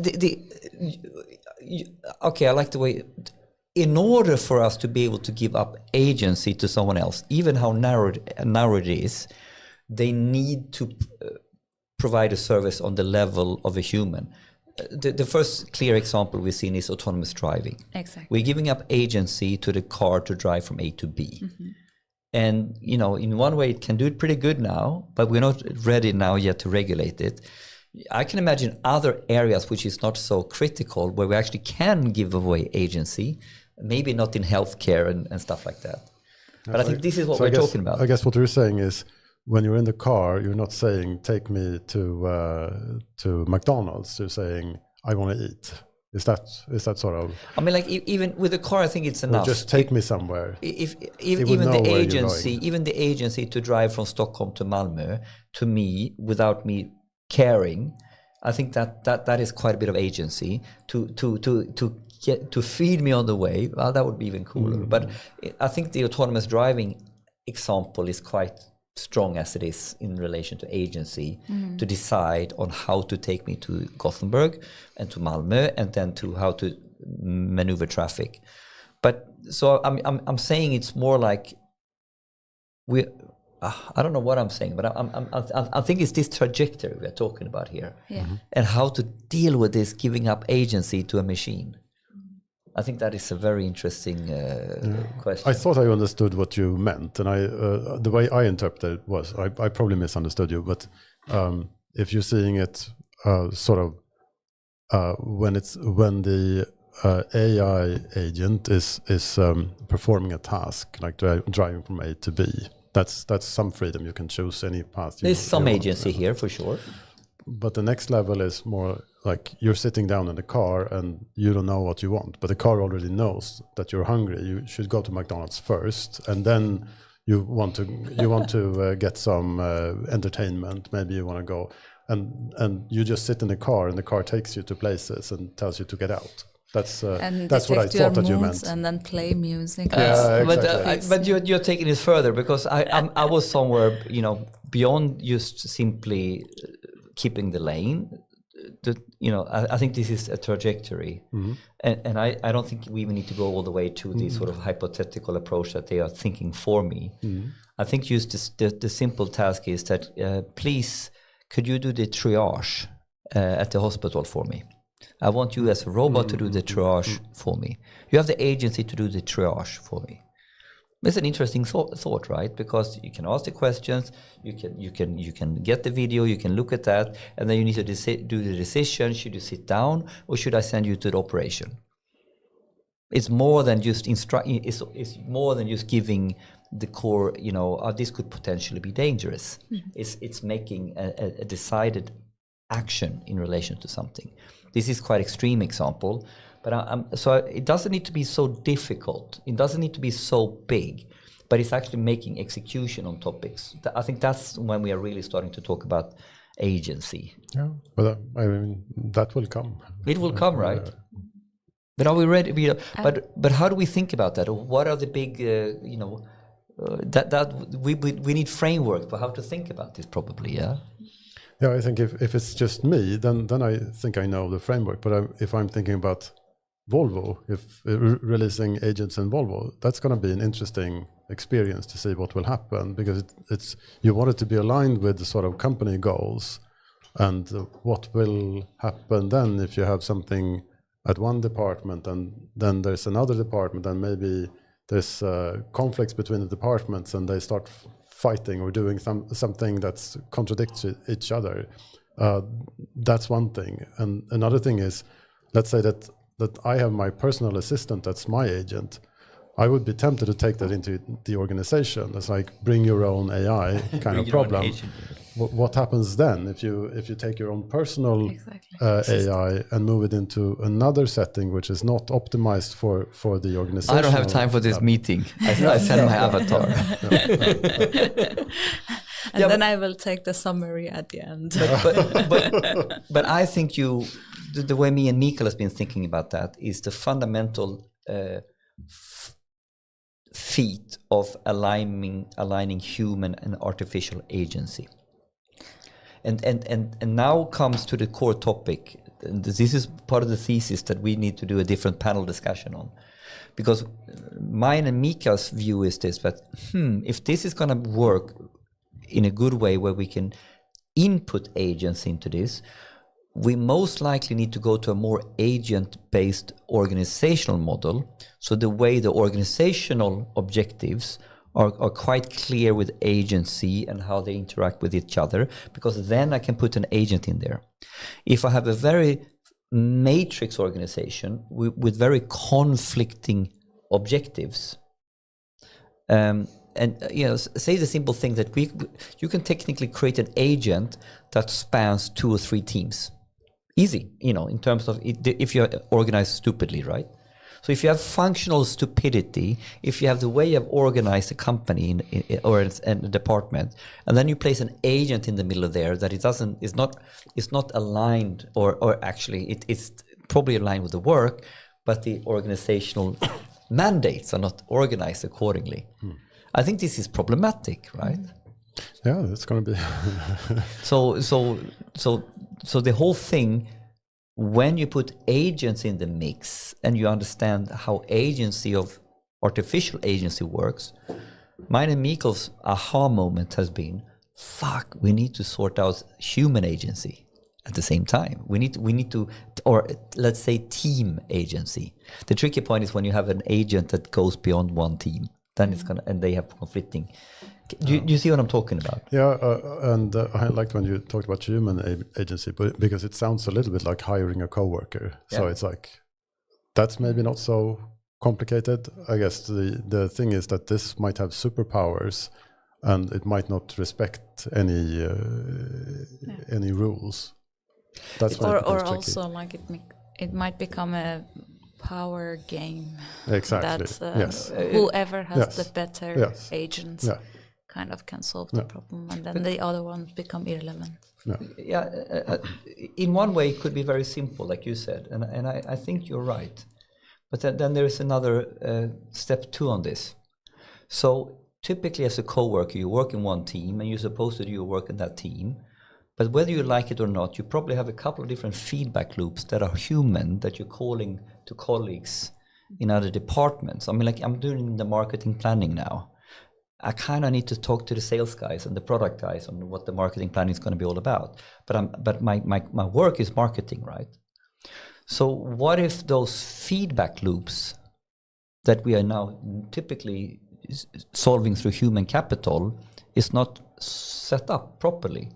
okay, I like the way... In order for us to be able to give up agency to someone else, even how narrow it is, they need to provide a service on the level of a human. The first clear example we've seen is autonomous driving. Exactly. We're giving up agency to the car to drive from A to B. Mm-hmm. And, in one way it can do it pretty good now, but we're not ready now yet to regulate it. I can imagine other areas which is not so critical, where we actually can give away agency, maybe not in healthcare and stuff like that. But I think this is what we're talking about. I guess what you're saying is, when you're in the car, you're not saying, take me to McDonald's. You're saying, I want to eat. Is that sort of... I mean, like, even with the car, I think it's enough. Just take me somewhere. Even the agency to drive from Stockholm to Malmö, to me, without me caring, I think that is quite a bit of agency to feed me on the way. Well, that would be even cooler. Mm-hmm. But I think the autonomous driving example is quite strong as it is in relation to agency, to decide on how to take me to Gothenburg and to Malmö, and then to how to maneuver traffic. But so I'm saying it's more like I don't know what I'm saying, but I think it's this trajectory we're talking about here, and how to deal with this giving up agency to a machine. I think that is a very interesting question. I thought I understood what you meant, and the way I interpreted it was, I probably misunderstood you, but if you're seeing it sort of when the AI agent is performing a task, like driving from A to B, that's some freedom. You can choose any path. There's some agency here for sure. But the next level is more like you're sitting down in the car and you don't know what you want, but the car already knows that you're hungry. You should go to McDonald's first, and then you want to get some entertainment. Maybe you want to go, and you just sit in the car, and the car takes you to places and tells you to get out. That's what I thought that you meant. And then play music. Yeah, exactly. But you're taking it further, because I was somewhere beyond just simply keeping the lane. I think this is a trajectory, and I don't think we even need to go all the way to the sort of hypothetical approach that they are thinking for me. I think just the simple task is that please, could you do the triage at the hospital for me? I want you as a robot to do the triage for me. You have the agency to do the triage for me. It's an interesting thought, right? Because you can ask the questions, you can get the video, you can look at that, and then you need to do the decision. Should you sit down, or should I send you to the operation? It's more than just it's more than just giving the core, this could potentially be dangerous. It's making a decided action in relation to something. This is quite extreme example, but so it doesn't need to be so difficult. It doesn't need to be so big, but it's actually making execution on topics. I think that's when we are really starting to talk about agency. Yeah, but I mean that will come. It will come, right? But are we ready? But how do we think about that? Or what are the big, that we need framework for how to think about this, probably, yeah. Yeah, I think if it's just me, then I think I know the framework. But if I'm thinking about Volvo, if releasing agents in Volvo, that's going to be an interesting experience to see what will happen, because it's you want it to be aligned with the sort of company goals, and what will happen then if you have something at one department and then there's another department and maybe there's conflicts between the departments and they start fighting or doing something that contradicts each other. That's one thing. And another thing is, let's say that I have my personal assistant that's my agent. I would be tempted to take that into the organization. It's like bring your own AI kind of problem. What happens then if you take your own personal AI and move it into another setting which is not optimized for the organization? I don't have time for this meeting. I send my avatar. And then I will take the summary at the end. But I think the way me and Mikael has been thinking about that is the fundamental feat of aligning human and artificial agency. And now comes to the core topic. And this is part of the thesis that we need to do a different panel discussion on. Because mine and Mika's view is this, that if this is going to work in a good way where we can input agents into this, we most likely need to go to a more agent-based organizational model. So the way the organizational objectives are quite clear with agency and how they interact with each other, because then I can put an agent in there. If I have a very matrix organization with very conflicting objectives, say the simple thing that you can technically create an agent that spans 2 or 3 teams. Easy, in terms of if you're organized stupidly, right? So if you have functional stupidity, if you have the way you've organized a company or a department, and then you place an agent in the middle of there that is not aligned, or actually it's probably aligned with the work, but the organizational mandates are not organized accordingly. I think this is problematic, right? Yeah, it's going to be. So the whole thing, when you put agents in the mix and you understand how artificial agency works, mine and Mikael's aha moment has been, we need to sort out human agency at the same time. We need to, or let's say team agency. The tricky point is when you have an agent that goes beyond one team, then it's and they have conflicting. Do you see what I'm talking about? Yeah, and I liked when you talked about human agency, because it sounds a little bit like hiring a coworker. Yeah. So it's like, that's maybe not so complicated. I guess the thing is that this might have superpowers, and it might not respect any rules. That's or also like it might become a power game. Exactly. That whoever has the better agents. Yeah. Kind of can solve the problem, and then the other ones become irrelevant. In one way it could be very simple, like you said, and I think you're right, but then there is another step 2 on this. So typically as a co-worker, you work in one team and you're supposed to do your work in that team, but whether you like it or not, you probably have a couple of different feedback loops that are human, that you're calling to colleagues in other departments. I mean, like I'm doing the marketing planning now. I kind of need to talk to the sales guys and the product guys on what the marketing planning is going to be all about. But my work is marketing, right? So what if those feedback loops that we are now typically solving through human capital is not set up properly?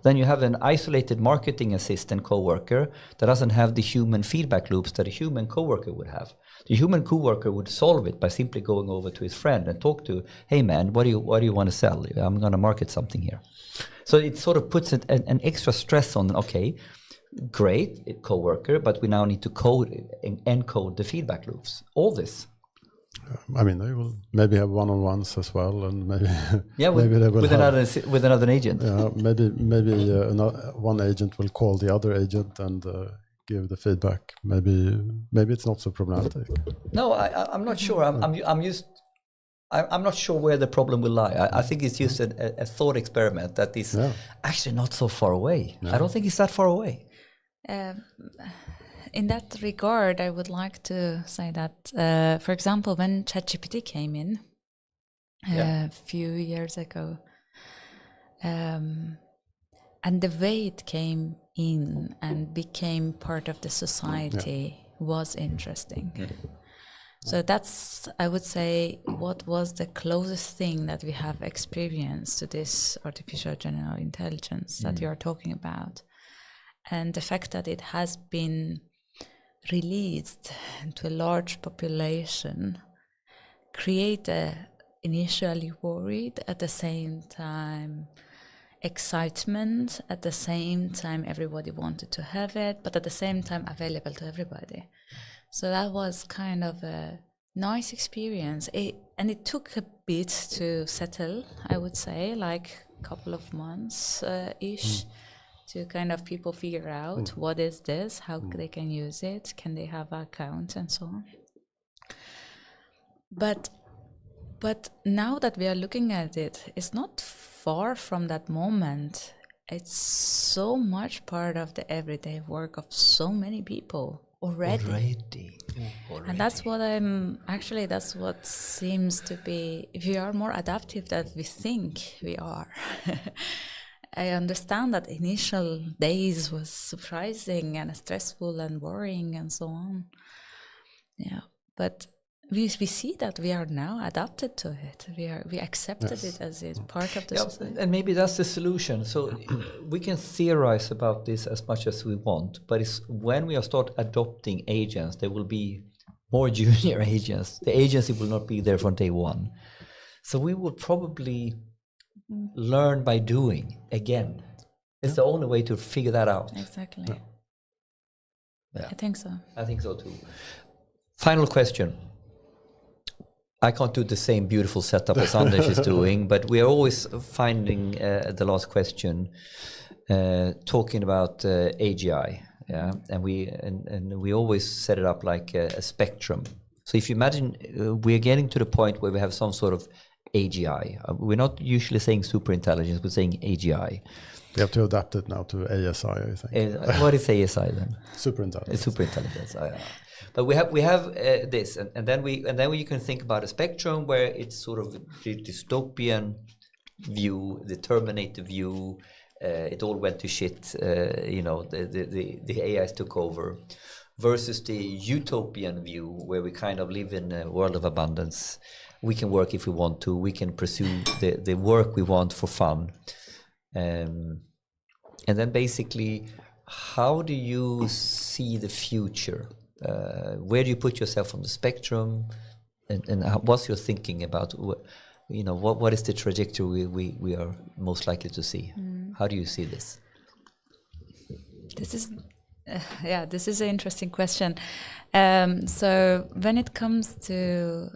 then you have an isolated marketing assistant coworker that doesn't have the human feedback loops that a human coworker would have. The human coworker would solve it by simply going over to his friend and talk to, hey man, what do you want to sell? I'm going to market something here. So it sort of puts an extra stress on, okay, great coworker, but we now need to encode the feedback loops. All this. I mean, they will maybe have one-on-ones as well, and maybe maybe they will with another agent. Yeah, maybe one agent will call the other agent and give the feedback. Maybe it's not so problematic. No, I'm not sure. I'm not sure where the problem will lie. I think it's just a thought experiment that is actually not so far away. I don't think it's that far away. In that regard, I would like to say that, for example, when ChatGPT came in a few years ago, and the way it came in and became part of the society was interesting. So that's, I would say, what was the closest thing that we have experienced to this artificial general intelligence that you are talking about. And the fact that it has been released to a large population created initially worried, at the same time excitement, at the same time everybody wanted to have it, but at the same time available to everybody. So that was kind of a nice experience. And it took a bit to settle, I would say, like a couple of months ish. To kind of people figure out what is this, how they can use it, can they have an account and so on. But now that we are looking at it, it's not far from that moment. It's so much part of the everyday work of so many people already. And that's what that's what seems to be, we are more adaptive than we think we are. I understand that initial days was surprising and stressful and worrying and so on. Yeah, but we see that we are now adapted to it. We accepted it as a part of the society. And maybe that's the solution. So we can theorize about this as much as we want, but it's when we start adopting agents, there will be more junior agents. The agency will not be there from day one. So we will probably learn by doing again. It's the only way to figure that out. Exactly. Yeah. I think so. I think so too. Final question. I can't do the same beautiful setup as Anders is doing, but we are always finding the last question talking about AGI. Yeah, and we always set it up like a spectrum. So if you imagine we're getting to the point where we have some sort of AGI. We're not usually saying super intelligence, we're saying AGI. We have to adapt it now to ASI, I think. What is ASI then? Super intelligence. Super intelligence. But we have this, and then you can think about a spectrum where it's sort of the dystopian view, the Terminator view. It all went to shit. The AIs took over, versus the utopian view where we kind of live in a world of abundance. We can work if we want to. We can pursue the work we want for fun. And then basically, how do you see the future? Where do you put yourself on the spectrum? And what's your thinking about, what is the trajectory we are most likely to see? How do you see this? This is an interesting question. So when it comes to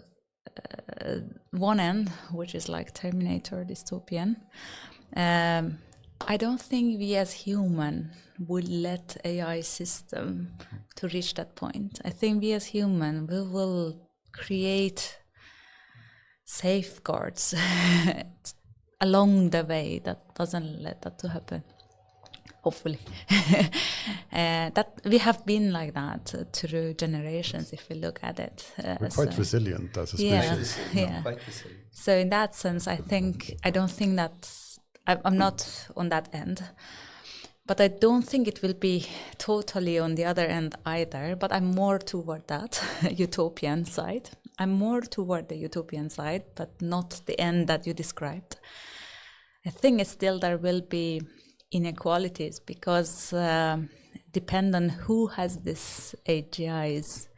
one end, which is like Terminator dystopian, I don't think we as human would let AI system to reach that point. I think we as human, we will create safeguards along the way that doesn't let that to happen. Hopefully. That we have been like that through generations, if we look at it. We're quite resilient as a species. Yeah. Quite resilient. So in that sense, I don't think that, I'm not on that end, but I don't think it will be totally on the other end either, but I'm more toward that utopian side. I'm more toward the utopian side, but not the end that you described. I think it's still there will be inequalities, because depend on who has this AGIs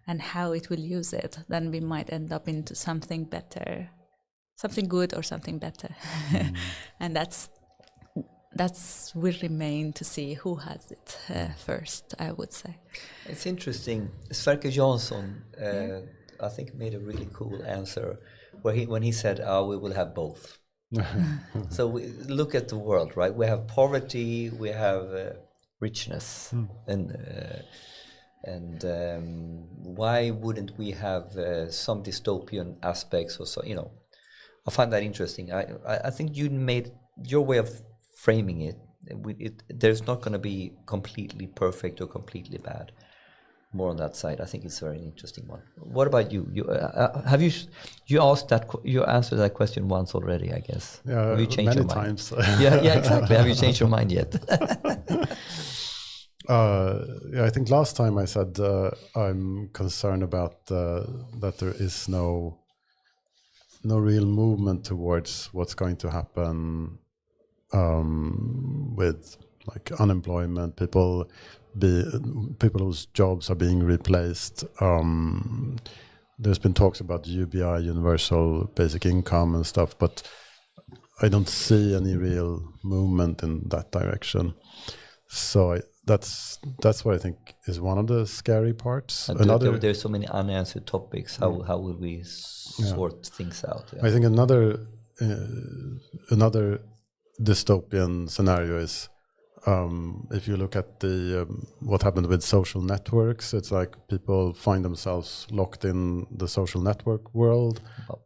and how it will use it, then we might end up into something better, something good or something better. And that's will remain to see who has it first, I would say. It's interesting. Sverker Jansson, I think, made a really cool answer when he said, we will have both. So we look at the world, right? We have poverty, we have richness, and why wouldn't we have some dystopian aspects or so? I find that interesting. I think you made your way of framing it. There's not going to be completely perfect or completely bad. More on that side. I think it's a very interesting one. What about you? Have you asked that? You answered that question once already, I guess. Yeah, have you changed many your mind? times. yeah, exactly. Have you changed your mind yet? I think last time I said I'm concerned about that there is no real movement towards what's going to happen with like unemployment, people whose jobs are being replaced. There's been talks about UBI, universal basic income and stuff, but I don't see any real movement in that direction. So that's what I think is one of the scary parts. There's so many unanswered topics. How will we sort things out? Yeah. I think another dystopian scenario is if you look at what happened with social networks. It's like people find themselves locked in the social network world,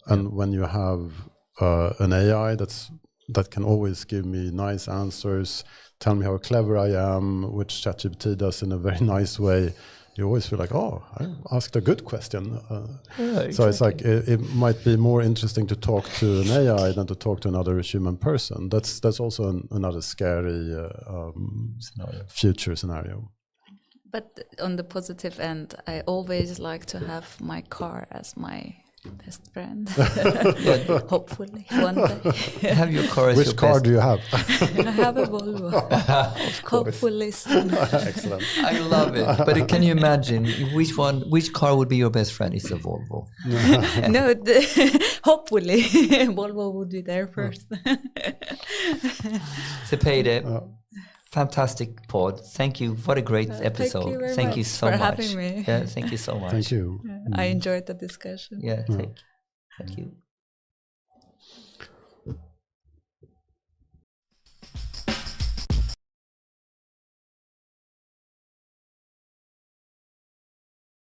and when you have an AI that can always give me nice answers, tell me how clever I am, which ChatGPT does in a very nice way, you always feel like, I asked a good question. So it's like it might be more interesting to talk to an AI than to talk to another human person. That's also another scary future scenario. But on the positive end, I always like to have my car as my best friend. Hopefully one day. Have your car as Which your car best. do you have? I have a Volvo. Of course. Hopefully soon. Excellent. I love it. But can you imagine which car would be your best friend? It's a Volvo. No, hopefully Volvo would be there first. Sepideh, fantastic pod. Thank you. What a great episode. Thank you so for much. having me. Yeah, thank you so much. Thank you. I enjoyed the discussion. Yeah, thank you.